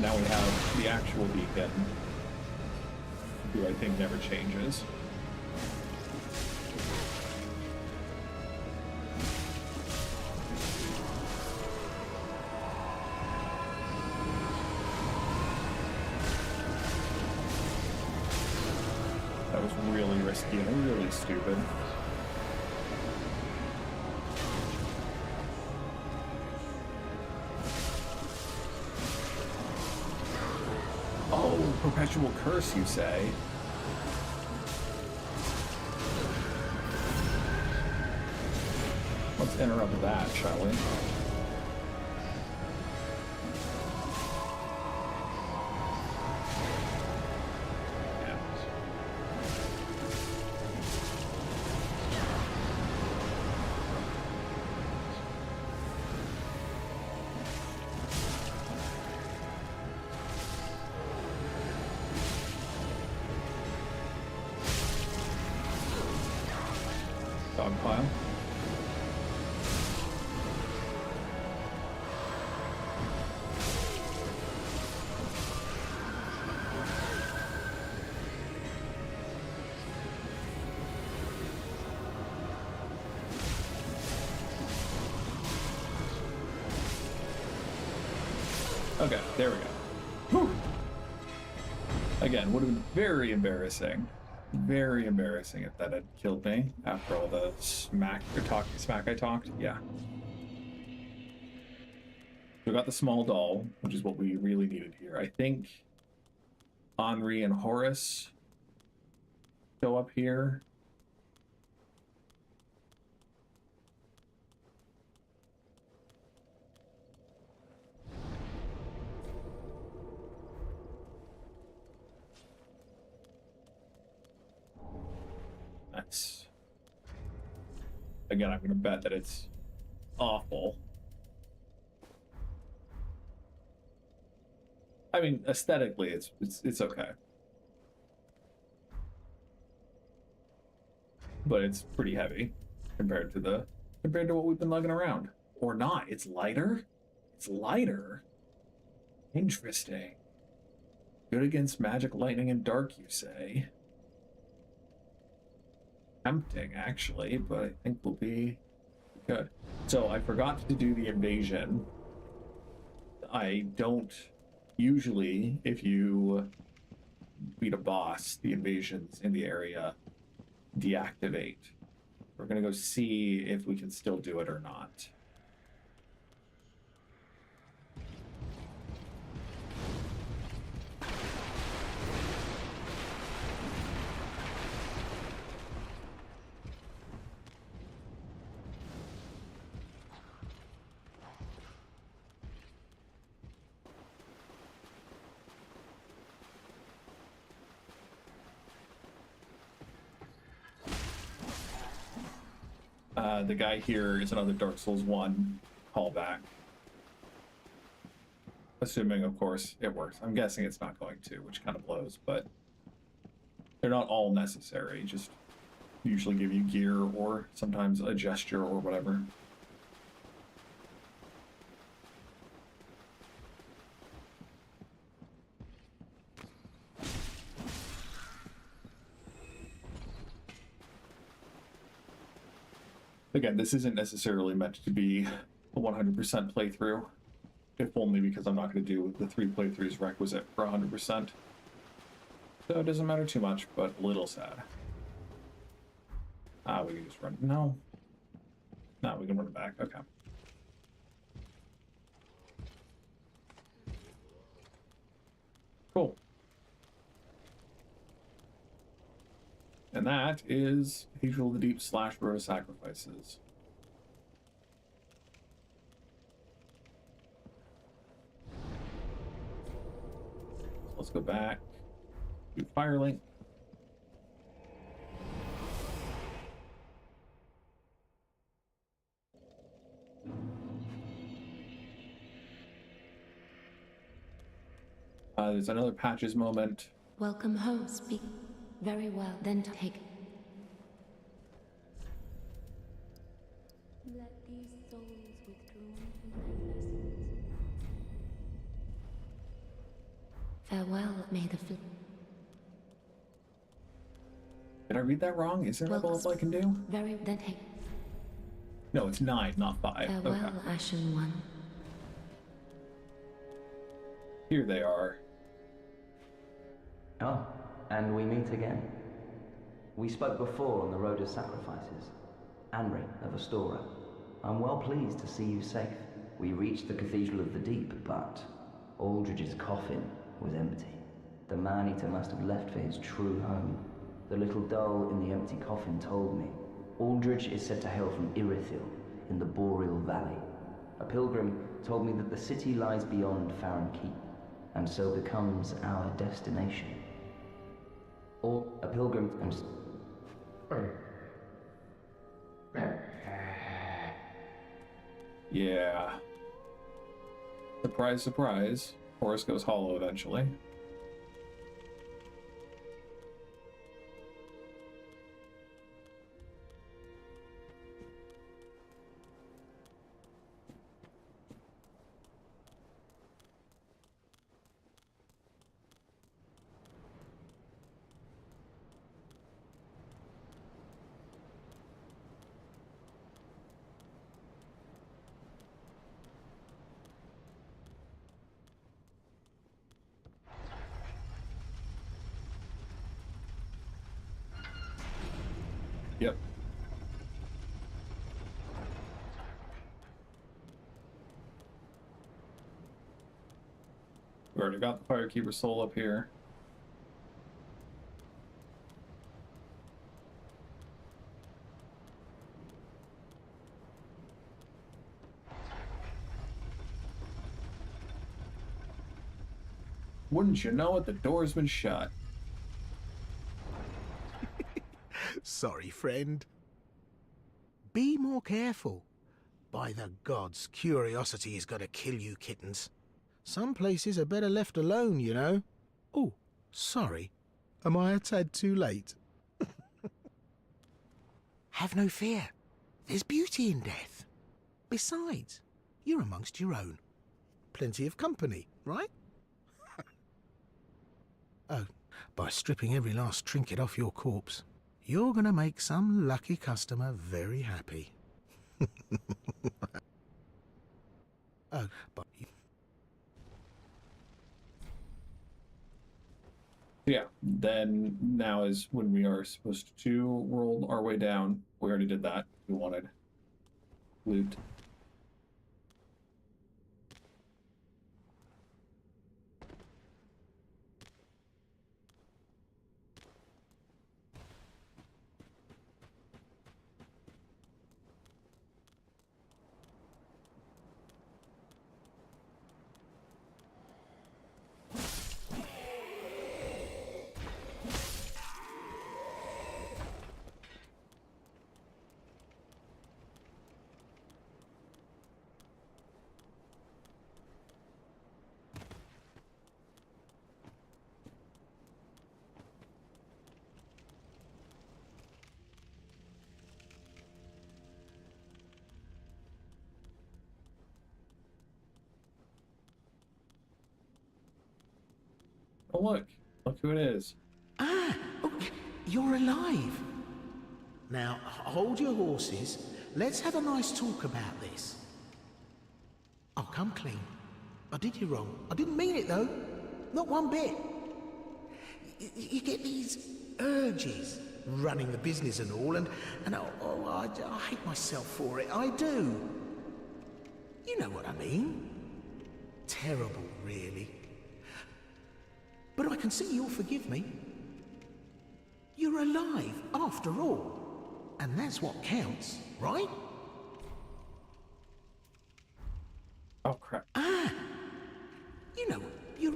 Now we have the actual beacon, who I think never changes. That was really risky and really stupid. Oh, perpetual curse, you say? Let's interrupt that, shall we? dog pile. Okay, there we go. Whew. Again, would have been very embarrassing. Very embarrassing if that had killed me after all the smack I talked. Yeah. We got the small doll, which is what we really needed here. I think Henri and Horace show up here. That's... Again, I'm going to bet that it's awful. I mean, aesthetically, it's okay. But it's pretty heavy compared to what we've been lugging around. Or not. It's lighter? It's lighter. Interesting. Good against magic, lightning, and dark, you say? Tempting, actually, but I think we'll be good. So I forgot to do the invasion. I don't usually, if you beat a boss, the invasions in the area deactivate. We're gonna go see if we can still do it or not. The guy here is another Dark Souls 1 callback. Assuming, of course, it works. I'm guessing it's not going to, which kind of blows, but they're not all necessary. Just usually give you gear or sometimes a gesture or whatever. Again, this isn't necessarily meant to be a 100% playthrough, if only because I'm not going to do the 3 playthroughs requisite for 100%. So it doesn't matter too much, but a little sad. We can just run. No, we can run it back. Okay. Cool. And that is Cathedral of the Deep / Row of Sacrifices. So let's go back to Firelink. There's another Patches moment. Welcome home, speak. Very well, then take. Let these souls withdrawn from their vessels. Farewell, may the fl. Did I read that wrong? Is there a level I can do? Very then take. No, it's 9, not 5. Farewell, Okay. Ashen One. Here they are. Oh, and we meet again. We spoke before on the Road of Sacrifices. Anri of Astora. I'm well pleased to see you safe. We reached the Cathedral of the Deep, but Aldrich's coffin was empty. The man-eater must have left for his true home. The little doll in the empty coffin told me. Aldrich is said to hail from Irithil, in the Boreal Valley. A pilgrim told me that the city lies beyond Farron Keep, and so becomes our destination. Or a pilgrim and... Yeah. Surprise, surprise. Horus goes hollow eventually. Yep. We already got the Firekeeper soul up here. Wouldn't you know it, the door's been shut. Sorry, friend. Be more careful. By the gods, curiosity is gonna kill you, kittens. Some places are better left alone, you know. Oh, sorry. Am I a tad too late? Have no fear. There's beauty in death. Besides, you're amongst your own. Plenty of company, right? Oh, by stripping every last trinket off your corpse, you're gonna make some lucky customer very happy. Oh, but Yeah, then now is when we are supposed to roll our way down. We already did that. We wanted loot. Oh, look who it is. Ah, okay. You're alive. Now, hold your horses. Let's have a nice talk about this. I'll come clean. I did you wrong. I didn't mean it, though. Not one bit. You get these urges, running the business and all, and I hate myself for it. I do. You know what I mean. Terrible, really. But I can see you'll forgive me. You're alive, after all. And that's what counts, right? Oh, crap. Ah! You know, you're...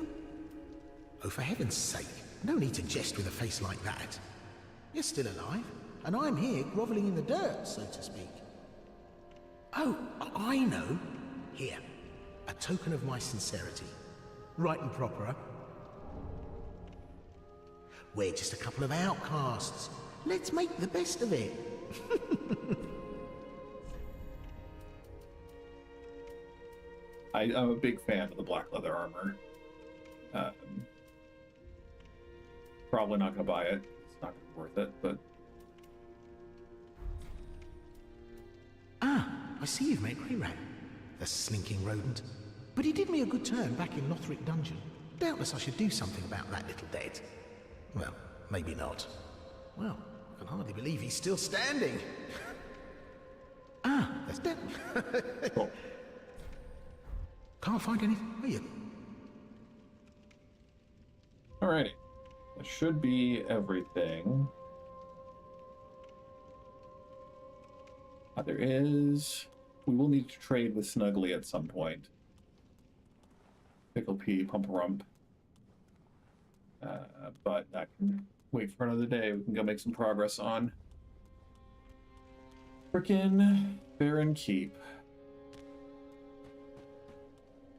Oh, for heaven's sake, no need to jest with a face like that. You're still alive, and I'm here grovelling in the dirt, so to speak. Oh, I know. Here, a token of my sincerity. Right and proper, huh? We're just a couple of outcasts. Let's make the best of it. I'm a big fan of the black leather armor. Probably not gonna buy it. It's not gonna be worth it, but... Ah, I see you've met Greyrat, the slinking rodent. But he did me a good turn back in Lothric Dungeon. Doubtless I should do something about that little dead. Well, maybe not. Well, I can hardly believe he's still standing. Ah, that's dead. Cool. Can't find anything, are you? Alrighty. That should be everything. There is... We will need to trade with Snuggly at some point. Pickle Pea, Pump Rump. But that can wait for another day. We can go make some progress on frickin' Farron Keep.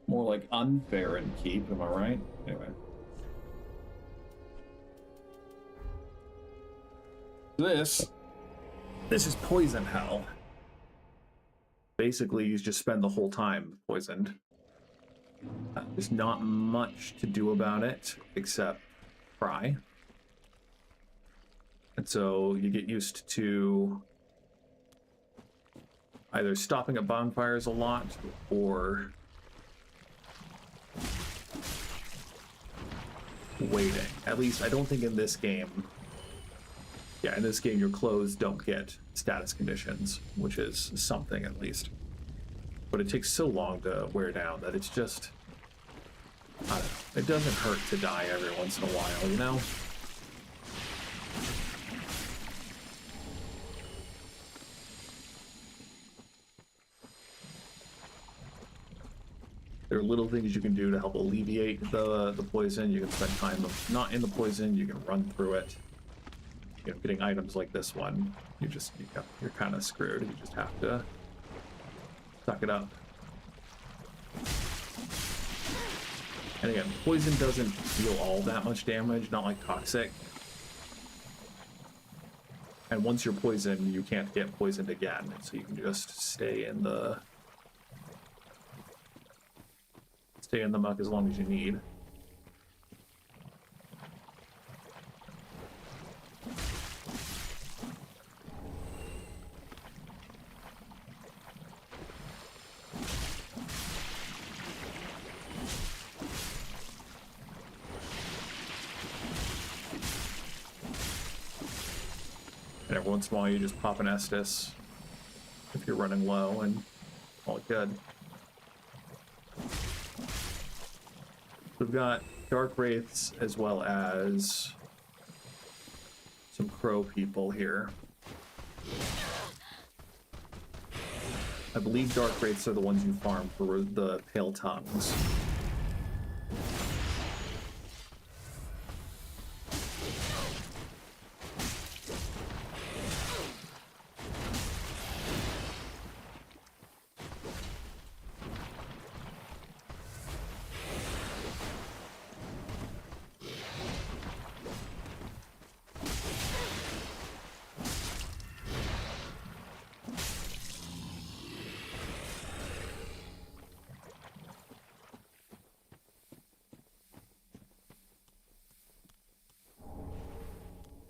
More like Unfarron Keep, am I right? Anyway. This is poison hell. Basically, you just spend the whole time poisoned. There's not much to do about it, except cry. And so you get used to either stopping at bonfires a lot, or waiting. At least, I don't think in this game Yeah, in this game, your clothes don't get status conditions, which is something at least. But it takes so long to wear down that it's just... I don't know. It doesn't hurt to die every once in a while, you know? There are little things you can do to help alleviate the poison. You can spend time not in the poison. You can run through it. You know, getting items like this one, you're kind of screwed. You just have to suck it up. And again, poison doesn't deal all that much damage, not like toxic. And once you're poisoned, you can't get poisoned again, so you can just stay in the muck as long as you need. And every once in a while you just pop an Estus if you're running low and all good. We've got Dark Wraiths as well as some Crow people here. I believe Dark Wraiths are the ones you farm for the Pale Tongues.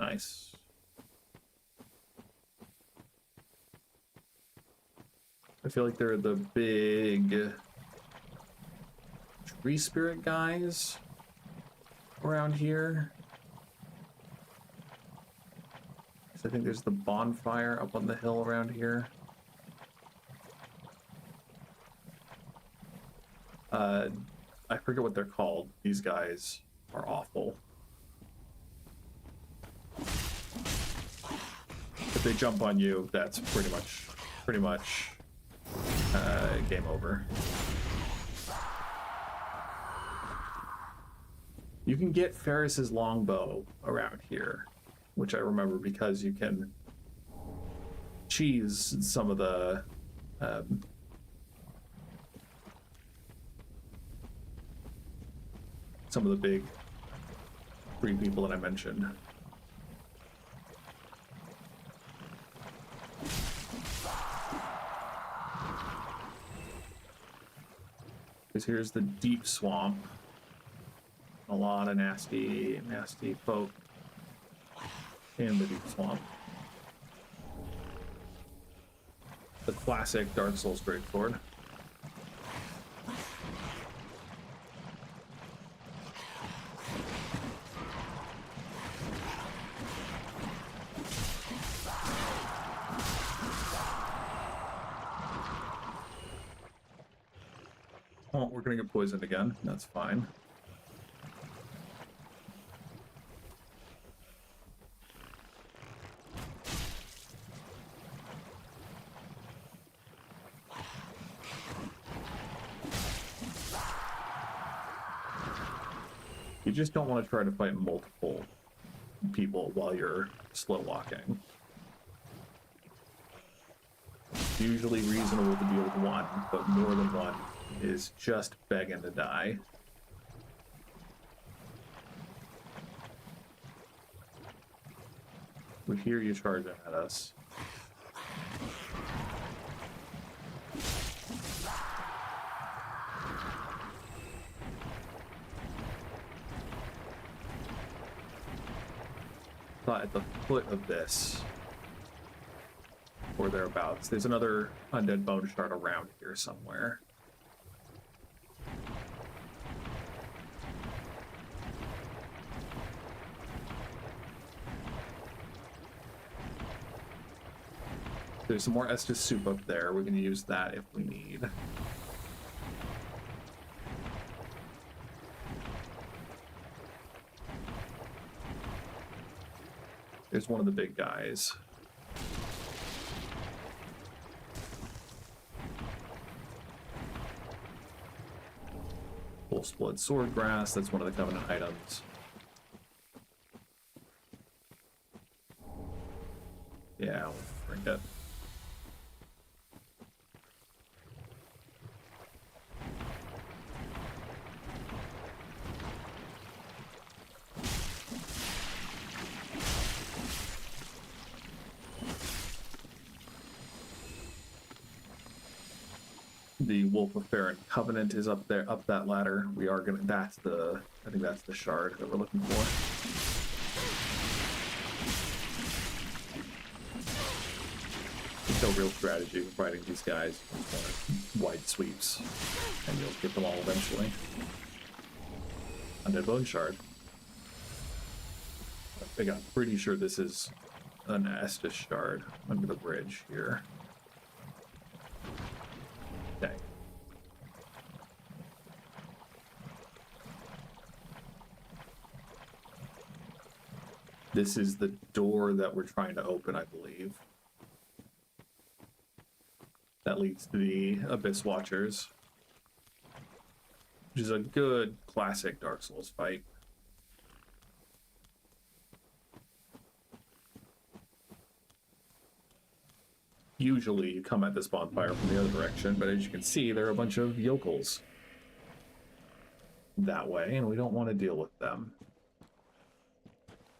Nice. I feel like they're the big tree spirit guys around here. So I think there's the bonfire up on the hill around here. I forget what they're called. These guys are awful. If they jump on you, that's pretty much game over. You can get Ferris's longbow around here, which I remember because you can cheese some of the big free people that I mentioned. Because here's the deep swamp. A lot of nasty folk in the deep swamp. The classic Dark Souls greatsword. Oh, we're gonna get poisoned again. That's fine. You just don't want to try to fight multiple people while you're slow walking. It's usually reasonable to deal with one, but more than one is just begging to die. We hear you charging at us. But at the foot of this, or thereabouts, there's another undead bone shard around here somewhere. There's some more Estus soup up there. We're going to use that if we need. There's one of the big guys. Wolf's Blood Swordgrass, that's one of the Covenant items. Yeah, we'll bring it. The Wolf of Farron Covenant is up there, up that ladder. We are gonna, that's the, I think that's the shard that we're looking for. There's no real strategy for fighting these guys. Wide sweeps, and you'll get them all eventually. Undead Bone Shard. I think I'm pretty sure this is an Estus shard under the bridge here. Okay. This is the door that we're trying to open, I believe. That leads to the Abyss Watchers, which is a good classic Dark Souls fight. Usually you come at this bonfire from the other direction, but as you can see, there are a bunch of yokels that way, and we don't want to deal with them.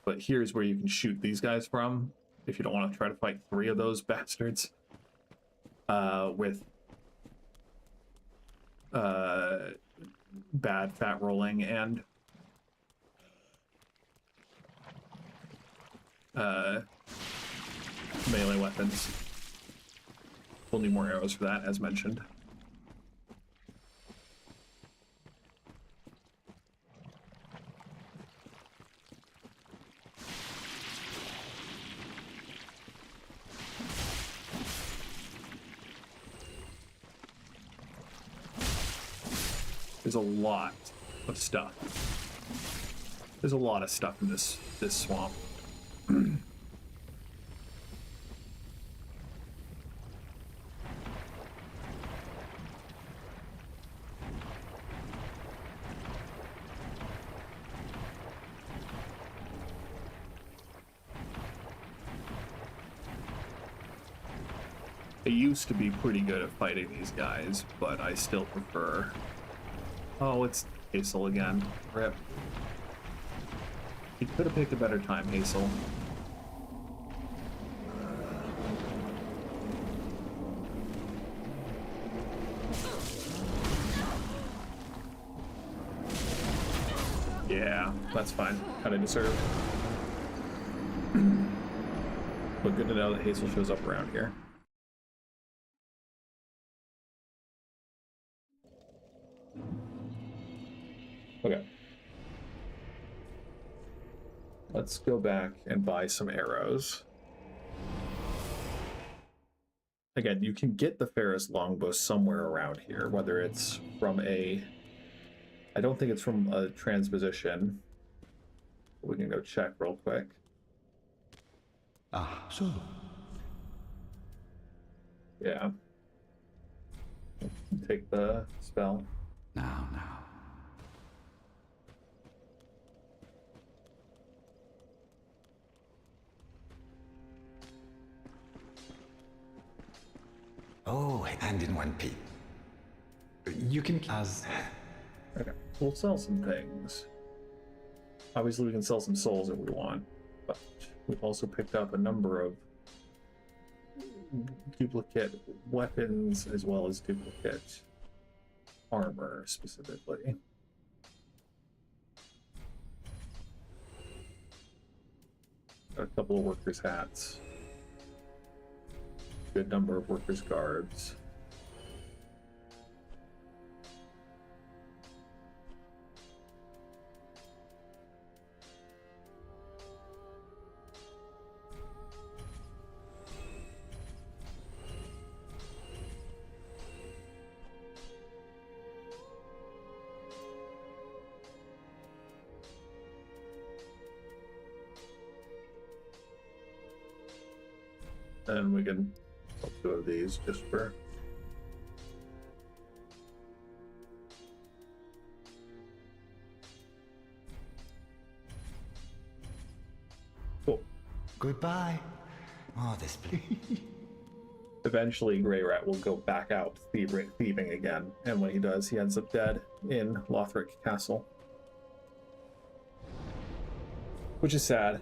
But here's where you can shoot these guys from, if you don't want to try to fight 3 of those bastards. With bad fat rolling and melee weapons. We'll need more arrows for that, as mentioned. There's a lot of stuff. There's a lot of stuff in this swamp. I used to be pretty good at fighting these guys, but I still prefer... Oh, it's Hazel again. Rip. You could have picked a better time, Hazel. Yeah, that's fine. Kinda deserved. But good to know that Hazel shows up around here. Okay. Let's go back and buy some arrows. Again, you can get the Ferris longbow somewhere around here, whether it's from a... I don't think it's from a transposition. We can go check real quick. Ah, so. Yeah. Take the spell. Now. Oh, and in one piece. You can as... Okay, we'll sell some things. Obviously we can sell some souls if we want, but we've also picked up a number of duplicate weapons as well as duplicate armor specifically. Got a couple of workers' hats. Good number of workers' garbs. and we can put 2 of these just for. Cool. Goodbye. Oh, this place. Eventually, Grey Rat will go back out thieving again, and when he does, he ends up dead in Lothric Castle. Which is sad.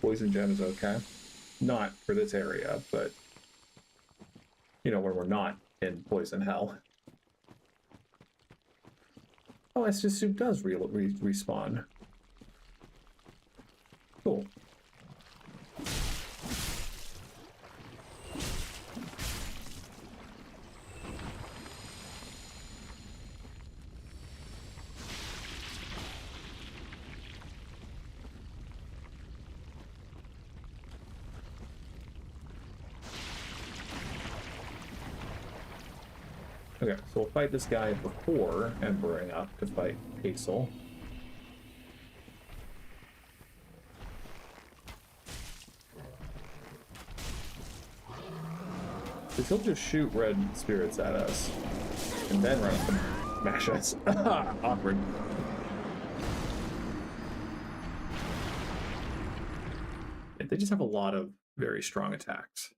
Poison gem is okay. Not for this area, but you know, when we're not in poison hell. Oh, Estus Soup does respawn. Cool. Okay, so we'll fight this guy before embering up to fight Hazel. Because he'll just shoot red spirits at us, and then run up and smash us. Awkward. They just have a lot of very strong attacks.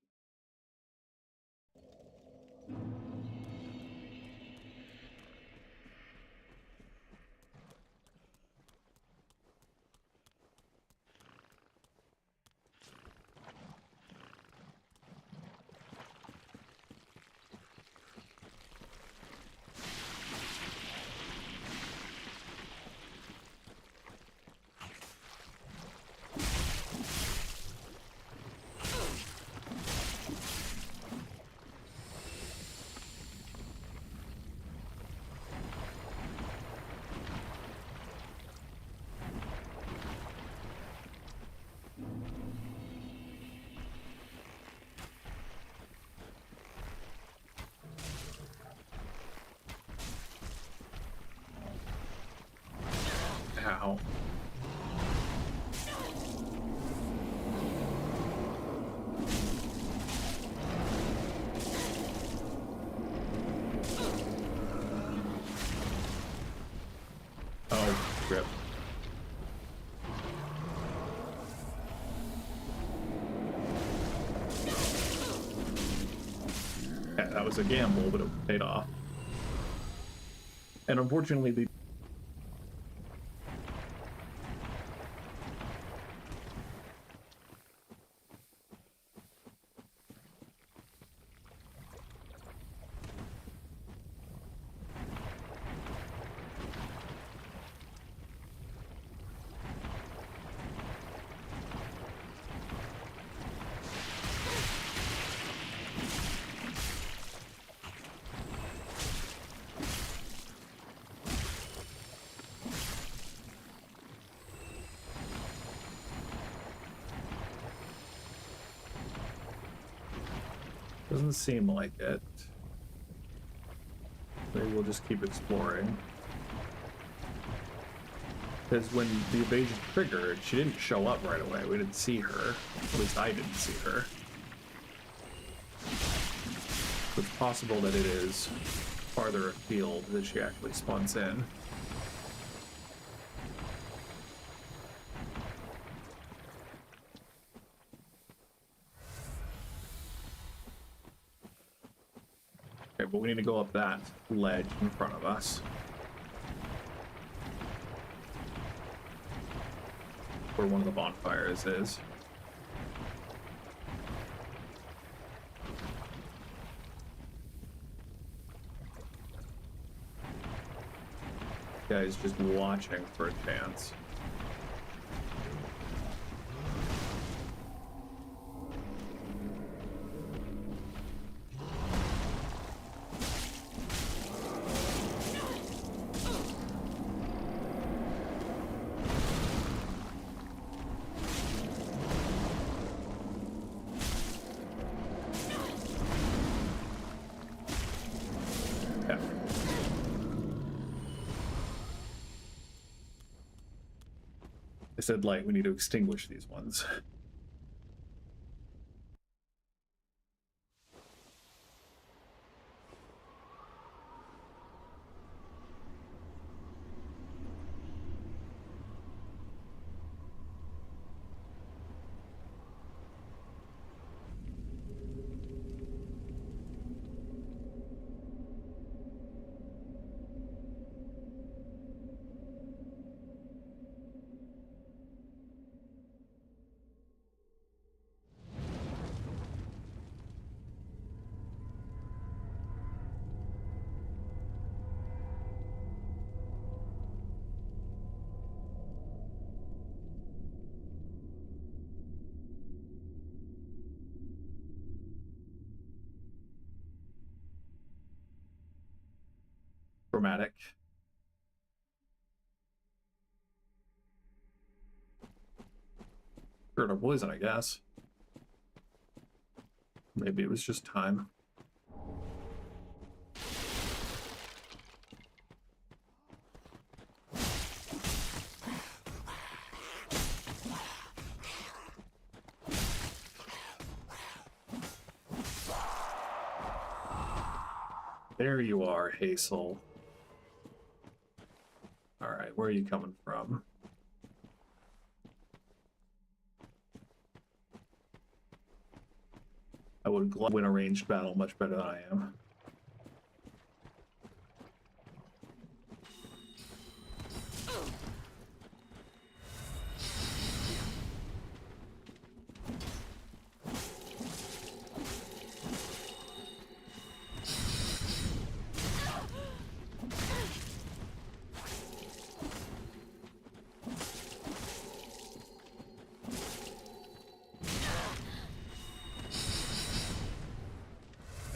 Ow. Oh, rip. Yeah, that was a gamble, but it paid off. And unfortunately, the doesn't seem like it. Maybe we'll just keep exploring. Because when the evasion triggered, she didn't show up right away. We didn't see her. At least I didn't see her. So it's possible that it is farther afield that she actually spawns in. Okay, but we need to go up that ledge in front of us. where one of the bonfires is. Guy's just watching for a chance. I said, like, we need to extinguish these ones. Chromatic. Sure, of poison, I guess. Maybe it was just time. There you are, Hazel. Alright, where are you coming from? I would win a ranged battle much better than I am.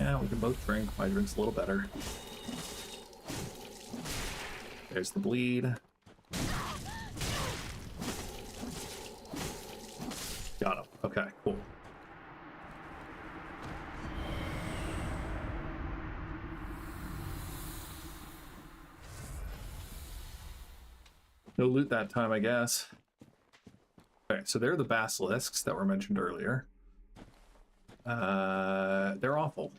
Yeah, we can both drink. My drink's a little better. There's the bleed. Got him. Okay, cool. No loot that time, I guess. Okay, so they're the basilisks that were mentioned earlier. They're awful.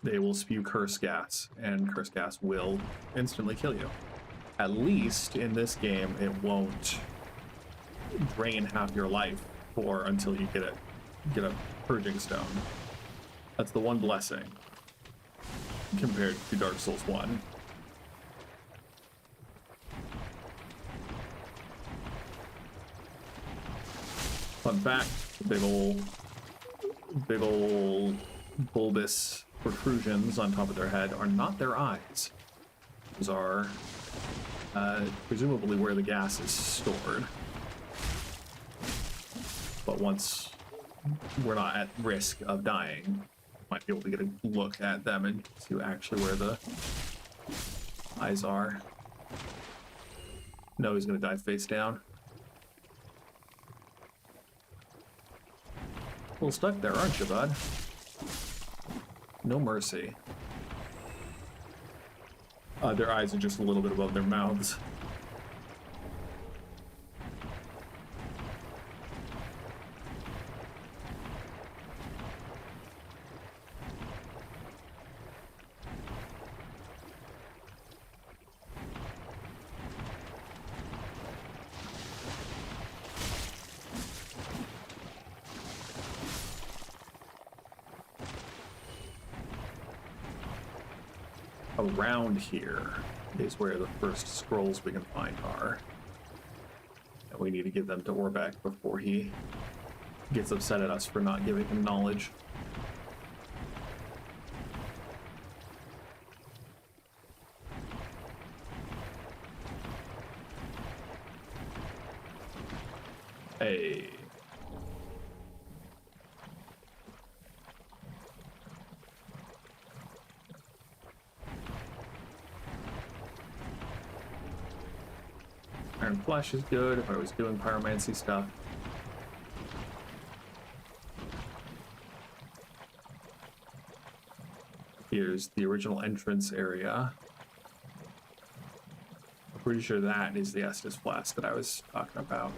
They will spew curse gas, and curse gas will instantly kill you. At least in this game, it won't drain half your life until you get a purging stone. That's the one blessing compared to Dark Souls 1. Fun fact, big ol' bulbous protrusions on top of their head are not their eyes. Those are presumably where the gas is stored. But once we're not at risk of dying, might be able to get a look at them and see actually where the eyes are. No, he's gonna dive face down. A little stuck there, aren't you, bud? No mercy. Their eyes are just a little bit above their mouths. Around here is where the first scrolls we can find are. We need to give them to Orbeck before he gets upset at us for not giving him knowledge. Hey. Iron Flesh is good if I was doing pyromancy stuff. Here's the original entrance area. I'm pretty sure that is the Estus Flask that I was talking about.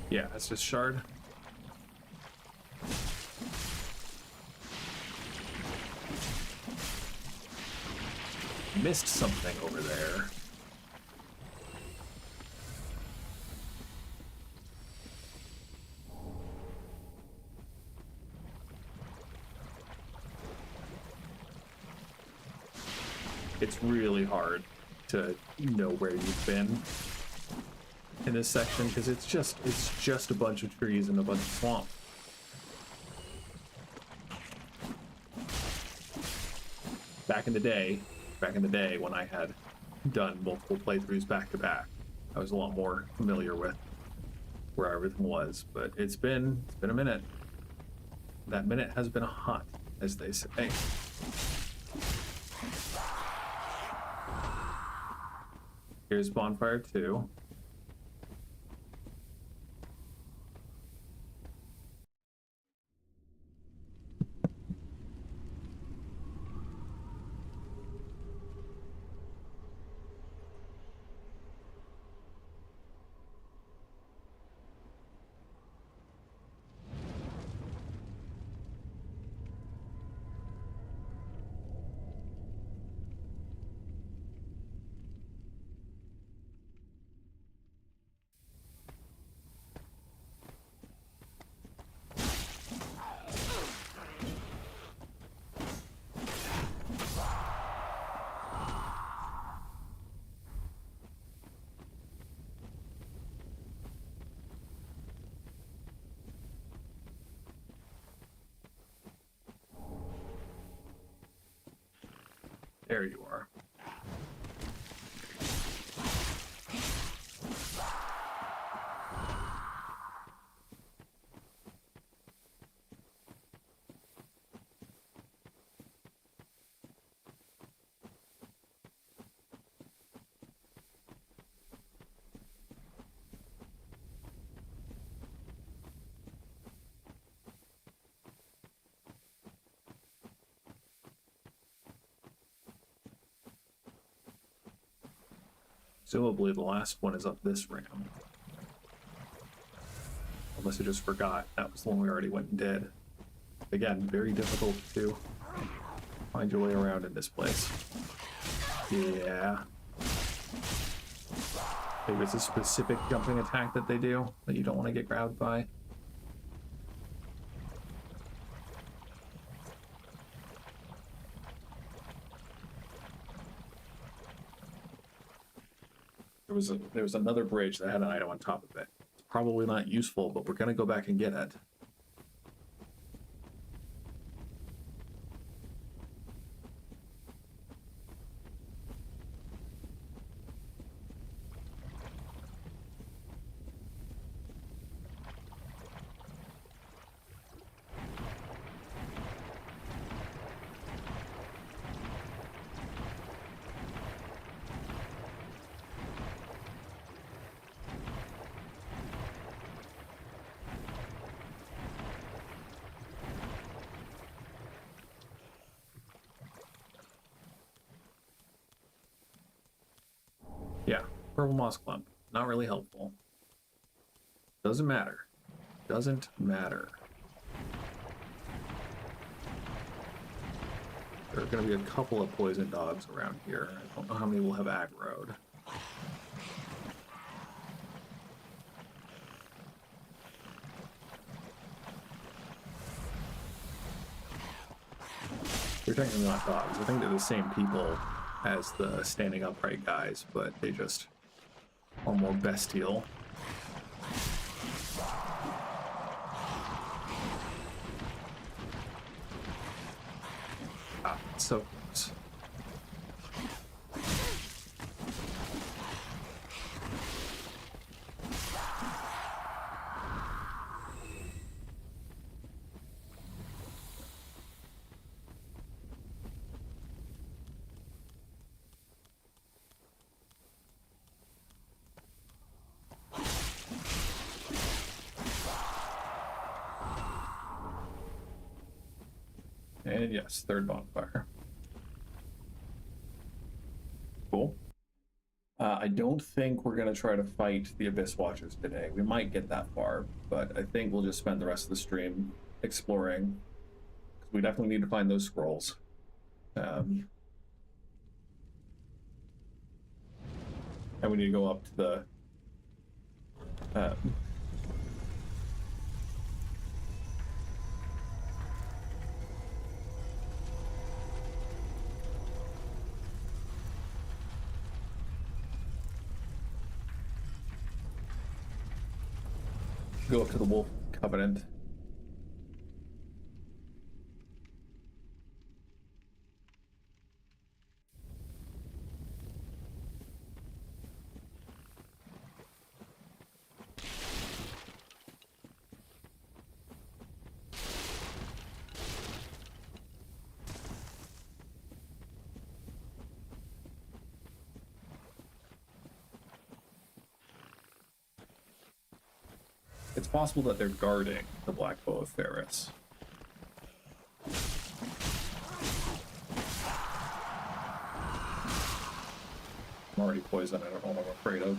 Yeah, that's just shard. Missed something over there. It's really hard to know where you've been in this section because it's just a bunch of trees and a bunch of swamp. Back in the day when I had done multiple playthroughs back to back, I was a lot more familiar with where everything was, but it's been a minute. That minute has been hot, as they say. Here's bonfire 2. There you are. Presumably the last one is up this ramp. Unless I just forgot. That was the one we already went and did. Again, very difficult to find your way around in this place. Yeah. Maybe it's a specific jumping attack that they do that you don't want to get grabbed by. There was another bridge that had an item on top of it. It's probably not useful, but we're gonna go back and get it. Yeah, purple moss clump. Not really helpful. Doesn't matter. Doesn't matter. There are going to be a couple of poison dogs around here. I don't know how many will have aggroed. They're technically not dogs. I think they're the same people as the standing upright guys, but they just are more bestial. Ah, so close. And yes, third bonfire. Cool. I don't think we're going to try to fight the Abyss Watchers today. We might get that far, but I think we'll just spend the rest of the stream exploring. Because we definitely need to find those scrolls. And we need to go up to the... go up to the Wolf Covenant. It's possible that they're guarding the Black Bow of Ferris. I'm already poisoned, I don't know what I'm afraid of.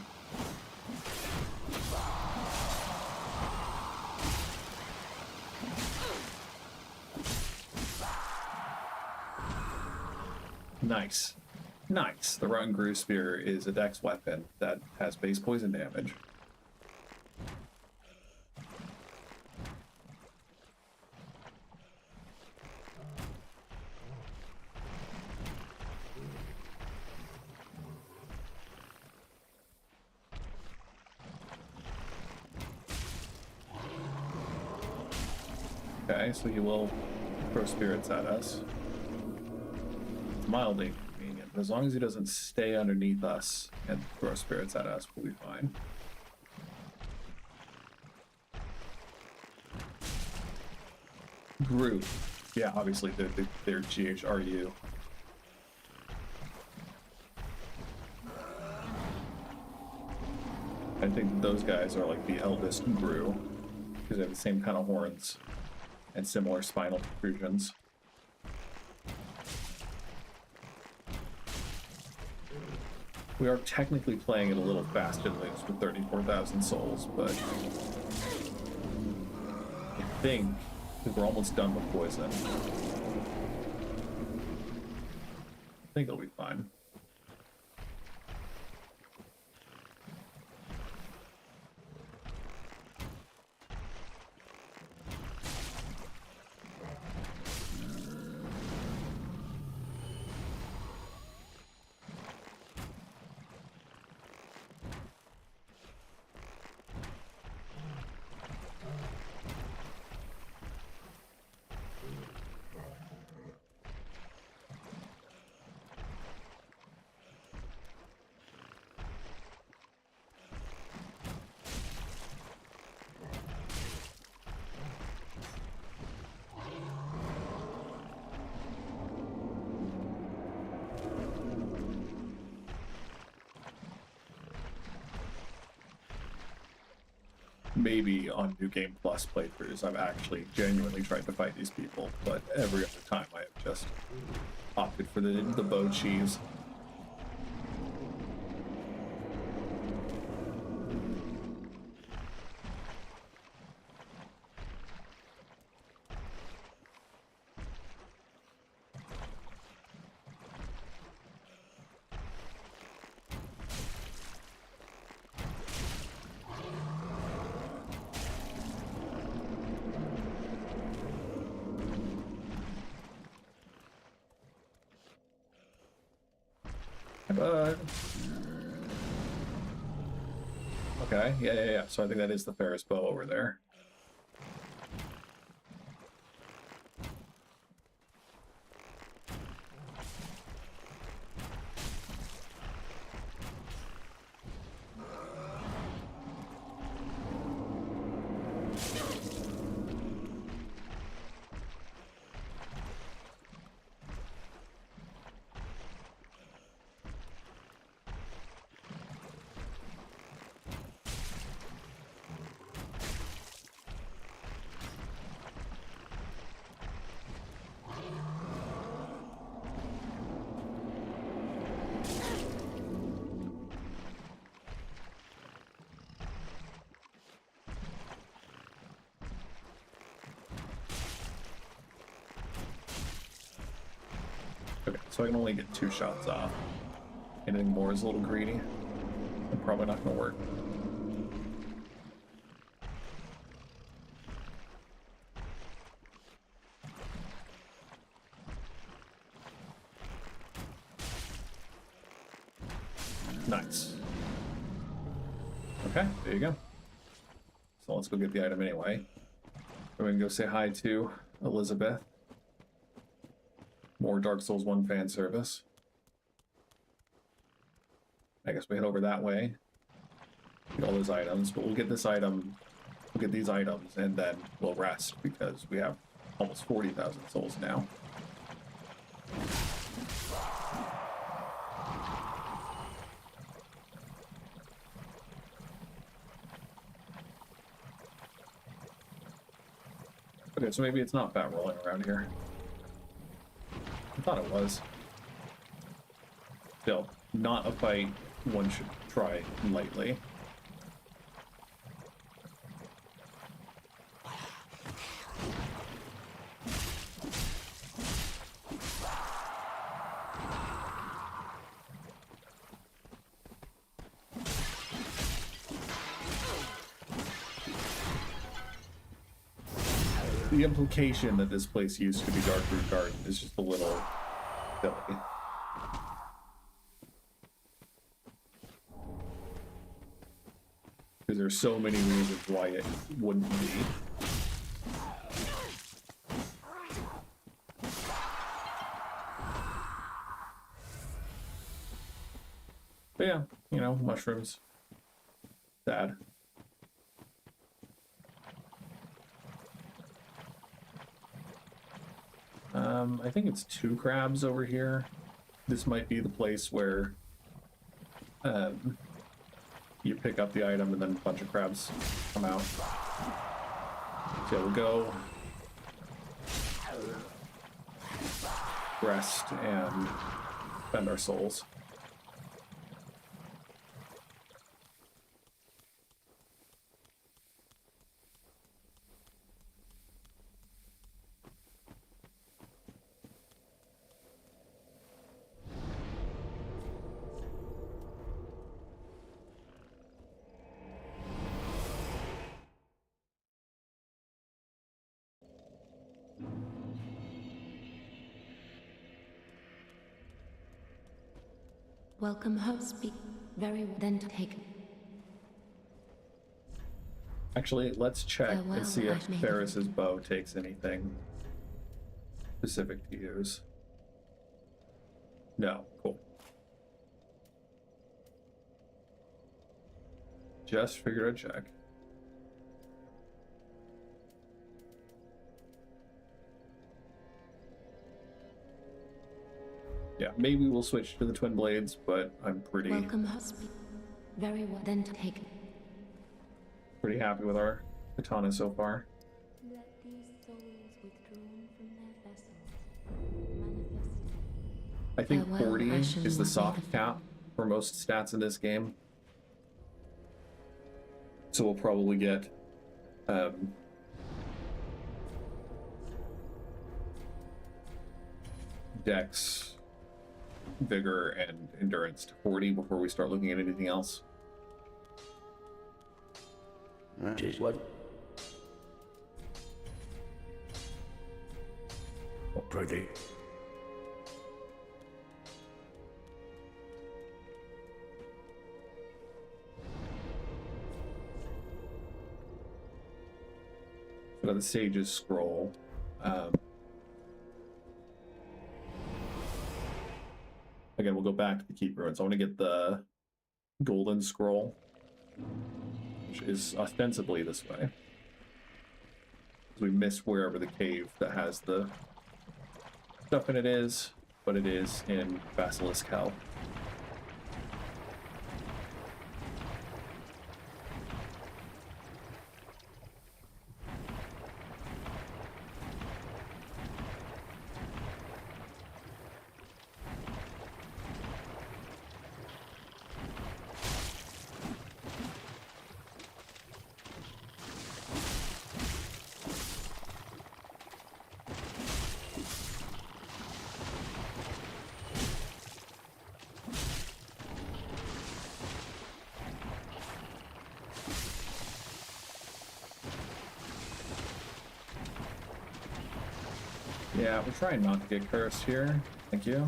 Nice. Nice. The Rotten Grew Spear is a dex weapon that has base poison damage. Okay, so he will throw spirits at us. It's mildly inconvenient, but as long as he doesn't stay underneath us and throw spirits at us, we'll be fine. Group. Yeah, obviously they're GHRU. I think those guys are like the eldest Gru, because they have the same kind of horns and similar spinal protrusions. We are technically playing it a little fast and loose with 34,000 souls, but I think we're almost done with poison. I think it'll be fine. Maybe on New Game Plus playthroughs, I've actually genuinely tried to fight these people, but every other time I have just opted for the bow cheese. But okay, yeah. So I think that is the Ferris bow over there. Okay, so I can only get 2 shots off. Anything more is a little greedy. And probably not gonna work. Nice. Okay, there you go. So let's go get the item anyway. We're gonna go say hi to Elizabeth. More Dark Souls 1 fan service. I guess we head over that way. Get all those items, but we'll get this item, we'll get these items, and then we'll rest because we have almost 40,000 souls now. Okay, so maybe it's not fat rolling around here. I thought it was. Still, not a fight one should try lightly. The implication that this place used to be Darkroot Garden is just a little silly. Because there's so many reasons why it wouldn't be. But yeah, you know, mushrooms. Sad. I think it's 2 crabs over here. This might be the place where you pick up the item and then a bunch of crabs come out. So we'll go rest and spend our souls. Welcome home. Speak very well. Then take. Actually, let's check Farewell, and see if I've made Ferris's bow takes anything specific to use. No, cool. Just figured I'd check. Yeah, maybe we'll switch to the twin blades, but I'm pretty Welcome home. Speak very well. Then take. pretty happy with our katana so far. Let these souls withdrawn from their vessels manifest. I think Farewell, 40 Ashen is the One. soft cap for most stats in this game. So we'll probably get Dex, Vigor, and Endurance to 40 before we start looking at anything else. Just what? Pretty. Got the Sage's Scroll. Again, we'll go back to the Keep Ruins. I want to get the Golden Scroll, which is ostensibly this way. We miss wherever the cave that has the stuff in it is, but it is in Basilisk Hell. Yeah, we're trying not to get cursed here. Thank you.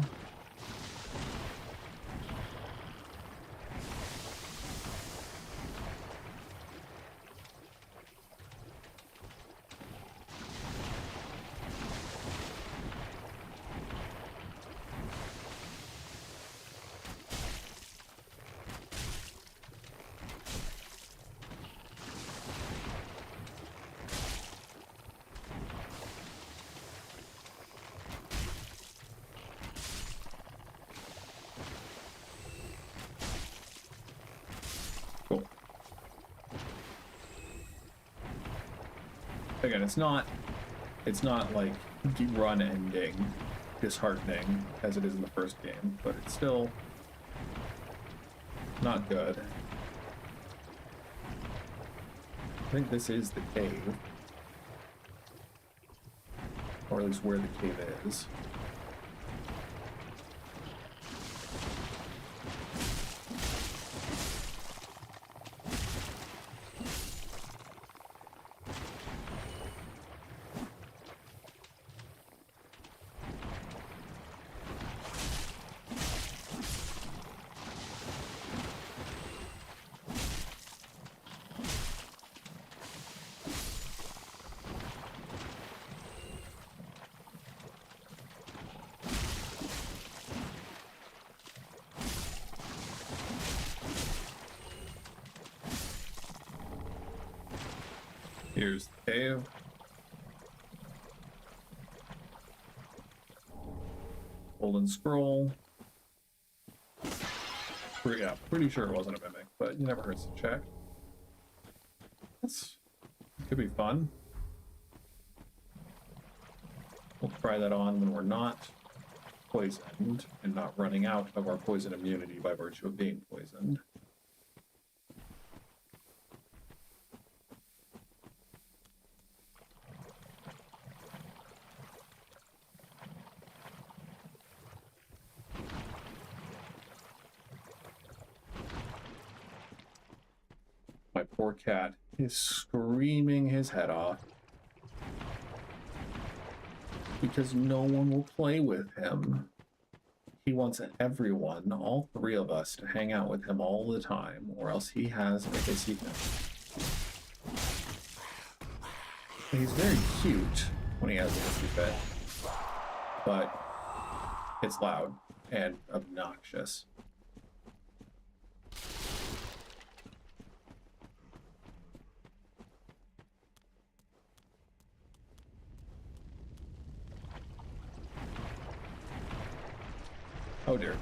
Again, it's not like run ending disheartening as it is in the first game, but it's still not good. I think this is the cave, or at least where the cave is. Here's the cave. Golden Scroll. Yeah, pretty sure it wasn't a mimic, but you never hurts to check. That's could be fun. We'll try that on when we're not poisoned and not running out of our poison immunity by virtue of being poisoned. My poor cat is screaming his head off because no one will play with him. He wants everyone, all three of us, to hang out with him all the time, or else he has a hissy fit. He's very cute when he has a hissy fit, but it's loud and obnoxious. Oh dear.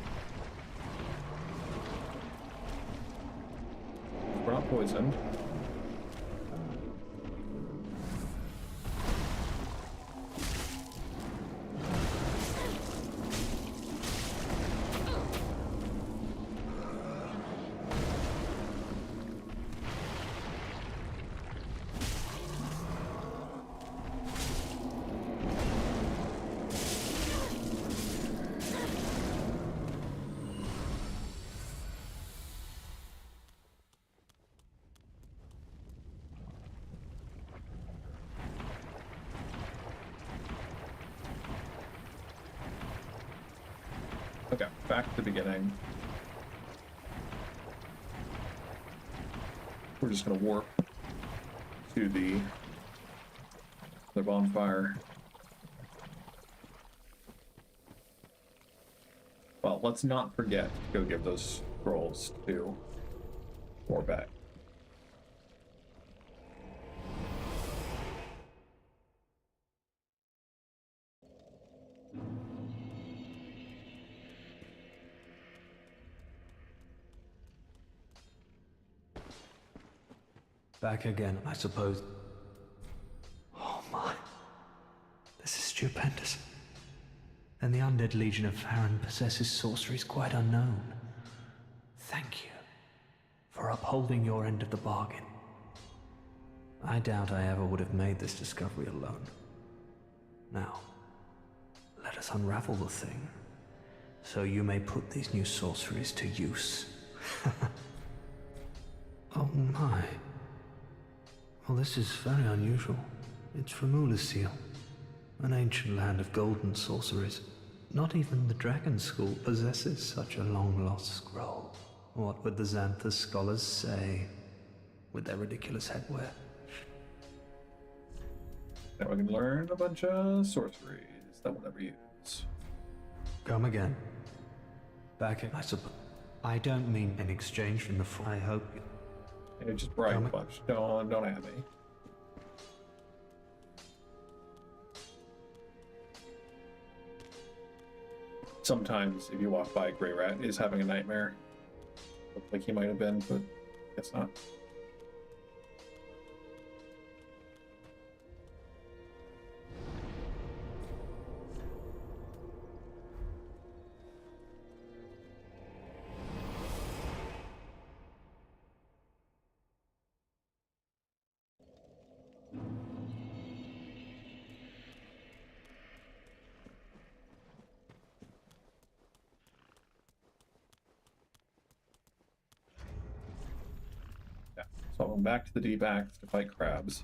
We're not poisoned. Okay, back to the beginning. We're just gonna warp to the The bonfire. Well, let's not forget to go give those scrolls to Warbeck. Back again, I suppose. Oh my. This is stupendous. And the undead legion of Farron possesses sorceries quite unknown. Thank you for upholding your end of the bargain. I doubt I ever would have made this discovery alone. Now, let us unravel the thing, so you may put these new sorceries to use. Oh my. Well, this is very unusual. It's from Ulasil, an ancient land of golden sorceries. Not even the Dragon School possesses such a long-lost scroll. What would the Xanthus scholars say with their ridiculous headwear? Now we can learn a bunch of sorceries that we'll never use. Come again. Back in, I suppose. I don't mean in exchange for the full. I hope you... Yeah, just brag a bunch. Don't at me. Sometimes, if you walk by, Grey Rat is having a nightmare. Looks like he might have been, but guess not. So I'm back to the D-backs to fight crabs.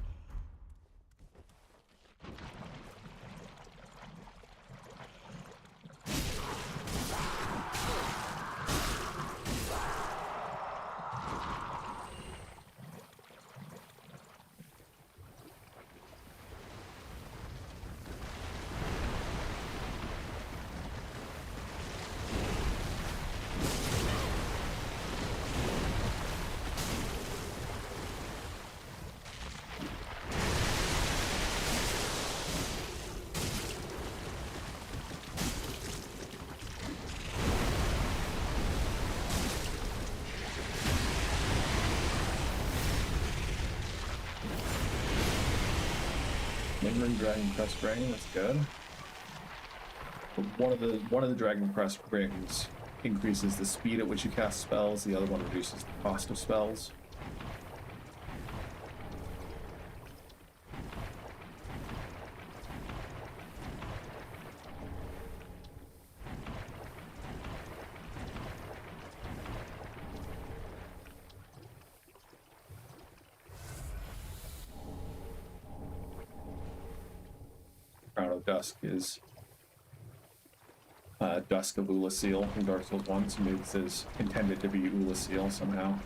Lingering Dragon Crest Ring, that's good. But one of the Dragon Crest rings increases the speed at which you cast spells, the other one reduces the cost of spells. Crown of Dusk is Dusk of Ulasil from Dark Souls 1, so maybe this is intended to be Ulasil somehow.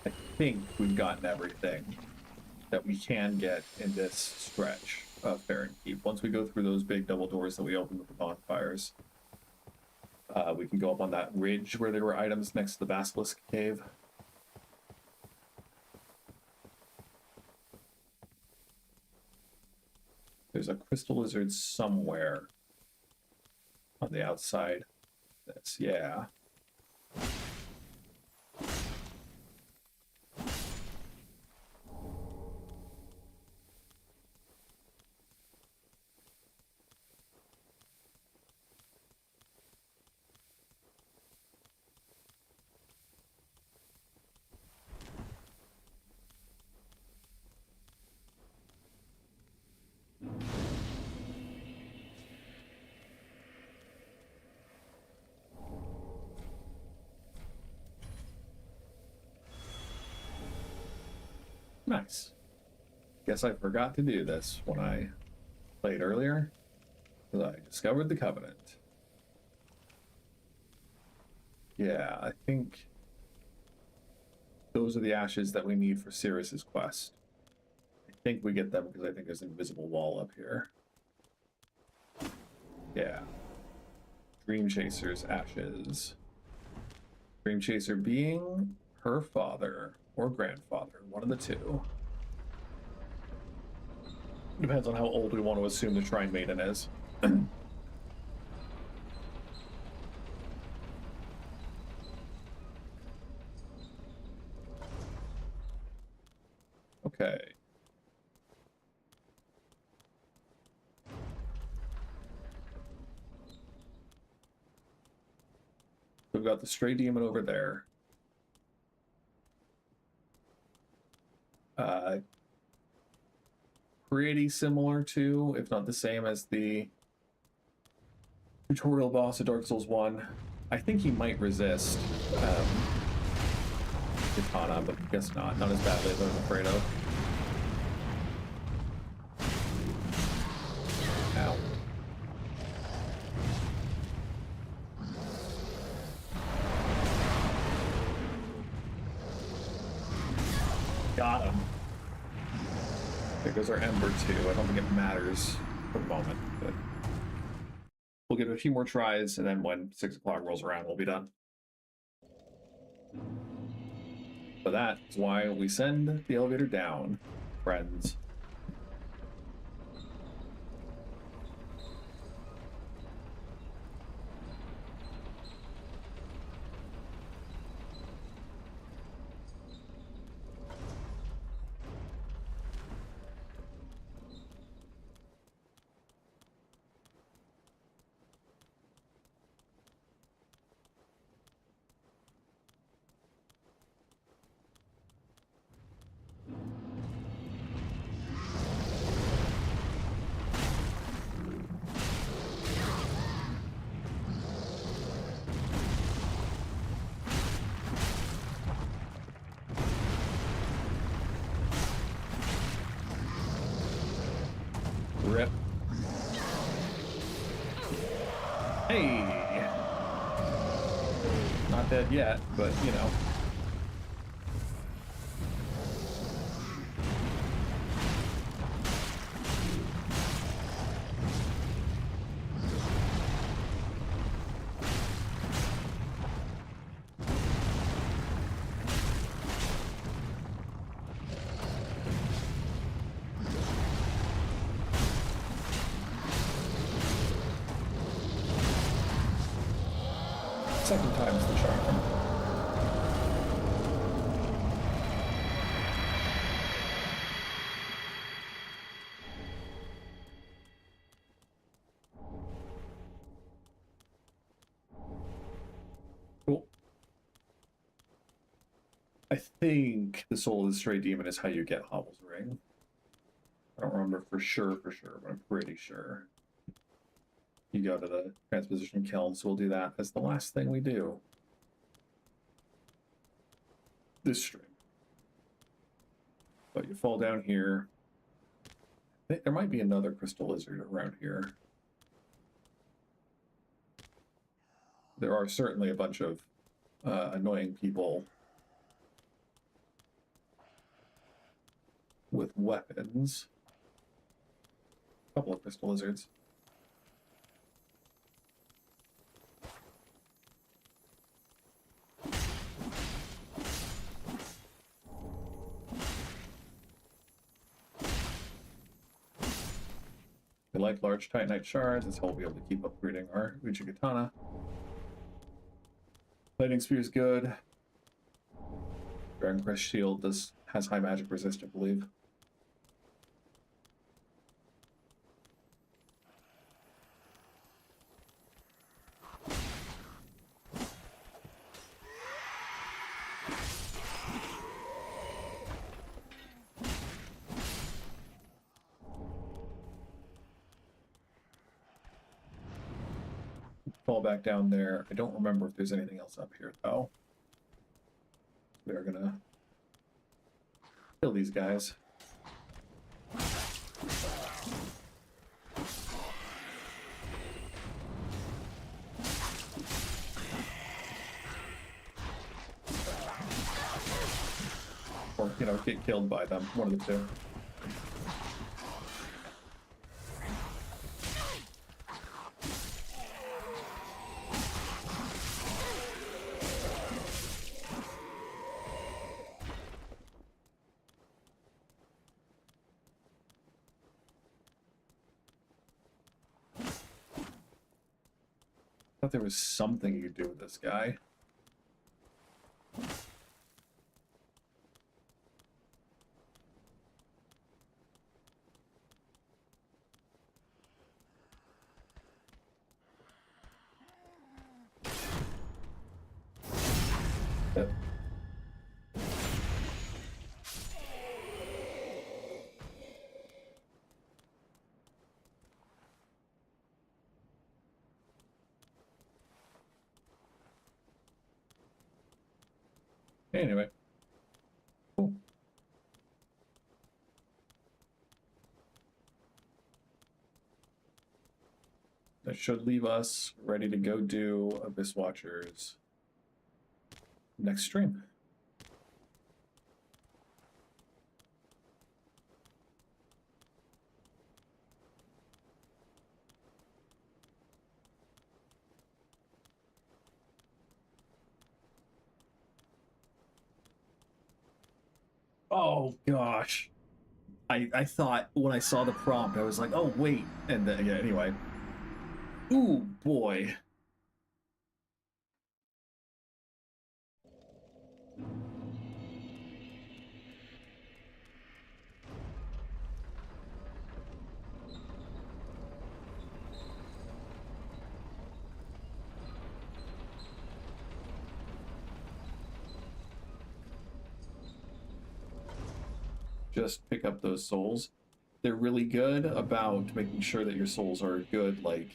I think we've gotten everything that we can get in this stretch of Farron Keep. Once we go through those big double doors that we opened with the bonfires, we can go up on that ridge where there were items next to the Basilisk Cave. There's a crystal lizard somewhere on the outside. That's, yeah. Nice. Guess I forgot to do this when I played earlier, because I discovered the Covenant. Yeah, I think those are the ashes that we need for Sirius's quest. I think we get them because I think there's an invisible wall up here. Yeah. Dream Chaser's ashes. Dream Chaser being her father or grandfather, one of the two. Depends on how old we want to assume the Shrine Maiden is. Okay. We've got the stray demon over there. Pretty similar to, if not the same as the tutorial boss of Dark Souls 1. I think he might resist Katana, but I guess not. Not as badly as I was afraid of. Ow. Got him. There goes our Ember too. I don't think it matters for the moment, but we'll give it a few more tries, and then when 6 o'clock rolls around, we'll be done. But that is why we send the elevator down, friends. Rip. Hey! Not dead yet, but you know. Second time's the charm. Cool. I think the soul of the stray demon is how you get Hobble's ring. I don't remember for sure, but I'm pretty sure. You go to the transposition kiln, so we'll do that as the last thing we do this stream. But you fall down here. I think there might be another crystal lizard around here. There are certainly a bunch of annoying people with weapons. A couple of crystal lizards. We like large titanite shards, that's how we'll be able to keep upgrading our Uchi Katana. Lightning Spear is good. Dragon Crest Shield has high magic resist, I believe. Fall back down there. I don't remember if there's anything else up here, though. We're gonna Kill these guys. Or, you know, get killed by them. One of the two. I thought there was something you could do with this guy. Yep. Anyway. Cool. That should leave us ready to go do Abyss Watchers next stream. Oh gosh. I thought when I saw the prompt, I was like, oh wait. And then, yeah, anyway. Ooh boy. Just pick up those souls. They're really good about making sure that your souls are good, like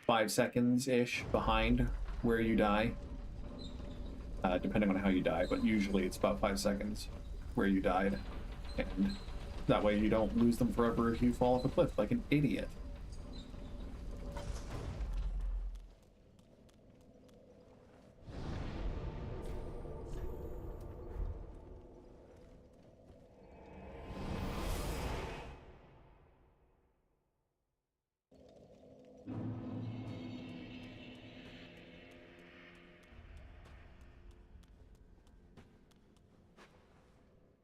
5 seconds-ish behind where you die. Depending on how you die, but usually it's about 5 seconds where you died. And that way you don't lose them forever if you fall off a cliff like an idiot.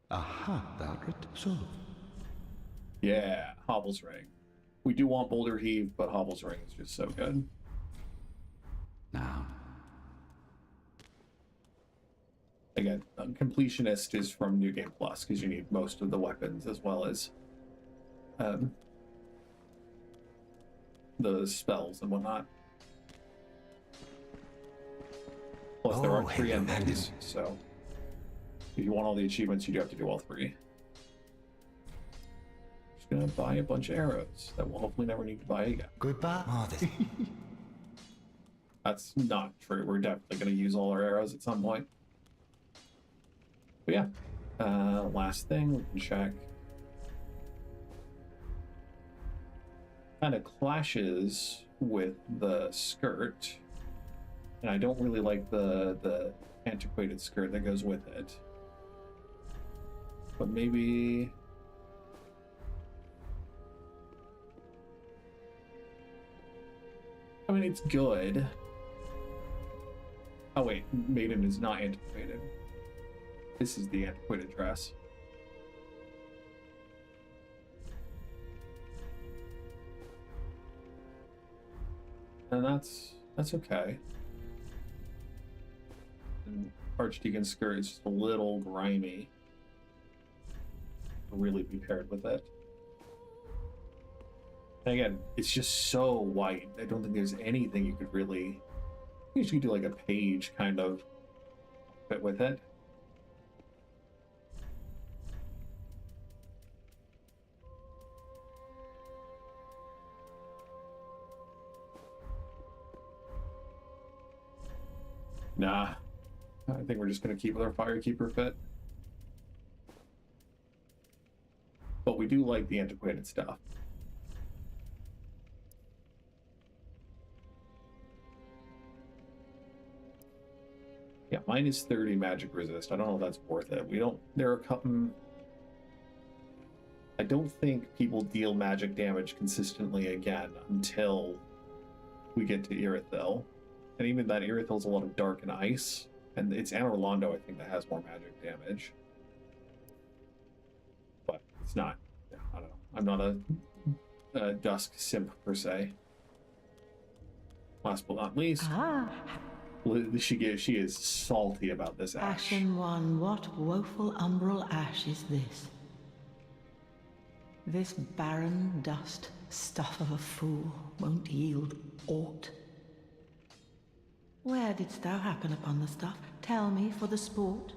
Aha, thou art so. Yeah, Hobble's Ring. We do want Boulder Heave, but Hobble's Ring is just so good. Now. Again, Completionist is from New Game Plus, because you need most of the weapons as well as the spells and whatnot. Plus, there are 3 endings, so if you want all the achievements, you do have to do all 3. Just gonna buy a bunch of arrows that we'll hopefully never need to buy again. Goodbye. That's not true. We're definitely gonna use all our arrows at some point. But yeah, last thing we can check. Kind of clashes with the skirt, and I don't really like the antiquated skirt that goes with it. But maybe I mean it's good. Oh wait, Maiden is not antiquated. This is the antiquated dress. And that's okay. And Archdeacon's skirt is just a little grimy. Really be paired with it. And again, it's just so white. I don't think there's anything you could really. I think you could do like a page kind of fit with it. Nah, I think we're just gonna keep with our Firekeeper fit. but we do like the antiquated stuff. Yeah, mine is 30 magic resist. I don't know if that's worth it. We don't... There are a couple... I don't think people deal magic damage consistently again until we get to Irithyll. And even that Irithyl's a lot of dark and ice. And it's Anor Londo, I think, that has more magic damage. But it's not... I don't know. I'm not a Dusk simp, per se. Last but not least... She is salty about this ash. Ashen One, what woeful umbral ash is this? This barren dust, stuff of a fool, won't yield aught. Where didst thou happen upon the stuff? Tell me for the sport.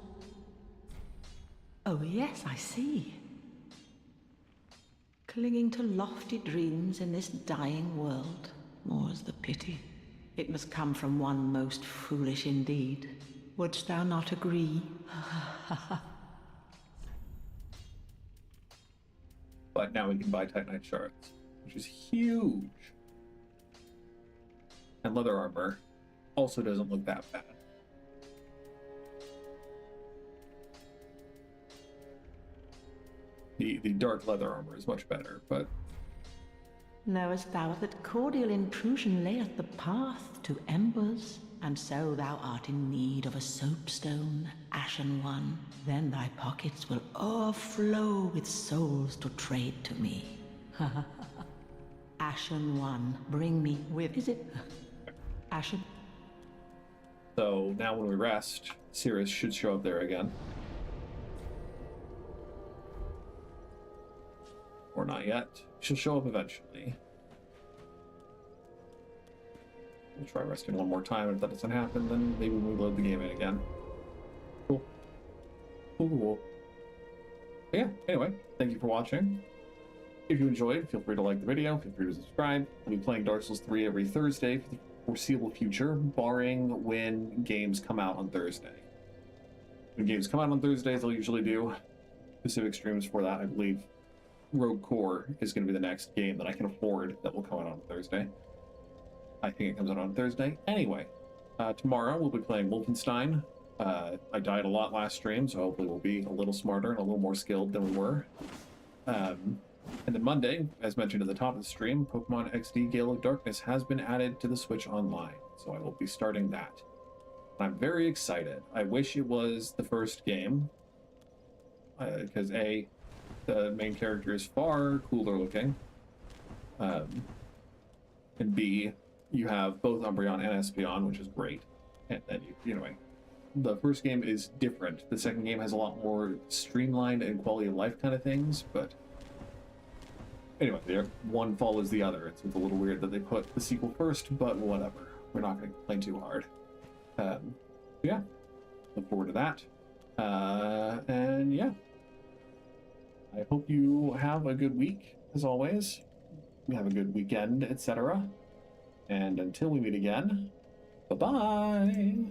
Oh yes, I see. Clinging to lofty dreams in this dying world, more's the pity. It must come from one most foolish indeed. Wouldst thou not agree? But now we can buy Titanite shards, which is huge. And leather armor also doesn't look that bad. The dark leather armor is much better, but... Knowest thou that cordial intrusion layeth the path to embers? And so thou art in need of a soapstone, Ashen One. Then thy pockets will o'erflow with souls to trade to me. Ashen One, bring me with... Is it... Ashen? So now when we rest, Cirrus should show up there again. Or not yet. She'll show up eventually. We'll try resting one more time. If that doesn't happen, then maybe we load the game in again. Cool. Cool. But yeah, anyway, thank you for watching. If you enjoyed, feel free to like the video, feel free to subscribe. We'll be playing Dark Souls 3 every Thursday for the foreseeable future, barring when games come out on Thursday. When games come out on Thursdays, I'll usually do specific streams for that. I believe Rogue Core is going to be the next game that I can afford that will come out on Thursday. I think it comes out on Thursday. Anyway, tomorrow we'll be playing Wolfenstein. I died a lot last stream, so hopefully we'll be a little smarter and a little more skilled than we were. And then Monday, as mentioned at the top of the stream, Pokemon XD Gale of Darkness has been added to the Switch Online, so I will be starting that. I'm very excited. I wish it was the first game, because A, the main character is far cooler looking, and B, you have both Umbreon and Espeon, which is great. And then anyway, the first game is different. The second game has a lot more streamlined and quality of life kind of things, but anyway, one follows the other. It's a little weird that they put the sequel first, but whatever. We're not going to complain too hard. Yeah, look forward to that. And yeah, I hope you have a good week, as always. You have a good weekend, etc. And until we meet again, bye-bye!